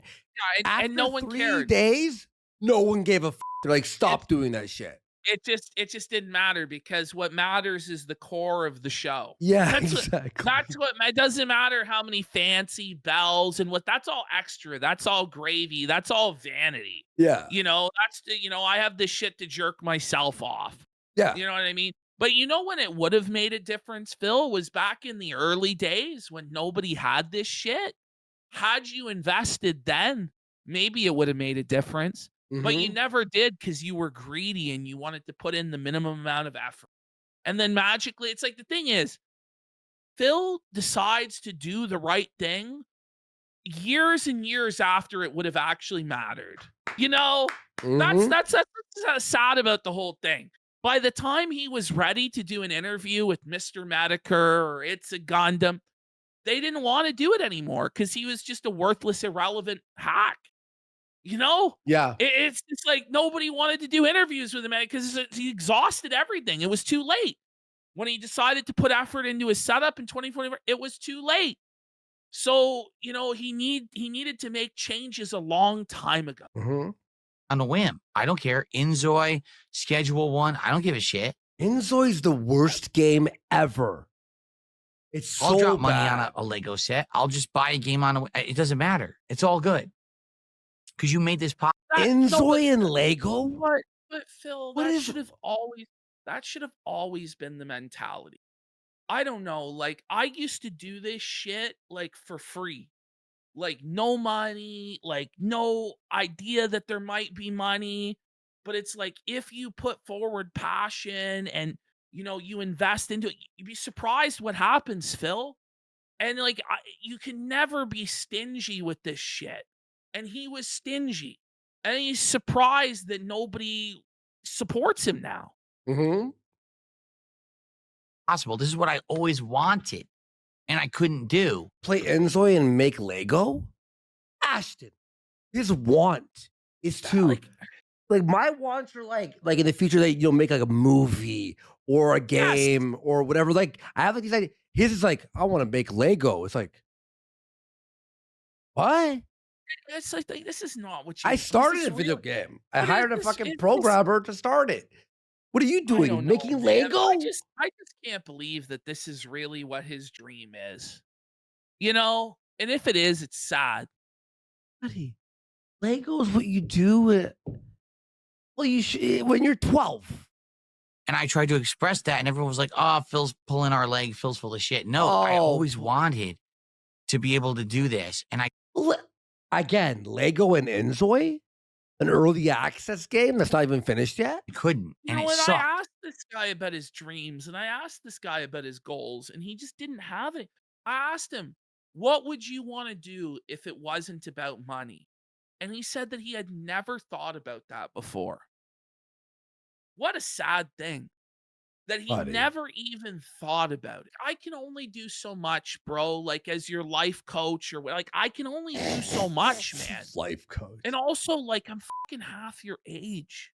Yeah, and no one 3 cared. days, no one gave a f. They're like, stop doing that shit. It just didn't matter, because what matters is the core of the show. Yeah, That's exactly. That's what it doesn't matter how many fancy bells and that's all extra. That's all gravy. That's all vanity. Yeah. I have this shit to jerk myself off. Yeah. You know what I mean? But when it would have made a difference, Phil, was back in the early days when nobody had this shit. Had you invested then, maybe it would have made a difference. But you never did, because you were greedy and you wanted to put in the minimum amount of effort. And then magically, it's like, the thing is, Phil decides to do the right thing years and years after it would have actually mattered. That's sad about the whole thing. By the time he was ready to do an interview with Mr. Medicare or It's a Gundam, they didn't want to do it anymore because he was just a worthless, irrelevant hack. Yeah. It's just like nobody wanted to do interviews with him because he exhausted everything. It was too late. When he decided to put effort into his setup in 2024, it was too late. So, he needed to make changes a long time ago. on a whim. I don't care. Inzoi, Schedule 1. I don't give a shit. Inzoi's the worst game ever. It's so I'll drop money bad. on a Lego set. I'll just buy a game on a. It doesn't matter. It's all good. Because you made this pop. Inzoi and Lego? What? But Phil, What that is- should have always been the mentality. I don't know. Like, I used to do this shit like for free. Like, no money, like no idea that there might be money. But it's like if you put forward passion and you invest into it, you'd be surprised what happens, Phil. And like you can never be stingy with this shit. And he was stingy. And he's surprised that nobody supports him now. Mm-hmm. Possible. This is what I always wanted, and I couldn't do. Play Inzoi and make Lego? Ashton, his want is to like my wants are like in the future that you'll make like a movie or a game or whatever. Like I have like these ideas. His is like, I want to make Lego. It's like, what? It's like this is not what you. I this started is a video real. game. I But hired a it's- fucking it's- programmer to start it. What are you I doing? don't know, Making man. Lego? I just can't believe that this is really what his dream is. And if it is, it's sad. Buddy, Lego is what you do. Well, you should when you're 12. And I tried to express that, and everyone was like, "Oh, Phil's pulling our leg. Phil's full of shit." No, I Oh. always wanted to be able to do this, and I Again, Lego and Inzoi, an early access game that's not even finished yet. couldn't, and it And I sucked. asked this guy about his dreams and I asked this guy about his goals, and he just didn't have it. I asked him, what would you want to do if it wasn't about money? And he said that he had never thought about that before. What a sad thing that he Buddy. never even thought about it. I can only do so much, bro. Like, as your life coach or like, I can only do so much, man. Life coach. And also, like, I'm fucking half your age.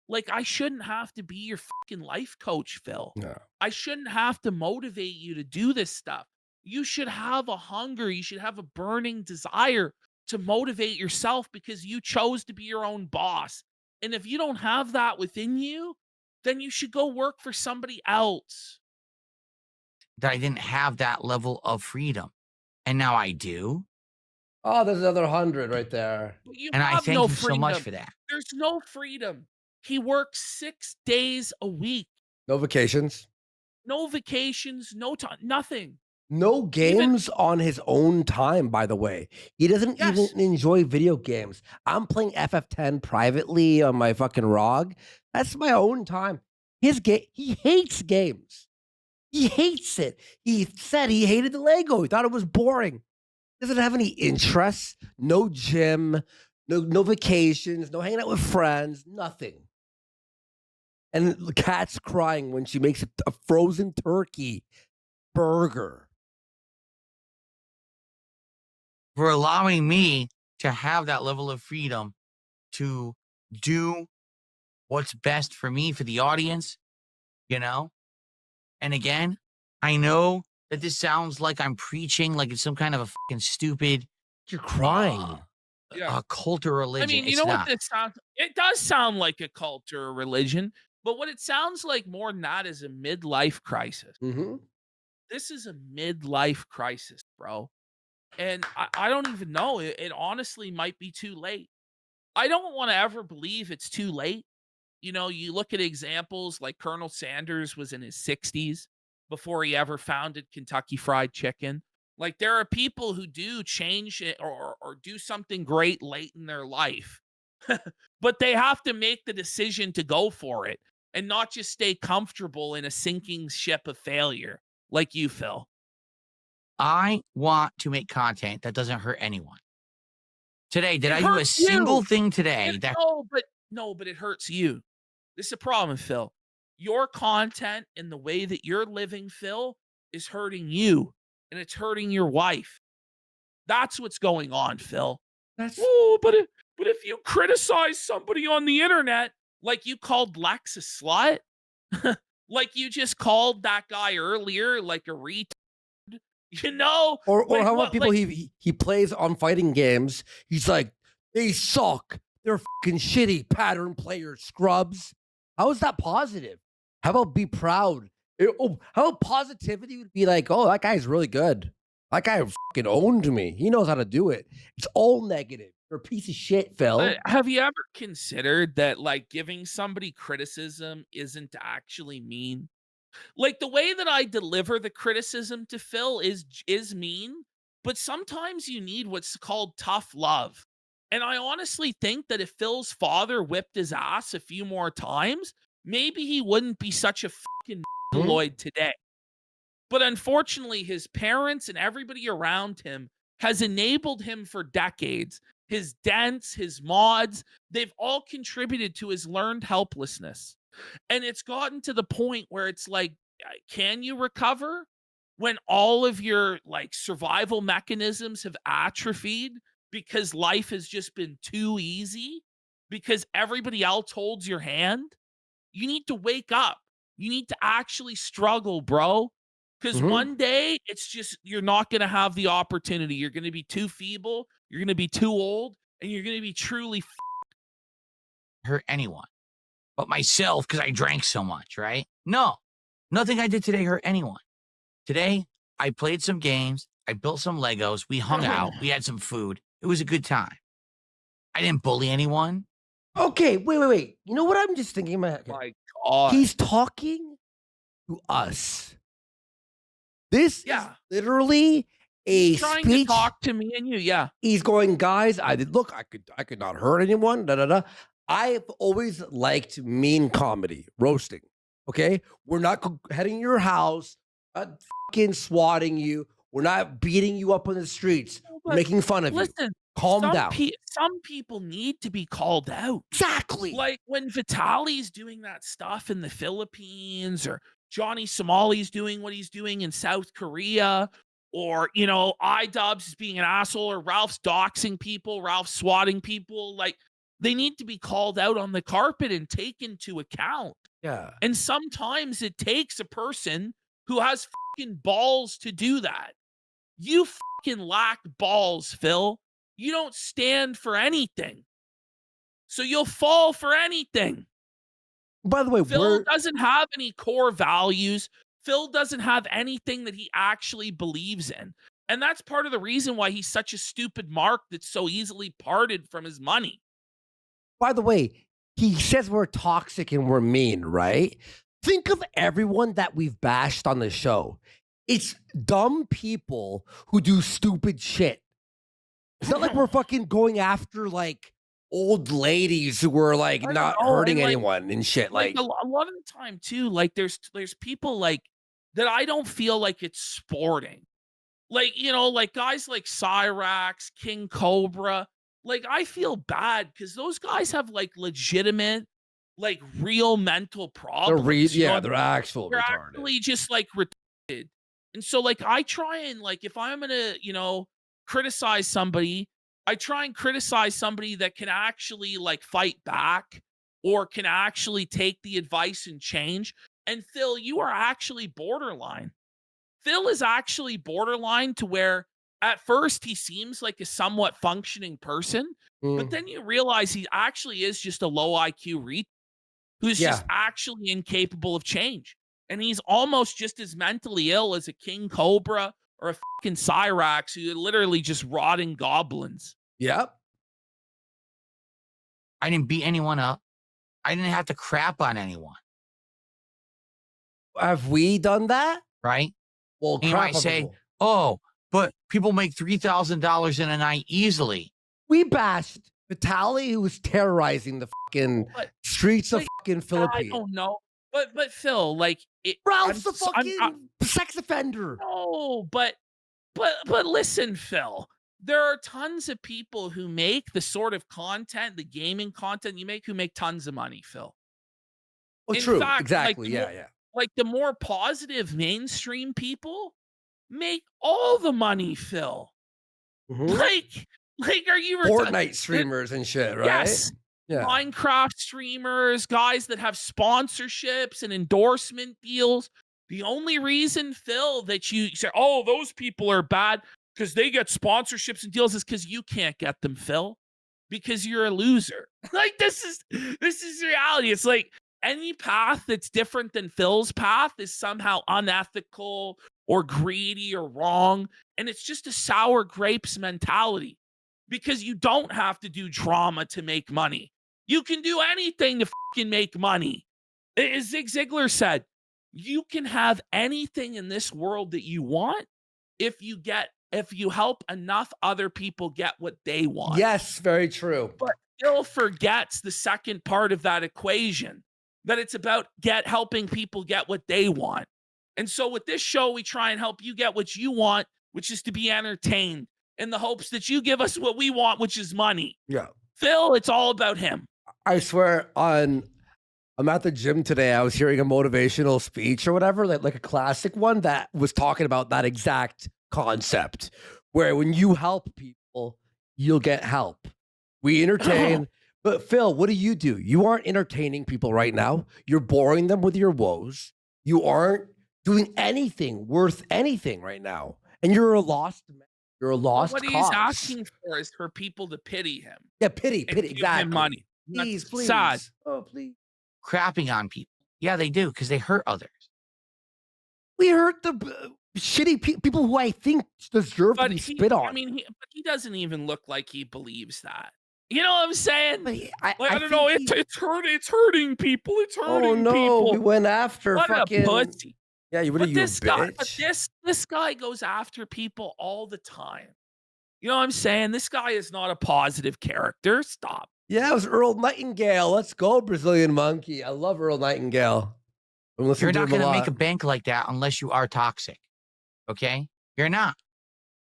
Like, I shouldn't have to be your fucking life coach, Phil. No. I shouldn't have to motivate you to do this stuff. You should have a hunger. You should have a burning desire to motivate yourself because you chose to be your own boss. And if you don't have that within you, then you should go work for somebody else. That I didn't have that level of freedom, and now I do, Oh, there's another 100 right there. But you and I have thank no you so much freedom. for that. There's no freedom. He works 6 days a week. No vacations. No vacations, no time, nothing. No games on his own time, by the way. He doesn't Yes. even enjoy video games. I'm playing FF10 privately on my fucking ROG. That's my own time. He hates games. He hates it. He said he hated the Lego. He thought it was boring. Doesn't have any interests. No gym. No vacations. No hanging out with friends. Nothing. And the cat's crying when she makes a frozen turkey burger. For allowing me to have that level of freedom to do what's best for me, for the audience, And again, I know that this sounds like I'm preaching, like it's some kind of a fucking stupid You're crying. Yeah. cult or religion. I mean, you It's know not. what this sounds? It does sound like a cult or a religion, but what it sounds like more than that is a midlife crisis. Mm-hmm. This is a midlife crisis, bro. And I don't even know. It honestly might be too late. I don't want to ever believe it's too late. You look at examples like Colonel Sanders was in his 60s before he ever founded Kentucky Fried Chicken. Like, there are people who do change it or do something great late in their life, but they have to make the decision to go for it and not just stay comfortable in a sinking ship of failure like you, Phil. I want to make content that doesn't hurt anyone. Today, did It I do a hurts you. single thing today that No, but it hurts you. This is a problem, Phil. Your content and the way that you're living, Phil, is hurting you, and it's hurting your wife. That's what's going on, Phil. That's But if you criticize somebody on the internet, like you called Lex a slut, like you just called that guy earlier, like a retard, or like how what- about people like- he plays on fighting games? He's like, they suck. they're fucking shitty pattern players, scrubs. How is that positive? How about be proud? How about positivity would be like, oh, that guy's really good. That guy fucking owned me. He knows how to do it. It's all negative. You're a piece of shit, Phil. Have you ever considered that, like, giving somebody criticism isn't actually mean? Like, the way that I deliver the criticism to Phil is mean, but sometimes you need what's called tough love. And I honestly think that if Phil's father whipped his ass a few more times, maybe he wouldn't be such a fucking Lloyd today. But unfortunately, his parents and everybody around him has enabled him for decades. His dents, his mods, they've all contributed to his learned helplessness. And it's gotten to the point where it's like, can you recover when all of your like survival mechanisms have atrophied because life has just been too easy? Because everybody else holds your hand? You need to wake up. You need to actually struggle, bro. Because one day it's just, you're not going to have the opportunity. You're going to be too feeble. You're going to be too old. And you're going to be truly Hurt anyone but myself because I drank so much, right? No, nothing I did today hurt anyone. Today, I played some games. I built some Legos. We hung out. We had some food. It was a good time. I didn't bully anyone. Okay, wait. You know what I'm just thinking about? my God. He's talking to us. This is literally a trying speech. to talk to me and you. Yeah. He's going, guys. I could not hurt anyone. Da da da. I've always liked mean comedy, roasting. Okay, we're not heading to your house, not fucking swatting you. We're not beating you up on the streets. We're making fun of you. Listen, Calm down. Some people need to be called out. Exactly. Like when Vitaly's doing that stuff in the Philippines, or Johnny Somali's doing what he's doing in South Korea, or, you know, iDubbbz is being an asshole, or Ralph's doxing people, Ralph's swatting people. Like, they need to be called out on the carpet and taken to account. Yeah. And sometimes it takes a person who has fucking balls to do that. You fucking lack balls, Phil. You don't stand for anything. So you'll fall for anything. By the way, Phil doesn't have any core values. Phil doesn't have anything that he actually believes in. And that's part of the reason why he's such a stupid mark that's so easily parted from his money. By the way, he says we're toxic and we're mean, right? Think of everyone that we've bashed on the show. It's dumb people who do stupid shit. It's not like we're fucking going after like old ladies who were like not hurting anyone and shit. Like a lot of the time too, like there's people like that I don't feel like it's sporting. Like, you know, like guys like Cyrax, King Cobra. Like, I feel bad because those guys have like legitimate, like real mental problems. They're actual They're retarded. actually just like retarded. And so like I try and like, if I'm gonna, you know, criticize somebody, I try and criticize somebody that can actually like fight back or can actually take the advice and change. And Phil, you are actually borderline. Phil is actually borderline to where at first he seems like a somewhat functioning person, but then you realize he actually is just a low IQ retard who's just actually incapable of change. And he's almost just as mentally ill as a King Cobra or a fucking Cyrax who are literally just rotting goblins. Yep. I didn't beat anyone up. I didn't have to crap on anyone. Have we done that? Right? Well, you might say, oh, but people make $3,000 in a night easily. We bashed Vitaly, who was terrorizing the fucking streets of fucking Philippines. I don't know. But Phil, like Ralph's the fucking sex offender. No, but listen, Phil. There are tons of people who make the sort of content, the gaming content you make, who make tons of money, Phil. Oh, In true. fact, Exactly. Like, Yeah. Like the more positive mainstream people make all the money, Phil. Like, are you Fortnite streamers and shit, right? Yes. Yeah. Minecraft streamers, guys that have sponsorships and endorsement deals. The only reason, Phil, that you say, oh, those people are bad because they get sponsorships and deals is because you can't get them, Phil. because you're a loser. Like this is reality. It's like any path that's different than Phil's path is somehow unethical or greedy or wrong. And it's just a sour grapes mentality because you don't have to do drama to make money. You can do anything to fucking make money. As Zig Ziglar said, you can have anything in this world that you want if you help enough other people get what they want. Yes, very true. But Phil forgets the second part of that equation, that it's about helping people get what they want. And so with this show, we try and help you get what you want, which is to be entertained, in the hopes that you give us what we want, which is money. Yeah. Phil, it's all about him. I swear I'm at the gym today. I was hearing a motivational speech or whatever, like a classic one that was talking about that exact concept, where when you help people, you'll get help. We entertain. But Phil, what do? You aren't entertaining people right now. You're boring them with your woes. You aren't doing anything worth anything right now. And you're a lost What cause. he's asking for is for people to pity him. Yeah, pity, and give exactly. him money. Please, That's please. sad. Oh, please. Crapping on people. Yeah, they do because they hurt others. We hurt the shitty people who I think deserve to be spit on. I mean, but he doesn't even look like he believes that. You know what I'm saying? But I don't know. It's hurting people. It's hurting oh no, people. we went after What fucking. a pussy. Yeah, you would have. This guy goes after people all the time. You know what I'm saying? This guy is not a positive character. Stop. Yeah, it was Earl Nightingale. Let's go, Brazilian monkey. I love Earl Nightingale. You're not going to make a bank like that unless you are toxic. Okay? You're not.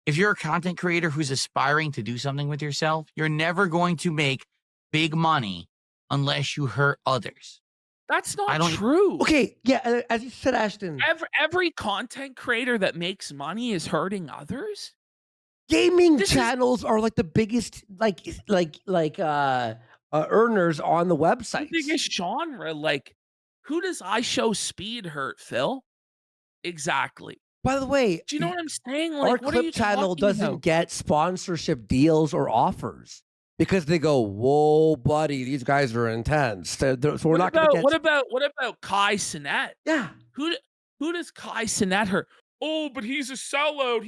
If you're a content creator who's aspiring to do something with yourself, you're never going to make big money unless you hurt others. That's not true. Okay, yeah, as you said, Ashton. Every content creator that makes money is hurting others. Gaming channels are like the biggest, earners on the website. The biggest genre. Like, who does I Show Speed hurt, Phil? Exactly. By the way, do you know what I'm saying? Like, our what are you clip channel doesn't about? get sponsorship deals or offers because they go, "Whoa, buddy, these guys are intense." So we're not going to get. What about Kai Cenat? Yeah. Who does Kai Cenat hurt? Oh, but he's a sellout.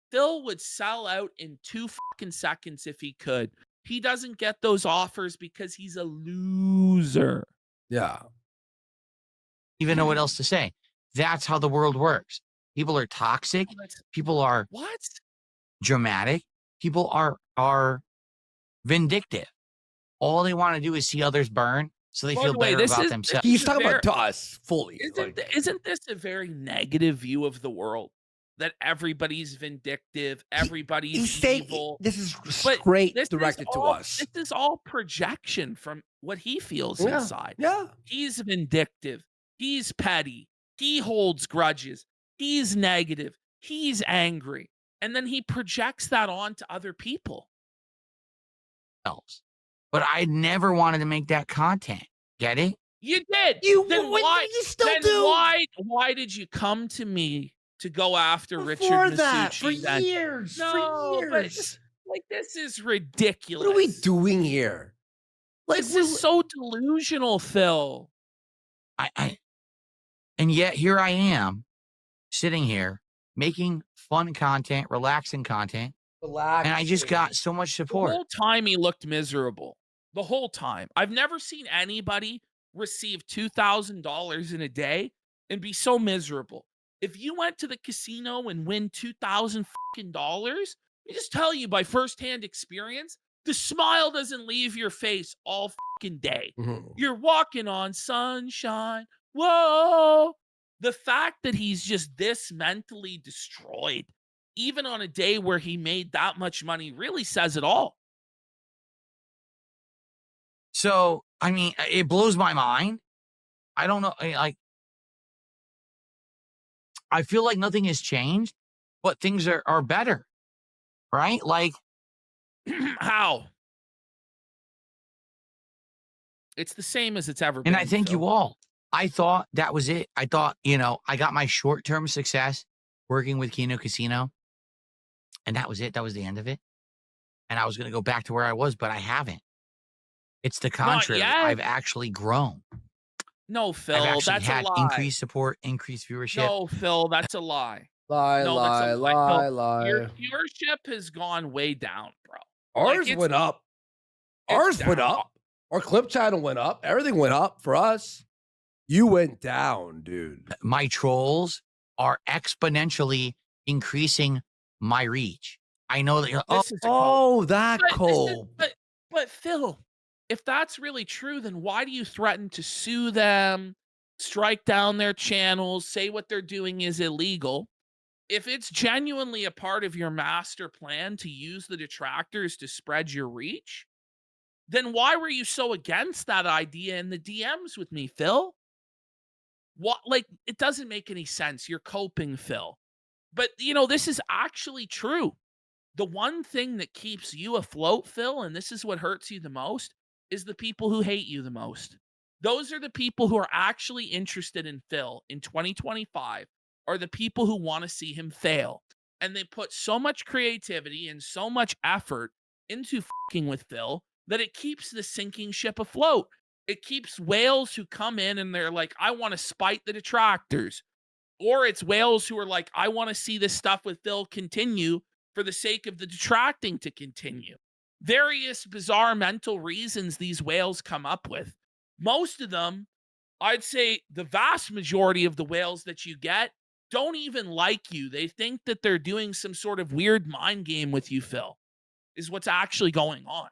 Phil would sell out in 2 fucking seconds if he could. He doesn't get those offers because he's a loser. Yeah. Even know what else to say. That's how the world works. People are toxic. People are dramatic. People are vindictive. All they want to do is see others burn so they feel better about themselves. He's talking about to us fully. Isn't this a very negative view of the world? That everybody's vindictive, everybody's evil. This is straight directed to us. This is all projection from what he feels inside. Yeah. He's vindictive. He's petty. He holds grudges. He's negative. He's angry. And then he projects that onto other people. But I never wanted to make that content. Get it? You did. You still do. Why did you come to me to go after Richard Masucci for years? No, for years. But, like, this is ridiculous. What are we doing here? Like, this is so delusional, Phil. And yet here I am, sitting here making fun content, relaxing content, and I just got so much support. The whole time he looked miserable. The whole time. I've never seen anybody receive $2,000 in a day and be so miserable. If you went to the casino and win $2,000 fucking dollars, I just tell you by firsthand experience, the smile doesn't leave your face all fucking day. Mm-hmm. You're walking on sunshine. Whoa. The fact that he's just this mentally destroyed, even on a day where he made that much money, really says it all. So, I mean, it blows my mind. I don't know. I feel like nothing has changed, but things are better, right? Like, how? It's the same as it's ever been. And I thank you all. I thought that was it. I thought, I got my short-term success working with Kino Casino, and that was it. That was the end of it. and I was going to go back to where I was, but I haven't. It's the Not contrary. yet. I've actually grown. No, I've Phil, actually that's a had lie. increased support, increased viewership. No, Phil, that's a lie. Lie, No, that's lie, a lie. lie, Phil, lie. your viewership has gone way down, bro. Ours it's- went up. it's Ours went down. up. Our clip channel went up. Everything went up for us. You went down, dude. My trolls are exponentially increasing my reach. I know that you're, This is a Oh, that But this is- cope. But Phil, if that's really true, then why do you threaten to sue them, strike down their channels, say what they're doing is illegal? If it's genuinely a part of your master plan to use the detractors to spread your reach, then why were you so against that idea in the DMs with me, Phil? What, like, it doesn't make any sense. You're coping, Phil. But this is actually true. The one thing that keeps you afloat, Phil, and this is what hurts you the most, is the people who hate you the most. Those are the people who are actually interested in Phil in 2025, are the people who want to see him fail. And they put so much creativity and so much effort into fucking with Phil that it keeps the sinking ship afloat. It keeps whales who come in and they're like, I want to spite the detractors. Or it's whales who are like, I want to see this stuff with Phil continue for the sake of the detracting to continue. Various bizarre mental reasons these whales come up with. Most of them, I'd say the vast majority of the whales that you get don't even like you. They think that they're doing some sort of weird mind game with you, Phil, is what's actually going on.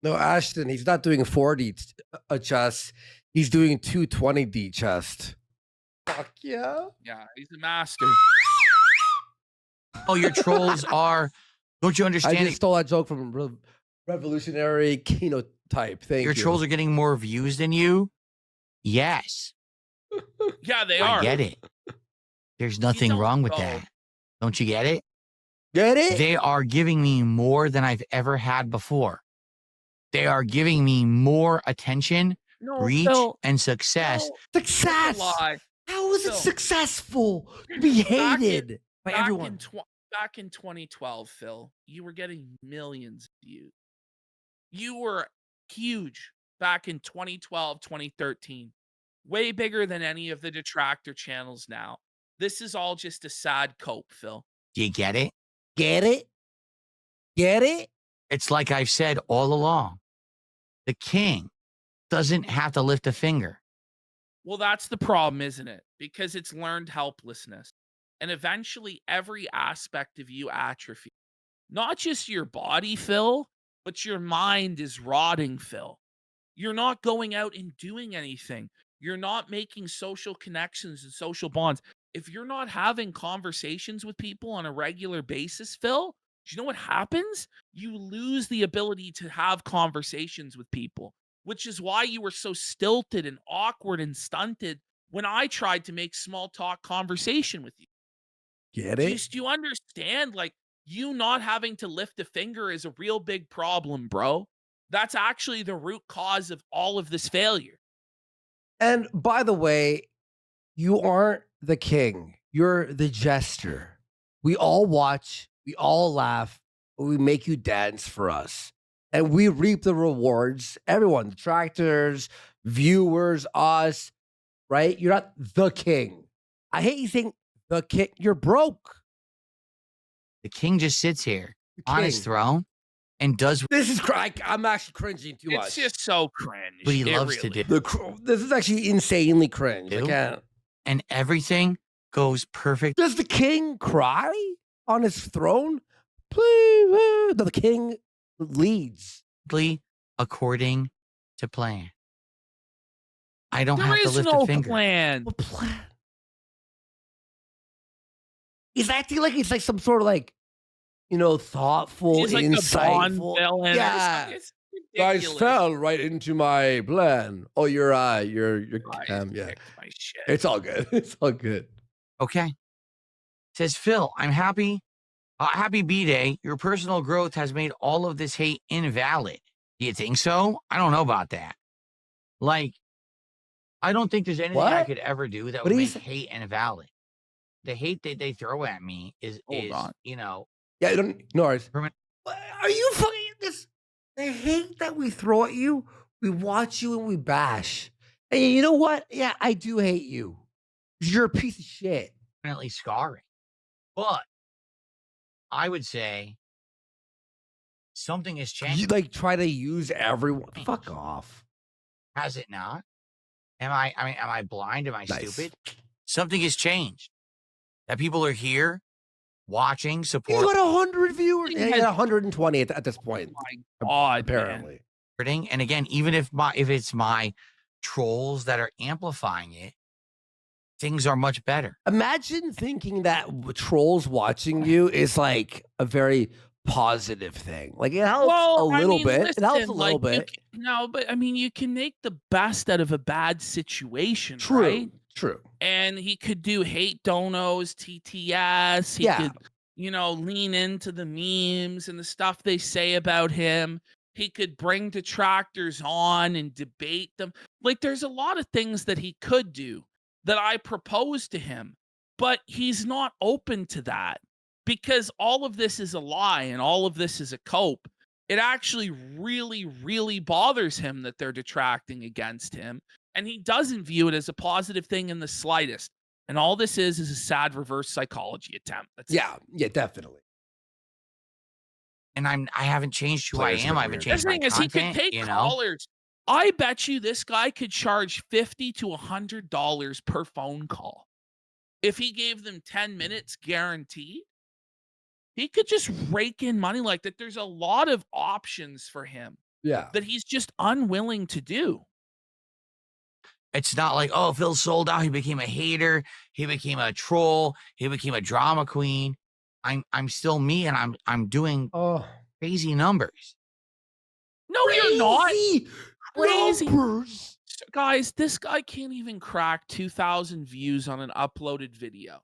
No, Ashton, he's not doing 4D chest. He's doing 220D chest. Fuck yeah. Yeah, he's a master. oh, your trolls are, don't you I understand? just stole that joke from Revolutionary Keynote Type. Thank Your you. trolls are getting more views than you? Yes. Yeah, they I are. get it. There's nothing don't wrong with know. that. Don't you get it? Get it? They are giving me more than I've ever had before. They are giving me more attention, No, reach, Phil, and success. no, that's a Success. lie. How is it Phil. successful to be Back in- hated by everyone? Back in 2012, Phil, you were getting millions of views. You were huge back in 2012, 2013. Way bigger than any of the detractor channels now. This is all just a sad cope, Phil. Do you get it? Get it? Get it? It's like I've said all along. The king doesn't have to lift a finger. Well, that's the problem, isn't it? Because it's learned helplessness. And eventually every aspect of you atrophies. Not just your body, Phil, but your mind is rotting, Phil. You're not going out and doing anything. You're not making social connections and social bonds. If you're not having conversations with people on a regular basis, Phil, do you know what happens? You lose the ability to have conversations with people, which is why you were so stilted and awkward and stunted when I tried to make small talk conversation with you. Get Do it? you understand? Like, you not having to lift a finger is a real big problem, bro. That's actually the root cause of all of this failure. And by the way, you aren't the king. You're the jester. We all watch, we all laugh, we make you dance for us. And we reap the rewards. Everyone, detractors, viewers, us, right? You're not the king. I hate you saying the king. You're broke. The king just sits here The on his king. throne and does This is I'm actually cringing too much. It's just so cringe. what he It loves to really do. This is actually insanely cringe. I Ew. can't. And everything goes perfect. Does the king cry on his throne? Please. No, the king leads. According to plan. I don't There have to is lift no a finger. plan. What plan? He's acting like it's like some sort of like, thoughtful, He's like a Bond insightful. villain. Yeah. It's Guys ridiculous. fell right into my plan. Oh, you're Guys yeah. kicked my shit. It's all good. It's all good. Okay. Says Phil, I'm happy. Happy B-Day. Your personal growth has made all of this hate invalid. Do you think so? I don't know about that. Like, I don't think there's anything I What? could ever do that What would do you make hate invalid. The hate that they throw at me is Hold on. Yeah, no worries. Permanent. Are you fucking? It's the hate that we throw at you, we watch you and we bash. And you know what? Yeah, I do hate you. You're a piece of shit. Definitely scarring. But I would say something has You changed. like try to use everyone. Fuck off. Has it not? Am I blind? Am I Nice. stupid? Something has changed. That people are here watching, You supporting, got 100 viewers. Yeah, you got 120 at this point. My God, Apparently. and again, even if it's my trolls that are amplifying it, things are much better. Imagine thinking that trolls watching you is like a very positive thing. Like it helps a little bit. It helps a little bit. No, but I mean, you can make the best out of a bad situation, True. right? True. And he could do hate donos, TTS. He Yeah. could, lean into the memes and the stuff they say about him. He could bring detractors on and debate them. Like, there's a lot of things that he could do that I propose to him, but he's not open to that because all of this is a lie and all of this is a cope. It actually really, really bothers him that they're detracting against him. And he doesn't view it as a positive thing in the slightest. And all this is a sad reverse psychology attempt. That's it. Yeah, definitely. And I haven't changed who Players I am. are I haven't weird. The changed my thing is, he content. could take callers. I bet you this guy could charge $50 to $100 per phone call. If he gave them 10 minutes guaranteed, he could just rake in money like that. There's a lot of options for him Yeah. that he's just unwilling to do. It's not like, oh, Phil sold out. He became a hater. He became a troll. He became a drama queen. I'm still me, and I'm doing Oh, crazy numbers. No, you're not. Crazy numbers. Guys, this guy can't even crack 2,000 views on an uploaded video.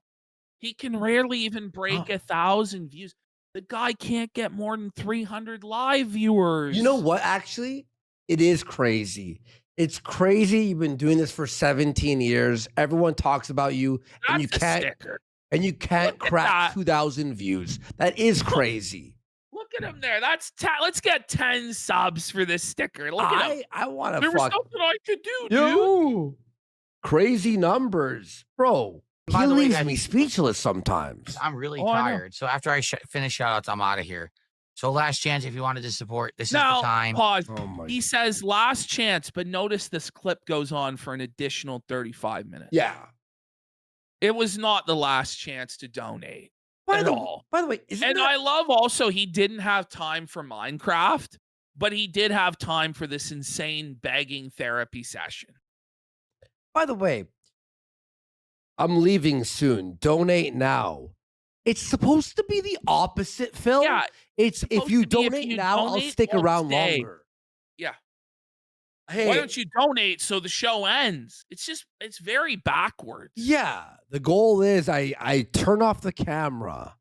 He can rarely even break 1,000 views. The guy can't get more than 300 live viewers. You know what? Actually, it is crazy. It's crazy. You've been doing this for 17 years. Everyone talks about you, and you That's a can't. sticker. And you can't Look at crack that. 2,000 views. That is crazy. Look at him there. Let's get 10 subs for this sticker. Look at him. I want to There was fuck something I could do, dude. you. Crazy numbers, bro. By He the way, leaves guys- me speechless sometimes. I'm really Oh, I know. tired. So after I finish shout-outs, I'm out of here. So last chance, if you wanted to support, this is the Now, time. pause. Oh my. He says last chance, but notice this clip goes on for an additional 35 minutes. Yeah. It was not the last chance to donate By at the, all. by the way, isn't And that, I love also he didn't have time for Minecraft, but he did have time for this insane begging therapy session. by the way, I'm leaving soon. Donate now. It's supposed to be the opposite, Phil. Yeah, It's if supposed you to be if donate you now, I'll donate, stick don't around stay. longer. Yeah. Hey, Why don't you donate so the show ends? It's very backwards. yeah. The goal is I turn off the camera.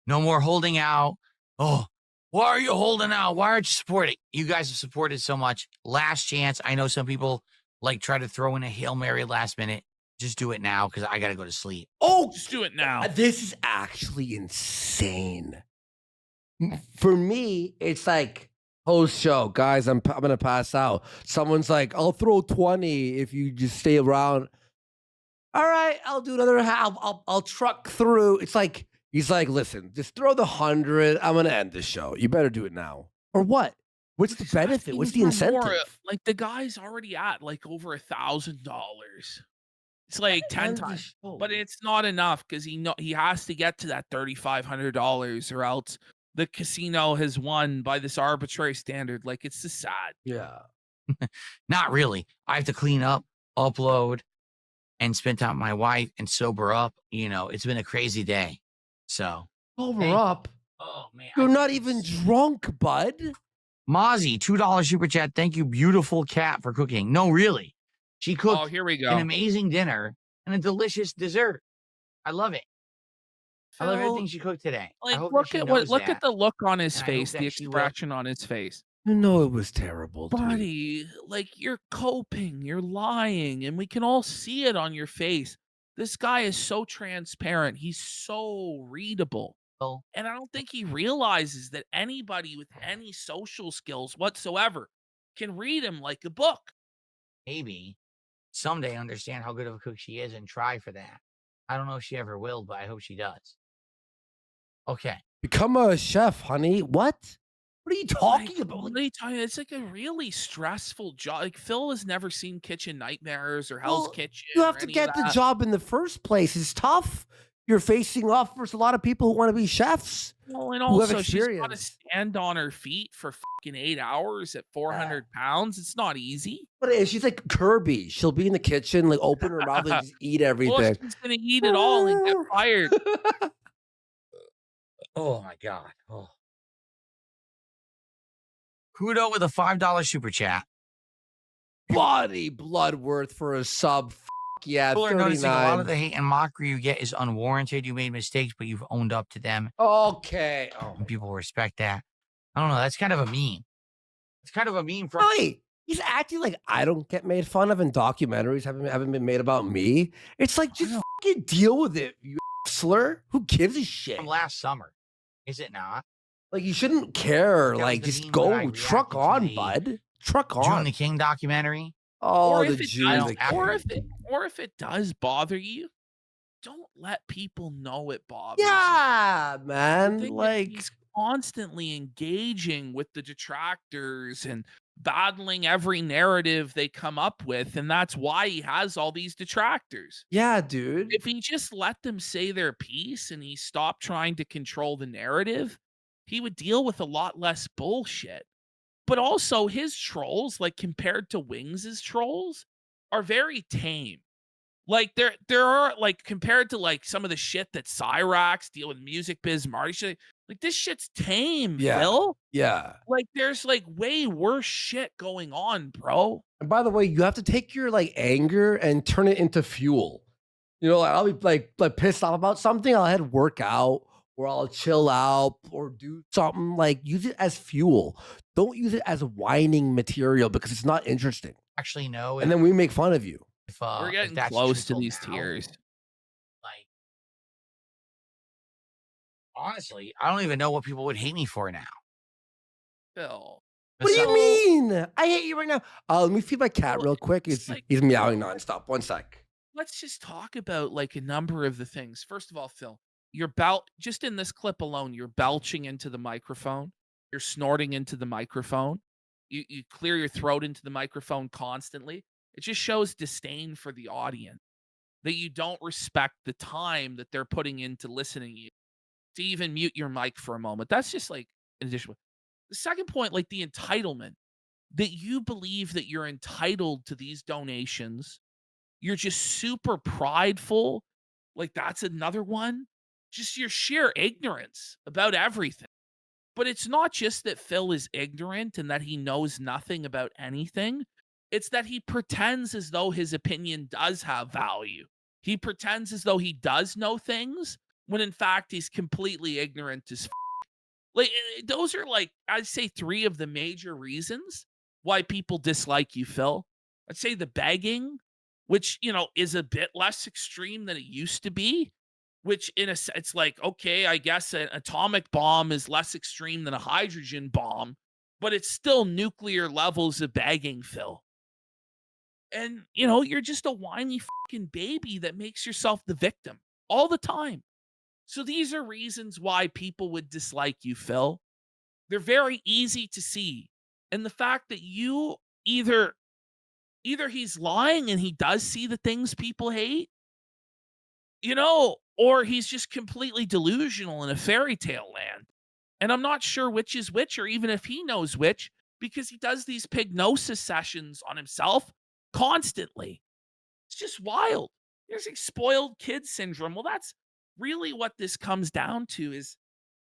No more holding out. Oh, why are you holding out? Why aren't you supporting? You guys have supported so much. Last chance. I know some people like try to throw in a Hail Mary last minute. Just do it now because I got to go to sleep. Oh, Just do it now. this is actually insane. For me, it's like post show, guys. I'm gonna pass out. Someone's like, I'll throw 20 if you just stay around. All right, I'll do another half. I'll truck through. It's like he's like, listen, just throw the 100. I'm gonna end the show. You better do it now. Or what? What's the benefit? What's the Asking for incentive? more, like the guy's already at like over $1,000. It's like 10 End the times. show. But it's not enough because he has to get to that $3,500 or else the casino has won by this arbitrary standard. Like it's just sad. Yeah. Not really. I have to clean up, upload, and spend time with my wife and sober up. You know, it's been a crazy day. So, Over Hey. up. oh man, You're not even drunk, bud. Mozzie, $2 super chat. Thank you, beautiful cat, for cooking. No, really, she cooked Oh, here we an go. amazing dinner and a delicious dessert. I love it. I love Phil, everything she cooked today. I like hope look that she at knows look that. at the look on his and I hope face, the that she will. expression on his face. You know it was terrible, dude. Buddy, like you're coping, you're lying, and we can all see it on your face. This guy is so transparent. He's so readable. Well, And I don't think he realizes that anybody with any social skills whatsoever can read him like a book. maybe someday understand how good of a cook she is and try for that. I don't know if she ever will, but I hope she does. Okay. Become a chef, honey. What? What are you talking Like, about? what are you talking? It's like a really stressful job. Like Phil has never seen Kitchen Nightmares or Hell's Well, Kitchen you or have to any of get the that. job in the first place. It's tough. You're facing off versus a lot of people who want to be chefs Well, and who have also she's got to experience. stand on her feet for fucking 8 hours at 400 pounds. It's not easy. But she's like Kirby. She'll be in the kitchen, like open her mouth and just eat Well, everything. she's gonna eat it all and get fired. Oh my God. Oh. Kudo with a $5 super chat. Bloody Bloodworth for a sub. Yeah, People are noticing a lot 39. of the hate and mockery you get is unwarranted. You made mistakes, but you've owned up to them. Okay. Oh, And people respect that. I don't know. That's kind of a meme. It's kind of a meme from. Wait, he's acting like I don't get made fun of, and documentaries haven't been made about me. It's like just fucking deal with it, you slur. Who gives a shit? From last summer, is it not? Like you shouldn't care. That was Like the just meme when I go truck reacted to on, the bud. Truck June on. the King documentary. Oh, Or the if it June. does, the or King. if it does bother you, don't let people know it bothers you. Yeah, The man. thing is Like he's constantly engaging with the detractors and battling every narrative they come up with, and that's why he has all these detractors. yeah, dude. If he just let them say their piece and he stopped trying to control the narrative, he would deal with a lot less bullshit. But also his trolls, like compared to Wings's trolls, are very tame. Like there are like compared to like some of the shit that Cyrax deal with music biz Marty shit, like this shit's tame, Yeah. Phil. Yeah. Like there's like way worse shit going on, bro. And by the way, you have to take your like anger and turn it into fuel. You know, like, I'll be like pissed off about something. I'll head work out or I'll chill out or do something. Like use it as fuel. Don't use it as whining material because it's not interesting. Actually, no. And then we make fun of you. We're If getting that's close to truthful these now, tiers. like, honestly, I don't even know what people would hate me for now. Phil. What do you So- mean? I hate you right now. Let me feed my cat Well, real quick. it's like- He's meowing nonstop. One sec. Let's just talk about like a number of the things. First of all, Phil, you're just in this clip alone, you're belching into the microphone, you're snorting into the microphone, you clear your throat into the microphone constantly. It just shows disdain for the audience, that you don't respect the time that they're putting into listening to you. To even mute your mic for a moment. That's just like an additional. The second point, like the entitlement, that you believe that you're entitled to these donations. You're just super prideful. Like that's another one. Just your sheer ignorance about everything. But it's not just that Phil is ignorant and that he knows nothing about anything. It's that he pretends as though his opinion does have value. He pretends as though he does know things when in fact he's completely ignorant as like those are like I'd say three of the major reasons why people dislike you, Phil. I'd say the begging, which is a bit less extreme than it used to be. Which in a sense, it's like okay, I guess an atomic bomb is less extreme than a hydrogen bomb, but it's still nuclear levels of begging, Phil. And you're just a whiny fucking baby that makes yourself the victim all the time. So these are reasons why people would dislike you, Phil. They're very easy to see. And the fact that you either he's lying and he does see the things people hate, or he's just completely delusional in a fairy tale land. And I'm not sure which is which, or even if he knows which, because he does these pignosis sessions on himself constantly. It's just wild. There's like spoiled kid syndrome. Well, that's really what this comes down to is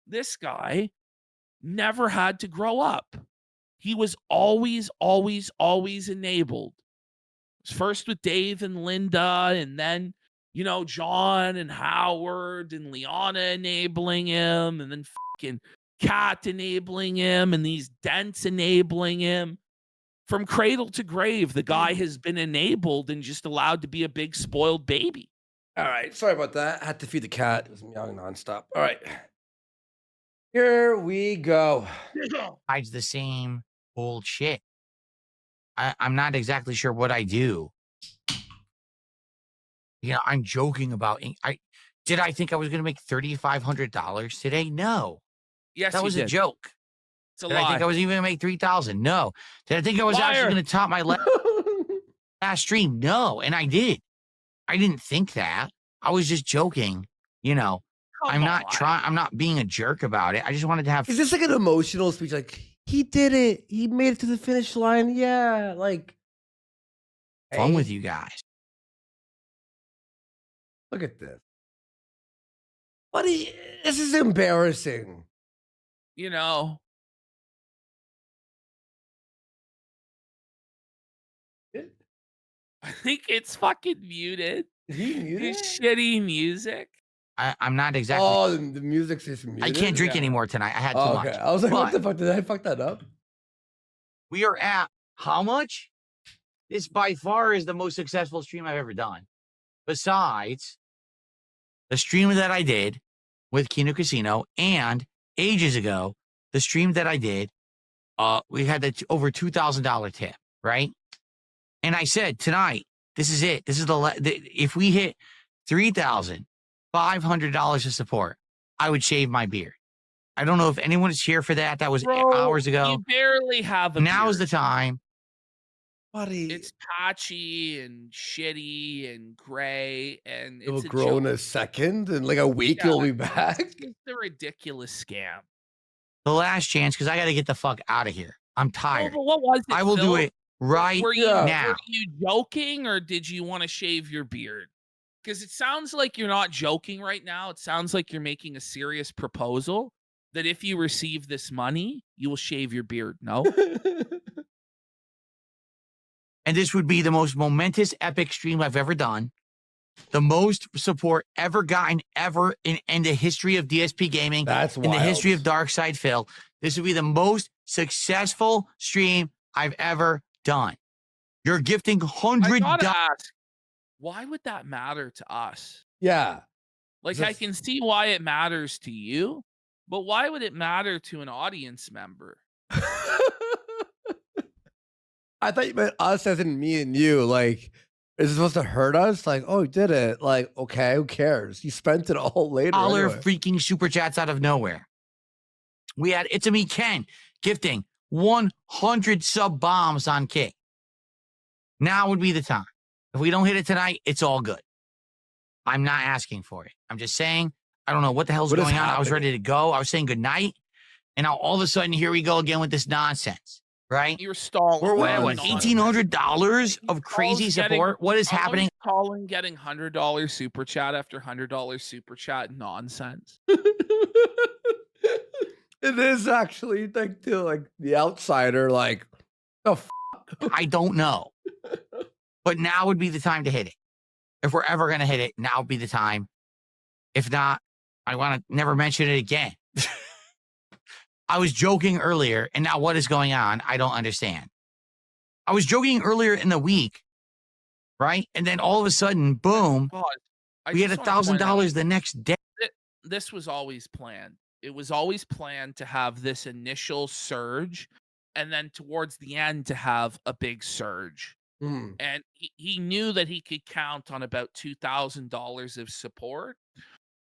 this guy never had to grow up. He was always, always, always enabled. First with Dave and Linda, and then, John and Howard and Liana enabling him, and then fucking Kat enabling him, and these dents enabling him. From cradle to grave, the guy has been enabled and just allowed to be a big spoiled baby. All right. Sorry about that. I had to feed the cat. It was meowing nonstop. All right. Here we go. Hides the same old shit. I'm not exactly sure what I do. I'm joking about. I think I was going to make $3,500 today? No, Yes, that you was a did. joke. It's a Did I think I lie. was even going to make 3,000? No. Did I think I was actually Liar. going to top my last stream? No, and I did. I didn't think that. I was just joking. Come I'm on. not being a jerk about it. I just wanted to have Is this like an emotional speech? Like, he did it. He made it to the finish line. Yeah. Like, fun with hey, you guys. look at this. Buddy, this is embarrassing. You know, I think it's fucking muted. Is he His muted? shitty music. I'm not exactly. Oh, the music's just muted. I can't drink Yeah. anymore tonight. I had too Oh, much. okay. I was like, what But the fuck? Did I fuck that up? we are at how much? This by far is the most successful stream I've ever done. Besides the stream that I did with Kino Casino and ages ago, the stream that I did, we had the over $2,000 tip, right? And I said tonight, this is it. This is if we hit $3,500 of support, I would shave my beard. I don't know if anyone is here for that. That was Bro, hours ago. You barely have a Now is beard. the time. Buddy, It's patchy and shitty and gray, and it will it's a grow in joke. a second. In like a week, Yeah. you'll be back. It's a ridiculous scam. The last chance, because I got to get the fuck out of here. I'm Oh, tired. but what was it? I will do Phil? it right Were you, Yeah. were you joking, or did you want to shave your beard? Because it sounds like you're not joking right now. It sounds like you're making a serious proposal that if you receive this money, you will shave your beard. No? And this would be the most momentous, epic stream I've ever done. The most support ever gotten ever in the history of DSP gaming. That's in wild. the history of Dark Side Phil. This would be the most successful stream I've ever done. You're gifting I $100. gotta ask, why would that matter to us? Yeah. Like, This- I can see why it matters to you, but why would it matter to an audience member? I thought you meant us as in me and you. Like, is it supposed to hurt us? Like, oh, you did it. Like, okay, who cares? You spent it all later. Dollar Anyway. freaking super chats out of nowhere. We had It's a Me Ken gifting 100 sub bombs on Kick. Now would be the time. If we don't hit it tonight, it's all good. I'm not asking for it. I'm just saying, I don't know what the hell's What is going on. I was happening? ready to go. I was saying good night. And now all of a sudden, here we go again with this nonsense, right? You're stalling. We're at on what, nonsense. $1,800 of crazy support? What is happening? Calling getting $100 super chat after $100 super chat nonsense. It is actually like to like the outsider. Like, oh, I don't know. But now would be the time to hit it. If we're ever going to hit it, now would be the time. If not, I want to never mention it again. I was joking earlier, and now what is going on? I don't understand. I was joking earlier in the week, right? And then all of a sudden, boom, God, I we had just wanna point out, $1,000 the next day. this was always planned. It was always planned to have this initial surge, and then towards the end to have a big surge. mm. And he knew that he could count on about $2,000 of support,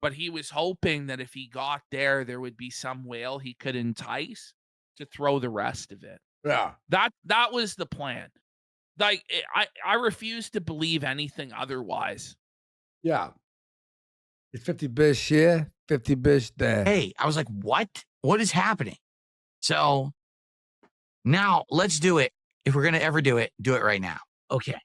but he was hoping that if he got there, there would be some whale he could entice to throw the rest of it. Yeah. That was the plan. Like, I refuse to believe anything otherwise. Yeah. It's 50 bish here, 50 bish there. Hey, I was like, what? What is happening? So now let's do it. If we're going to ever do it right now. Okay.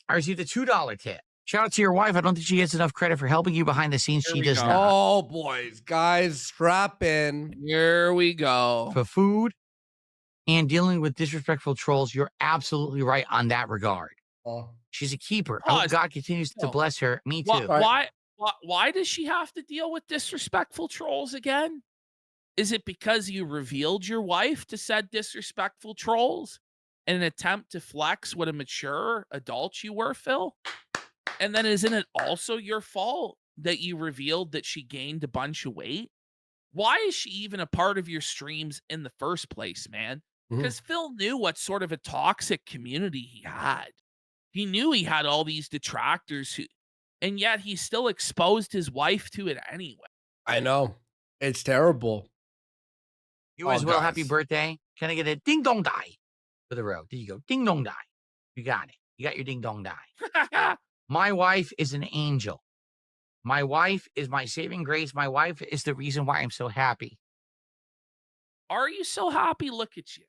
I received a $2 tip. Shout out to your wife. I don't think she gets enough credit for helping you behind the scenes. Here She we does go. not. Oh, boys, guys, strap in. Here we go. For food and dealing with disrespectful trolls, you're absolutely right on that regard. Oh. She's a keeper. I hope Pause. God continues to No. bless her. Me Why, too. Right. why does she have to deal with disrespectful trolls again? Is it because you revealed your wife to said disrespectful trolls in an attempt to flex what a mature adult you were, Phil? And then isn't it also your fault that you revealed that she gained a bunch of weight? why is she even a part of your streams in the first place, man? Because Phil knew what sort of a toxic community he had. He knew he had all these detractors who, and yet he still exposed his wife to it anyway. I know. It's terrible. You Oh, as well. Happy guys. birthday. Can I get a ding dong die for the road? There you go. Ding dong die. You got it. You got your ding dong die. My wife is an angel. My wife is my saving grace. My wife is the reason why I'm so happy. Are you so happy? Look at you.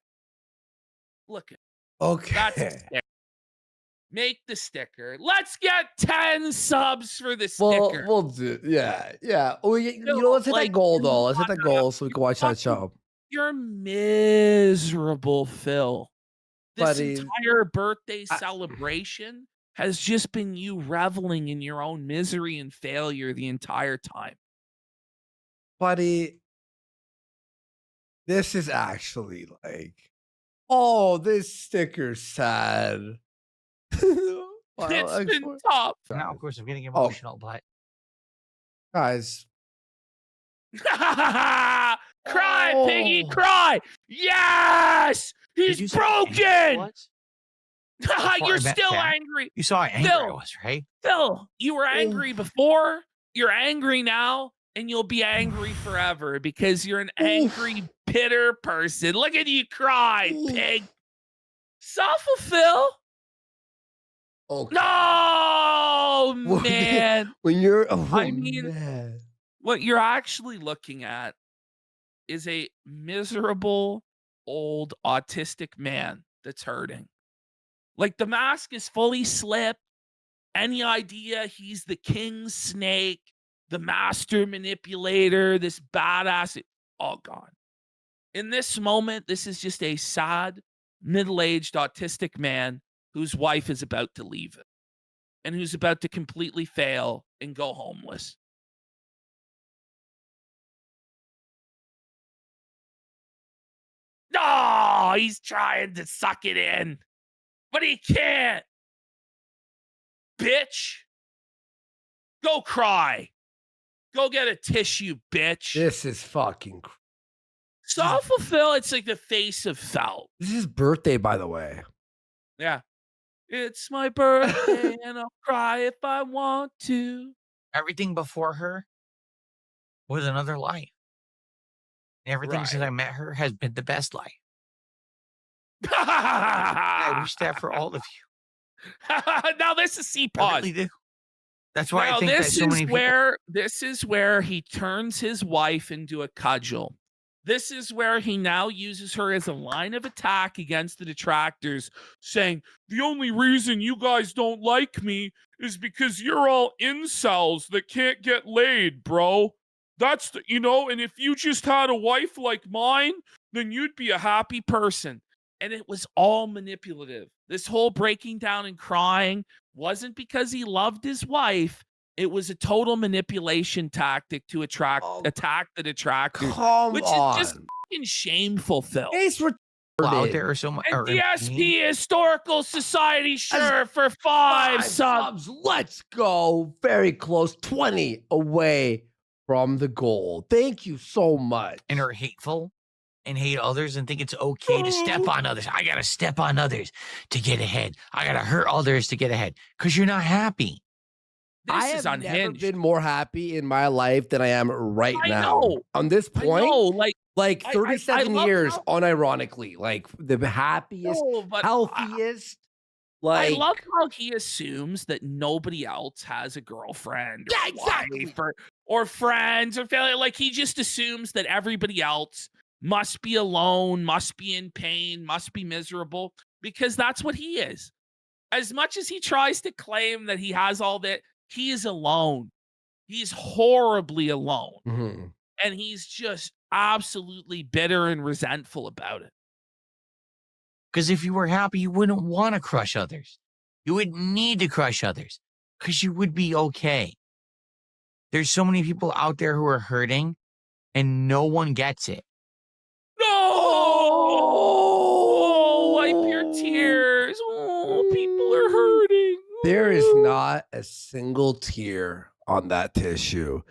Look at Okay. that's a sticker. Make the sticker. Let's get 10 subs for the sticker. We'll do. Yeah. Yeah. Oh, you No, know, let's hit like, that goal, you're though. Let's hit not that goal so we can watch that fucking- show. You're miserable, Phil. This Buddy, entire birthday celebration has just been you reveling in your own misery and failure the entire time. buddy, this is actually like, oh, this sticker's sad. Wow, It's been excellent. tough. Now, of course, I'm getting Oh. emotional, but Guys, Cry, piggy, Oh. cry. Yes, did you he's see how angry I broken. was? Before I You're met still Kat? angry. You saw how angry I Phil. was, right? Phil, you were angry before, you're angry now, and you'll be angry forever because you're an angry, bitter person. Look at you cry, Oof. pig. Suffer, Phil. okay. No, What- man. When you're, I mean- man. What you're actually looking at is a miserable, old, autistic man that's hurting. Like the mask is fully slipped. Any idea he's the king snake, the master manipulator, this badass, all gone. In this moment, this is just a sad, middle-aged, autistic man whose wife is about to leave him and who's about to completely fail and go homeless. No, he's trying to suck it in, but he can't. Bitch. Go cry. Go get a tissue, bitch. This is fucking. Soulful Phil, it's like the face of felt. This is his birthday, by the way. Yeah. It's my birthday and I'll cry if I want to. Everything before her was another life. Everything since Right. I met her has been the best life. I I wish that for all of you. Now this is C I pause. really do. That's why Now I think that this so is many people. where this is where he turns his wife into a cudgel. This is where he now uses her as a line of attack against the detractors, saying, the only reason you guys don't like me is because you're all incels that can't get laid, bro. That's the, and if you just had a wife like mine, then you'd be a happy person. And it was all manipulative. This whole breaking down and crying wasn't because he loved his wife. It was a total manipulation tactic to attack the detractors, Come which on. is just fucking shameful, Phil. It's People out retarded. there are so much. And DSP Historical Society shirt for 5 Five subs. Let's go. Very close. 20 away from the goal. Thank you so much. And are hateful and hate others and think it's okay to step on others. I gotta step on others to get ahead. I gotta hurt others to get ahead because you're not happy. This I is have never unhinged. been more happy in my life than I am right I now. know. On this I point, know, like, like I 37 love years, how- unironically, like the happiest, no, but healthiest. I Like, love how he assumes that nobody else has a girlfriend or Yeah, exactly. wife or friends or family. Like he just assumes that everybody else must be alone, must be in pain, must be miserable because that's what he is. As much as he tries to claim that he has all that, he is alone. He's horribly alone. mhm. And he's just absolutely bitter and resentful about it. Because if you were happy, you wouldn't want to crush others. You would need to crush others because you would be okay. There's so many people out there who are hurting and no one gets it. No! Oh, wipe your tears. Oh, people are hurting. There is not a single tear on that tissue.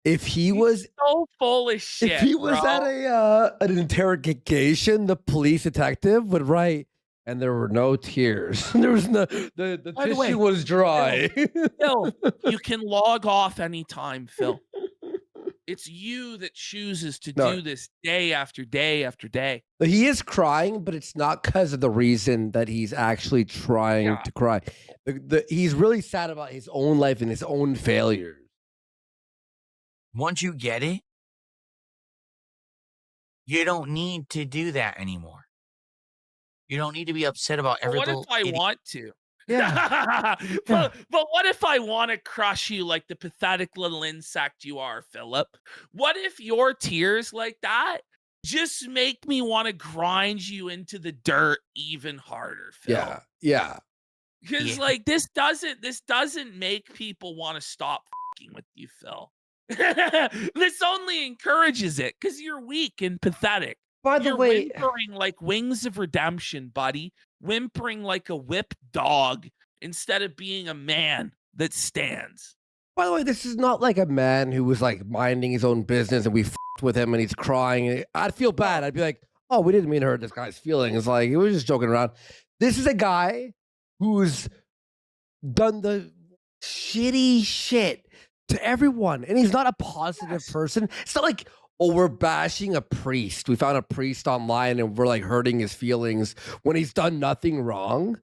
If he He's was so full of shit, if he was bro. at an interrogation, the police detective would write, and there were no tears. There was no the By the way, tissue was dry. Phil, you can log off anytime, Phil. It's you that chooses to No, do this day after day after day. he is crying, but it's not because of the reason that he's actually trying Yeah. to cry. He's really sad about his own life and his own failures. Once you get it, you don't need to do that anymore. You don't need to be upset about But every what if little I idiot. want to? Yeah. but what if I want to crush you like the pathetic little insect you are, Philip? What if your tears like that just make me want to grind you into the dirt even harder, Phil? Yeah. Yeah. Because Yeah. like this doesn't make people want to stop fucking with you, Phil. This only encourages it because you're weak and pathetic. By the You're way, whimpering like wings of redemption, buddy. Whimpering like a whipped dog instead of being a man that stands. this is not like a man who was like minding his own business and we with him and he's crying. I'd feel bad. I'd be like, oh, we didn't mean to hurt this guy's feelings. Like, he was just joking around. This is a guy who's done the shitty shit to everyone, and he's not a positive person. It's not like, oh, we're bashing a priest. We found a priest online and we're like hurting his feelings when he's done nothing wrong.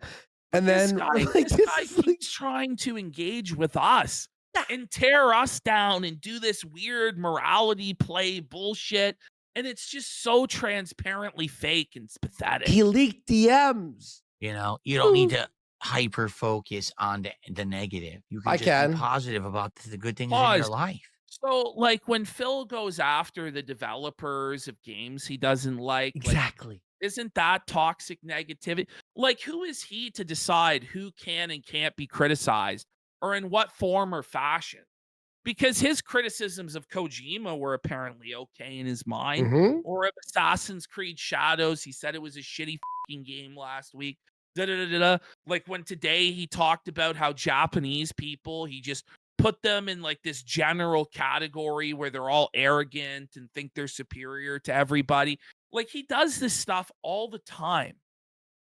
And This then guy, like, this this guy is like- keeps trying to engage with us and tear us down and do this weird morality play bullshit. And it's just so transparently fake and it's pathetic. he leaked DMs. You know, you don't need to hyper focus on the negative. You can I just can. be positive about the good things in Pause. your life. So, like, when Phil goes after the developers of games he doesn't like, Exactly. isn't that toxic negativity? Like, who is he to decide who can and can't be criticized or in what form or fashion? Because his criticisms of Kojima were apparently okay in his mind, Mhm. or of Assassin's Creed Shadows. He said it was a shitty fucking game last week. Da-da-da-da-da. Like when today he talked about how Japanese people, he just put them in like this general category where they're all arrogant and think they're superior to everybody. Like he does this stuff all the time.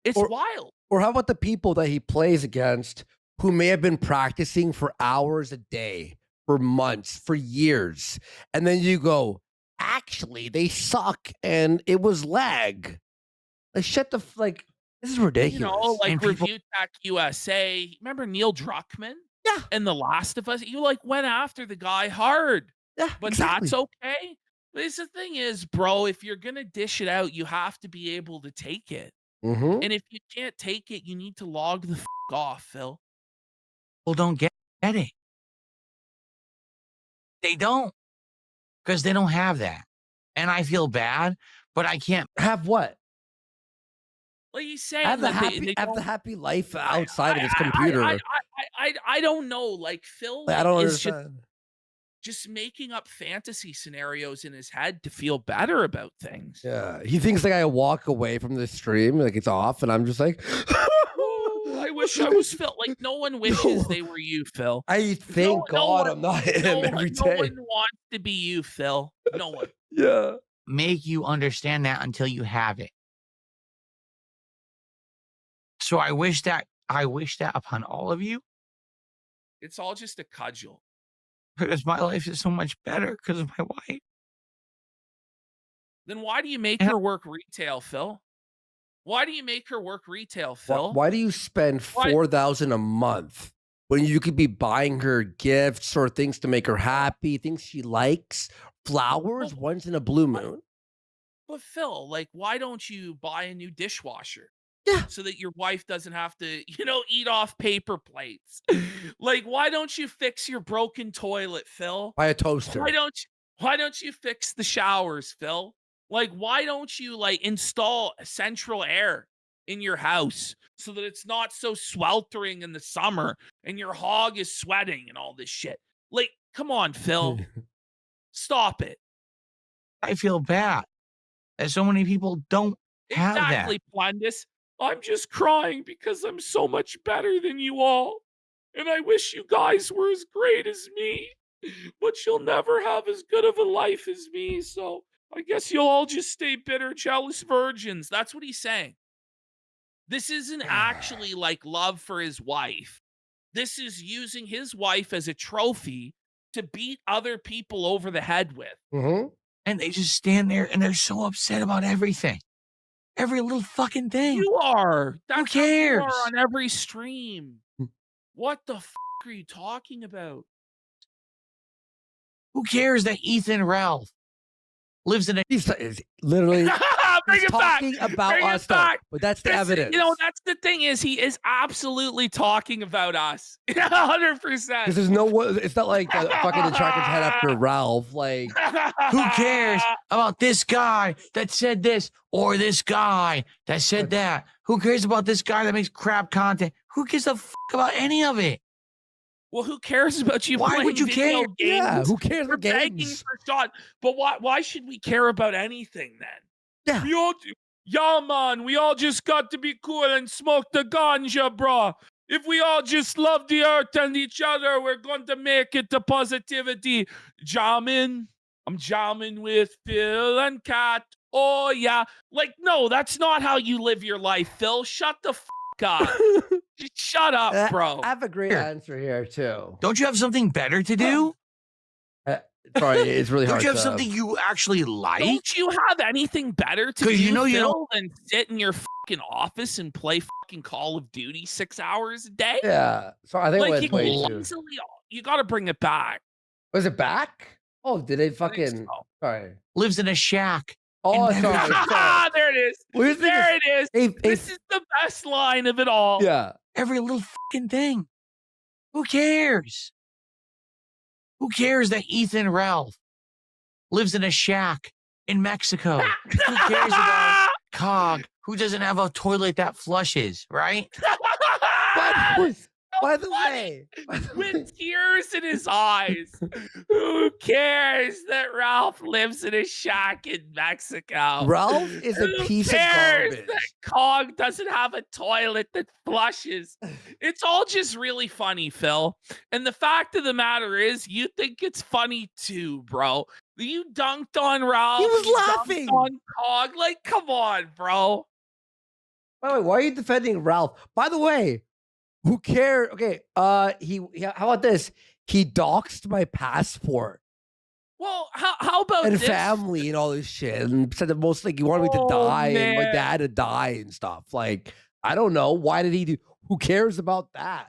It's Or- wild. Or how about the people that he plays against who may have been practicing for hours a day, for months, for years, and then you go, actually, they suck, and it was lag. Like, shut the like. This is ridiculous. You know, like And people- Review Tech USA. Remember Neil Druckmann? Yeah. And The Last of Us? You like went after the guy hard, Yeah, but exactly. that's okay. But the thing is, bro, if you're gonna dish it out, you have to be able to take it. Mhm. And if you can't take it, you need to log the off, Phil. People don't get it. They don't, because they don't have that. And I feel bad, but I can't. Have what? Like he's saying, Have the that happy, they have the don't- happy life outside of his computer. I don't know. Like Phil Like, I don't is understand. just making up fantasy scenarios in his head to feel better about things. Yeah, he thinks like I walk away from the stream, like it's off, and I'm just like, Oh, I wish I was Phil. Like no one wishes they were you, Phil. I thank God one- I'm not him No, every no day. one wants to be you, Phil. No one. Yeah. Make you understand that until you have it. So I wish that upon all of you, It's all just a cudgel. because my life is so much better because of my wife. Then why do you make Yeah. her work retail, Phil? Why do you make her work retail, Phil? Why do you spend Why- $4,000 a month when you could be buying her gifts or things to make her happy, things she likes, flowers Well, once in a blue moon? But Phil, like, why don't you buy a new dishwasher? Yeah. So that your wife doesn't have to, eat off paper plates. Like, why don't you fix your broken toilet, Phil? Buy a toaster. Why don't you fix the showers, Phil? Like, why don't you like install central air in your house so that it's not so sweltering in the summer and your hog is sweating and all this shit? Like, come on, Phil. Stop it. I feel bad that so many people don't have Exactly, Blendis. I'm just crying because I'm so much better than you all. And I wish you guys were as great as me. but you'll never have as good of a life as me. So I guess you'll all just stay bitter, jealous virgins. That's what he's saying. This isn't actually like love for his wife. This is using his wife as a trophy to beat other people over the head with. Mm-hmm. And they just stand there and they're so upset about everything. Every little fucking thing. You are. That's how you cares? are on every stream. What the are you talking about? Who cares that Ethan Ralph lives in a He's literally Bring he's it back. talking about Bring it us, though. back. But that's the This- evidence. You know, that's the thing is he is absolutely talking about us. 100%. Because there's no one. It's not like fucking the tracker's head after Ralph. Like, who cares about this guy that said this or this guy that said that? Who cares about this guy that makes crap content? Who gives a fuck about any of it? Well, who cares about you Why playing would you video care? games? yeah, who cares We're about begging games? for shot. But why should we care about anything then? Yeah. We all, yeah, man, we all just got to be cool and smoke the ganja, bro. If we all just love the earth and each other, we're going to make it to positivity. Jamming. I'm jamming with Phil and Kat. Oh, yeah. Like, no, that's not how you live your life, Phil. Shut the fuck up. Just shut up, bro. I have a great Here. answer here too. Don't you have something better to do? Sorry, it's really Don't hard. you have to, something you actually like? Don't you have anything better to do, 'Cause you know you Phil, than sit in your fucking office and play fucking Call of Duty 6 hours a day? Yeah. So I think Like, it you went way can too. easily, you got to bring it back. Was it back? Oh, did they I think fucking? so. Sorry. Lives in a shack. Oh, And sorry. sorry. There it is. Well, here's the thing There it is. This If, is the best line of it all. yeah. Every little fucking thing. Who cares? Who cares that Ethan Ralph lives in a shack in Mexico? Who cares about Cog, who doesn't have a toilet that flushes, right? By the way, With tears in his eyes. Who cares that Ralph lives in a shack in Mexico? Ralph is a Who piece of cares garbage. that Cog doesn't have a toilet that flushes? It's all just really funny, Phil. And the fact of the matter is, you think it's funny too, bro. You dunked on Ralph. He was you dunked laughing. on Cog. Like, come on, bro. By the way, why are you defending Ralph? By the way, who cares? Okay, how about this? He doxed my passport Well, how about and this? family and all this shit, and said that most like he wanted me to Oh, die and my man. dad to die and stuff. Like, I don't know. Why did he do? Who cares about that?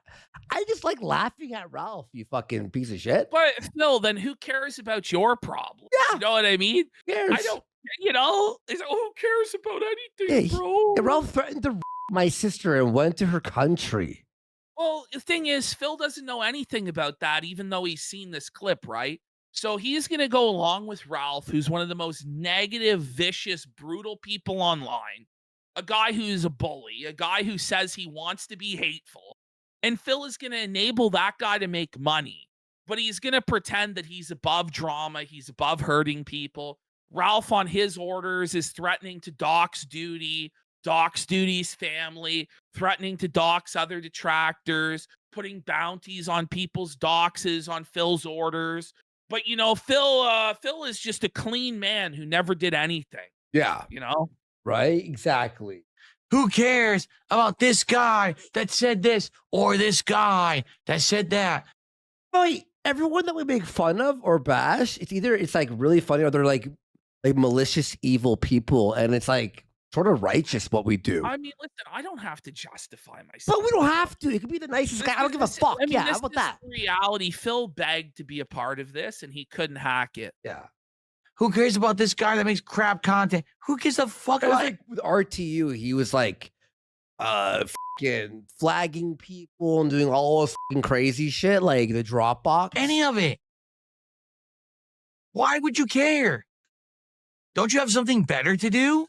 I just like laughing at Ralph. You fucking piece of shit. But Phil, then who cares about your problem? Yeah. You know what I mean? Who cares? I don't. You know, who cares about Yeah, anything, bro? Ralph threatened to my sister and went to her country. Well, the thing is, Phil doesn't know anything about that, even though he's seen this clip, right? So he's going to go along with Ralph, who's one of the most negative, vicious, brutal people online. A guy who's a bully, a guy who says he wants to be hateful. And Phil is going to enable that guy to make money. But he's going to pretend that he's above drama, he's above hurting people. Ralph, on his orders, is threatening to dox Duty's family, threatening to dox other detractors, putting bounties on people's doxes on Phil's orders. But you know, Phil is just a clean man who never did anything. Yeah. You know, Right? Exactly. Who cares about this guy that said this or this guy that said that? Wait, everyone that we make fun of or bash, it's like really funny or they're like malicious, evil people, and it's like sort of righteous what we do. I mean, listen, I don't have to justify myself. But we don't have to. It could be the nicest guy. I don't give a fuck. I mean, Yeah, this how about is that? reality. Phil begged to be a part of this, and he couldn't hack it. Yeah. Who cares about this guy that makes crap content? Who gives a fuck It was about like with RTU, he was like fucking flagging people and doing all this fucking crazy shit, like the Dropbox. any of it? Why would you care? Don't you have something better to do?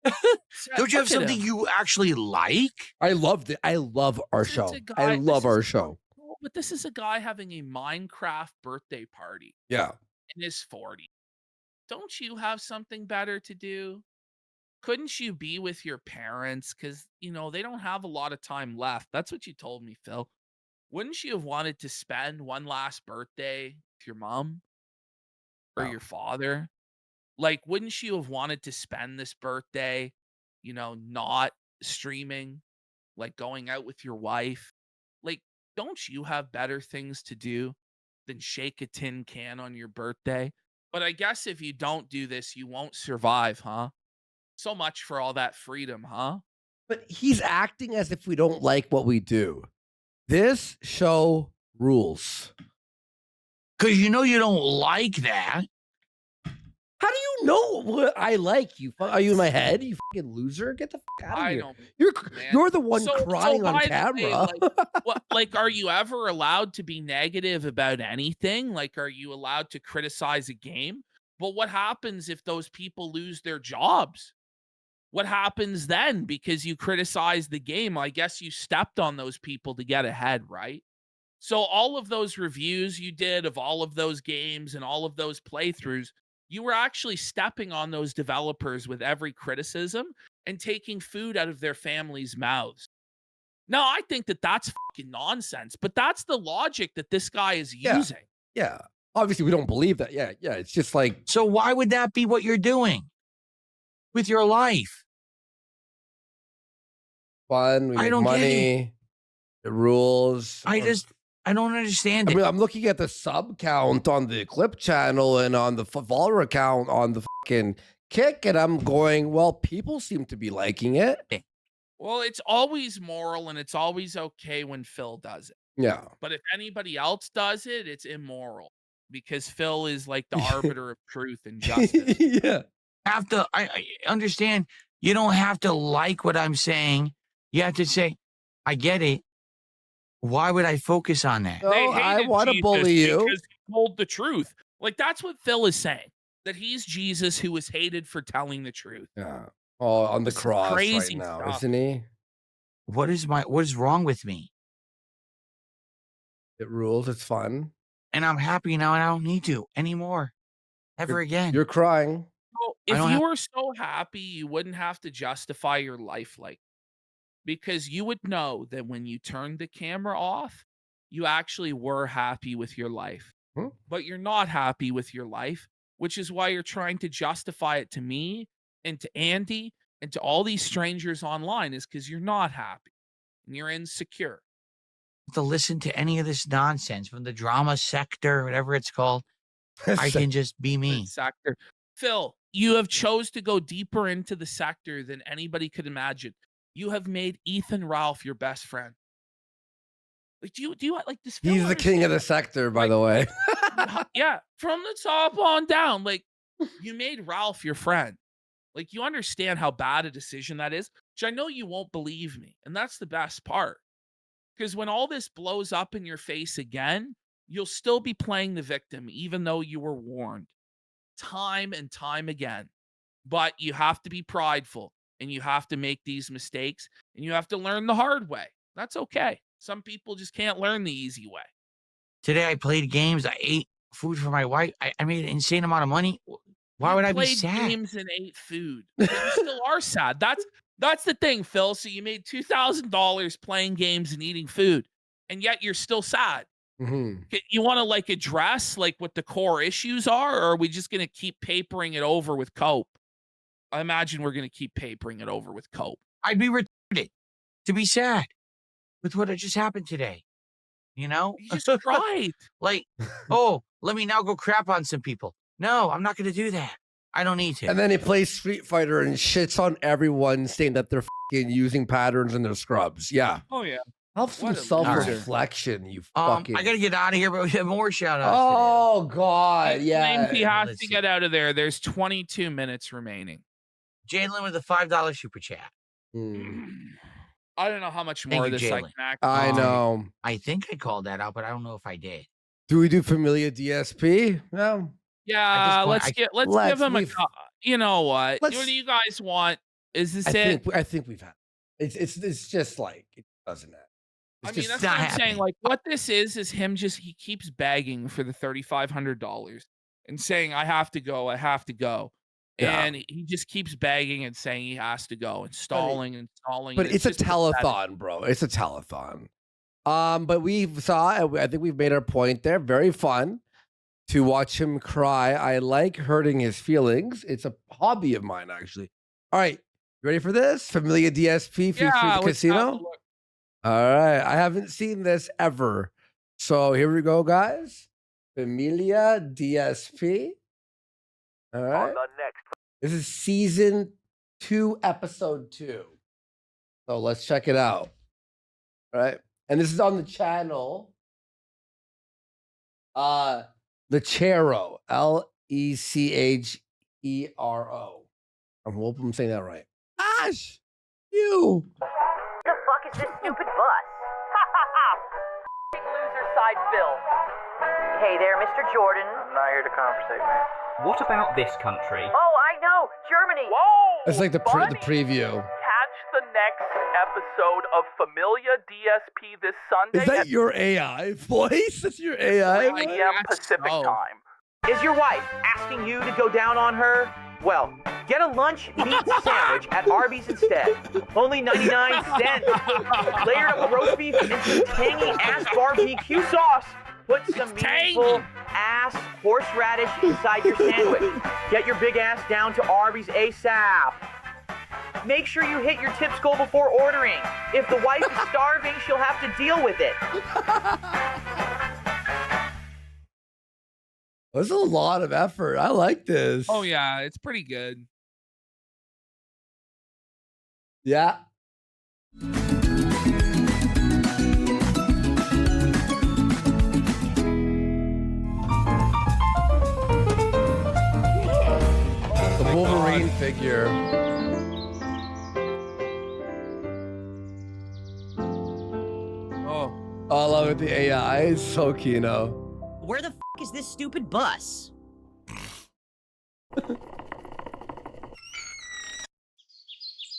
Don't you have Look at something him. you actually like? I loved it. I love our This is show. a guy- I love this our is- show. But this is a guy having a Minecraft birthday party Yeah. in his 40s. Don't you have something better to do? Couldn't you be with your parents? Because, you know, they don't have a lot of time left. That's what you told me, Phil. wouldn't you have wanted to spend one last birthday with your mom or No. your father? Like, wouldn't you have wanted to spend this birthday, not streaming, like going out with your wife? Like, don't you have better things to do than shake a tin can on your birthday? But I guess if you don't do this, you won't survive, huh? So much for all that freedom, huh? But he's acting as if we don't like what we do. This show rules. Because you know you don't like that. How do you know what I like? Are you in my head? You fucking loser! Get the fuck out of I here. don't, You're man. you're the one So crying on by the way, camera. like, are you ever allowed to be negative about anything? Like, are you allowed to criticize a game? But what happens if those people lose their jobs? What happens then? Because you criticized the game, I guess you stepped on those people to get ahead, right? So all of those reviews you did of all of those games and all of those playthroughs, you were actually stepping on those developers with every criticism and taking food out of their families' mouths. No, I think that that's fucking nonsense, but that's the logic that this guy is Yeah. using. Yeah. Obviously, we don't believe that. Yeah. It's just like So why would that be what you're doing with your life? fun. We I make don't get it. money. The rules. I don't understand I it. mean, I'm looking at the sub count on the Clip channel and on the Valor account on the fucking Kick, and I'm going, well, people seem to be liking it. Well, it's always moral and it's always okay when Phil does it. Yeah. But if anybody else does it, it's immoral because Phil is like the arbiter of truth and justice. Yeah. I understand you don't have to like what I'm saying. You have to say, I get it. Why would I focus on that? No, I hated want to Jesus bully you. because he told the truth. Like, that's what Phil is saying, that he's Jesus who was hated for telling the truth. Yeah. Oh, on the This is cross crazy right now, stuff. isn't he? What is wrong with me? It rules. It's fun. And I'm happy now and I don't need to anymore. Ever again. You're crying. Well, I if don't you have- were so happy, you wouldn't have to justify your life like, because you would know that when you turned the camera off, you actually were happy with your life. Hmm? But you're not happy with your life, which is why you're trying to justify it to me and to Andy and to all these strangers online, is because you're not happy and you're insecure. to listen to any of this nonsense from the drama sector, whatever it's called. I can just be me. Sector. Phil, you have chose to go deeper into the sector than anybody could imagine. You have made Ethan Ralph your best friend. Like, do you like this? Phil He's the king of the sector, by the way. Yeah, from the top on down. Like, you made Ralph your friend. Like, you understand how bad a decision that is, which I know you won't believe me. And that's the best part. Because when all this blows up in your face again, you'll still be playing the victim, even though you were warned time and time again. But you have to be prideful and you have to make these mistakes and you have to learn the hard way. That's okay. Some people just can't learn the easy way. Today I played games. I ate food for my wife. I made an insane amount of money. Why would I be played sad? games and ate food. But you still are sad. That's the thing, Phil. So you made $2,000 playing games and eating food, and yet you're still sad. Mhm. You want to like address like what the core issues are, or are we just gonna keep papering it over with cope? I imagine we're gonna keep papering it over with cope. I'd be retarded to be sad with what had just happened today. You know? You just cried. Like, oh, let me now go crap on some people. No, I'm not going to do that. I don't need to. And then he plays Street Fighter and shits on everyone, saying that they're fucking using patterns in their scrubs. Yeah. Oh yeah. Have some What a self-reflection, you fucking. I got to get out of here, but we have more shout outs. Oh, God. Claims Yeah. he has Let's to see. get out of there. There's 22 minutes remaining. Jalen with a $5 super chat. Hmm. I don't know how much Thank more you, of this I Jalen. can actually. I know. I think I called that out, but I don't know if I did. Do we do Familia DSP? No. Yeah, point, let's give him a. we've- You know what? What let's- do you guys want? Is this I it? think we've had it's just like it doesn't happen. I It's mean, just that's not what I'm saying. happening. Like, what this is him just he keeps begging for the $3,500 and saying, "I have to go, I have to go," Yeah. and he just keeps begging and saying he has to go and stalling and stalling. but and it's a just pathetic. telethon, bro. It's a telethon. But we saw, I think we've made our point there. Very fun to watch him cry. I like hurting his feelings. It's a hobby of mine, actually. All right, you ready for this? Familia DSP featuring the let's have a casino. look. All right, I haven't seen this ever. So here we go, guys. Familia DSP. All right. This is season 2, episode 2. So let's check it out. All right. And this is on the channel. Lechero. Lechero. I hope I'm saying that right. Ash! You! The fuck is this stupid bus? Loser side Phil. Hey there, Mr. Jordan. I'm not here to conversate, man. What about this country? Oh, I know, Germany. Whoa! It's like the preview. Catch the next episode of Familia DSP this Sunday Is that at your AI voice? That's your AI 3 voice? p.m. Pacific so. time. Is your wife asking you to go down on her? Well, get a lunch meat sandwich at Arby's instead. Only 99 cents. Layered up with roast beef and some tangy ass barbecue sauce. Put some meaningful ass horseradish inside your sandwich. Get your big ass down to Arby's ASAP. Make sure you hit your tips goal before ordering. If the wife is starving, she'll have to deal with it. There's a lot of effort. I like this. Oh yeah, it's pretty good. Yeah. The Wolverine figure. Oh, I love it. The AI is so Kino. Where the f is this stupid bus?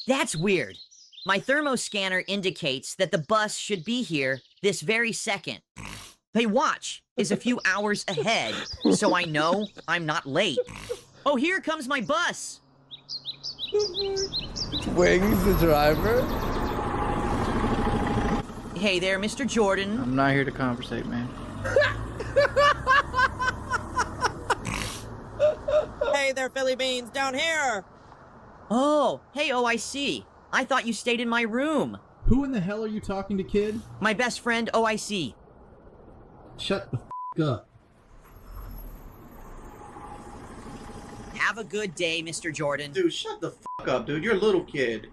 That's weird. My thermoscanner indicates that the bus should be here this very second. My watch is a few hours ahead, so I know I'm not late. Oh, here comes my bus. Wings, the driver. Hey there, Mr. Jordan. I'm not here to conversate, man. Hey there, Philly Beans, down here! Oh, hey, OIC. I thought you stayed in my room. Who in the hell are you talking to, kid? My best friend, OIC. Shut the f up. Have a good day, Mr. Jordan. Dude, shut the fuck up, dude. You're a little kid.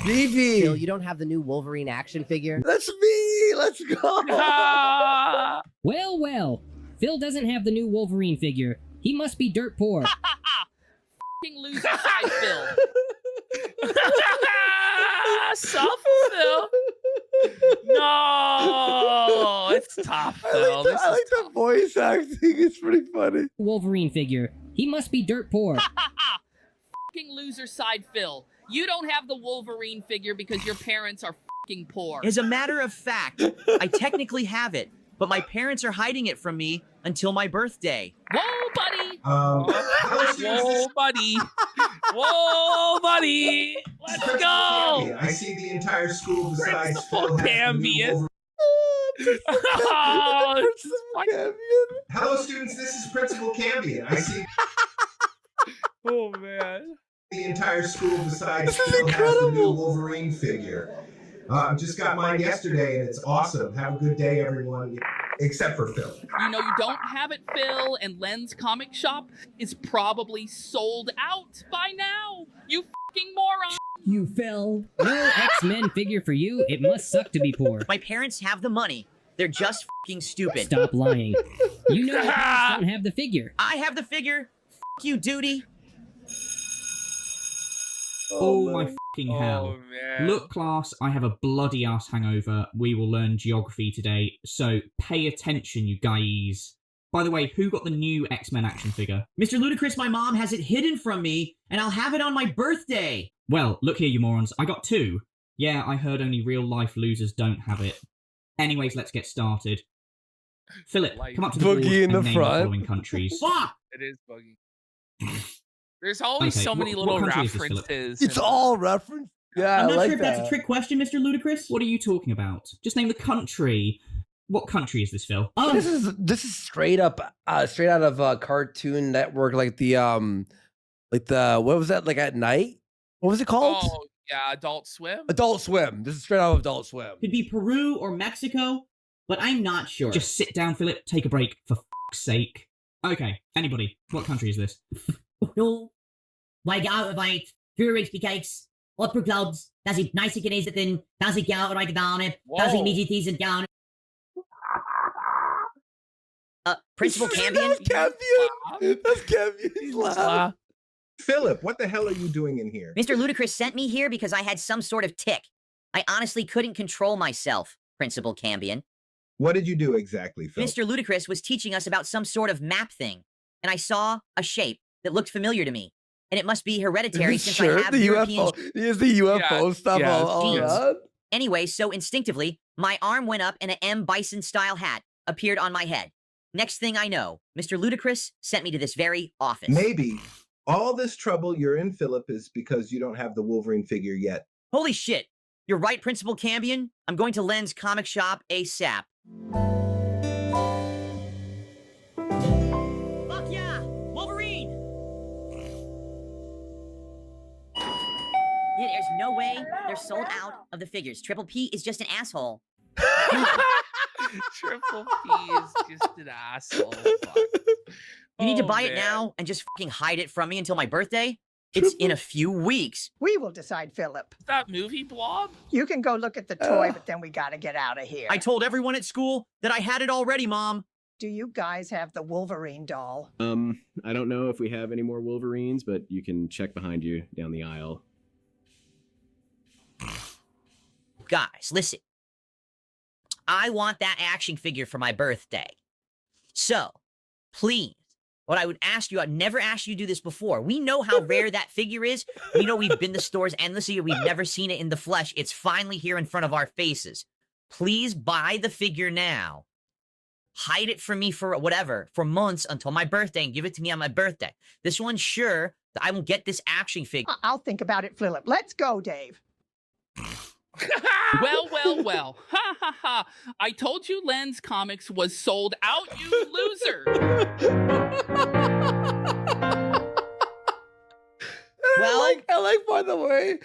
Vivi. Phil, you don't have the new Wolverine action figure? That's me. Let's go. Ah! Well, well. Phil doesn't have the new Wolverine figure. He must be dirt poor. F***ing loser side Phil. Soft Phil. No, it's tough, Phil. I like the voice acting. It's pretty funny. Wolverine figure. He must be dirt poor. F***ing loser side Phil. You don't have the Wolverine figure because your parents are f***ing poor. As a matter of fact, I technically have it, but my parents are hiding it from me until my birthday. Whoa, buddy! Whoa, buddy. Whoa, buddy. Let's go. I see the entire school besides Principal Phil has the new Cambion. Wolverine. Oh, Hello, students. This is Principal Cambion. I see oh, man. the entire school besides This is Phil has the new incredible. Wolverine figure. Just got mine yesterday, and it's awesome. Have a good day, everyone. Except for Phil. You know you don't have it, Phil, and Len's comic shop is probably sold out by now. You f***ing moron. You Phil. No X-Men figure for you. It must suck to be poor. My parents have the money. They're just f***ing stupid. Stop lying. You know your parents don't have the figure. I have the figure. F*** you, duty. Oh my fucking hell. Oh, man. Look, class, I have a bloody ass hangover. We will learn geography today, so pay attention, you guys. By the way, who got the new X-Men action figure? Mr. Ludacris, my mom has it hidden from me, and I'll have it on my birthday. Well, look here, you morons. I got 2. Yeah, I heard only real-life losers don't have it. Anyways, let's get started. Philip, come up to the board Boogie in and the name front. the following countries. Fuck! It is buggy. There's always Okay, so many what little country is this, Philip? references. It's in all reference. Yeah, I'm I not like sure if that's a that. trick question, Mr. Ludacris. What are you talking about? Just name the country. What country is this, Phil? Oh, This is straight up, straight out of Cartoon Network, like the what was that, like at night? What was it called? Oh, yeah, Adult Swim. Adult Swim. This is straight out of Adult Swim. could be Peru or Mexico, but I'm not sure. Just sit down, Philip. Take a break, for fuck's sake. Okay, anybody. What country is this? No. Weil jeg vet, Fyrexpikaks, upper clouds, dass ich nice genieße den, dass ich ja right down it, dass ich mich diesen down. Principal That's Cambion? Cambion. That's Cambion's laugh. Philip, what the hell are you doing in here? Mr. Ludacris sent me here because I had some sort of tick. I honestly couldn't control myself, Principal Cambion. What did you do exactly, Phil? Mr. Ludacris was teaching us about some sort of map thing, and I saw a shape that looked familiar to me. And it must be hereditary since I have the European UFO. Here's the UFO stuff all genes. around. Anyway, so instinctively, my arm went up and an M. Bison-style hat appeared on my head. Next thing I know, Mr. Ludacris sent me to this very office. Maybe all this trouble you're in, Philip, is because you don't have the Wolverine figure yet. Holy shit. You're right, Principal Cambion. I'm going to Len's comic shop ASAP. Fuck yeah! Wolverine! Yeah, there's no way they're sold out of the figures. Triple P is just an asshole. Triple P is just an asshole. Fuck. You need to Oh, buy it man. now and just fucking hide it from me until my birthday? It's in a few weeks. We will decide, Philip. That movie Blob? You can go look at the toy, but then we gotta get out of here. I told everyone at school that I had it already, Mom. Do you guys have the Wolverine doll? I don't know if we have any more Wolverines, but you can check behind you down the aisle. Guys, listen. I want that action figure for my birthday. So, please, what I would ask you, I've never asked you to do this before. We know how rare that figure is. We know we've been to stores endlessly. We've never seen it in the flesh. It's finally here in front of our faces. Please buy the figure now. Hide it from me for whatever, for months until my birthday and give it to me on my birthday. This one's sure that I will get this action figure. I'll think about it, Philip. Let's go, Dave. Well, well, well. Ha ha ha. I told you Len's Comics was sold out, you loser. I like, by the way,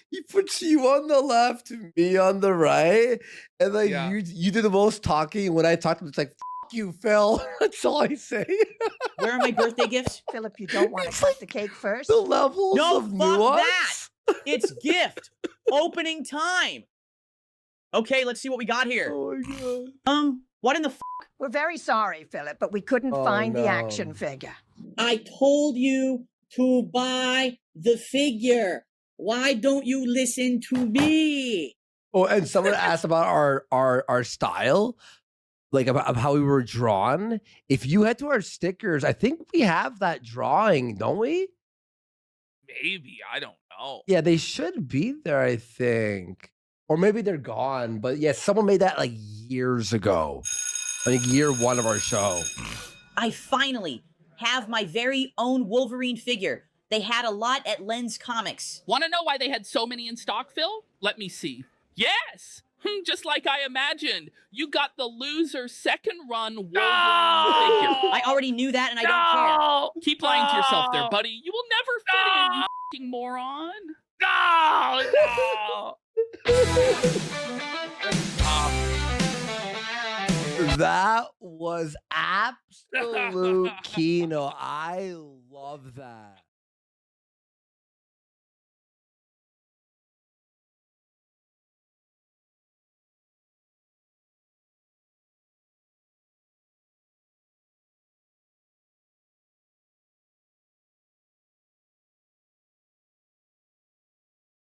he puts you on the left, me on the right, and like you do the most talking. When I talk to him, it's like, "F you, Phil." That's all I say. Where are my birthday gifts? Philip, you don't want to cut the cake first? The levels No, of fuck nuance. that. It's gift opening time. Okay, let's see what we got here. Oh my god. What in the We're very sorry, Philip, but we couldn't find the action figure. I told you to buy the figure. Why don't you listen to me? Oh, and someone asked about our style, like about how we were drawn. If you head to our stickers, I think we have that drawing, don't we? Maybe. I don't know. Yeah, they should be there, I think. Or maybe they're gone. But yeah, someone made that like years ago. Like year one of our show. I finally have my very own Wolverine figure. They had a lot at Len's Comics. Want to know why they had so many in stock, Phil? Let me see. Yes! Just like I imagined. You got the loser second run Wolverine figure. I already knew that and I don't care. Keep lying to yourself there, buddy. You will never fit in, you fucking moron. No! That was absolute Kino. I love that.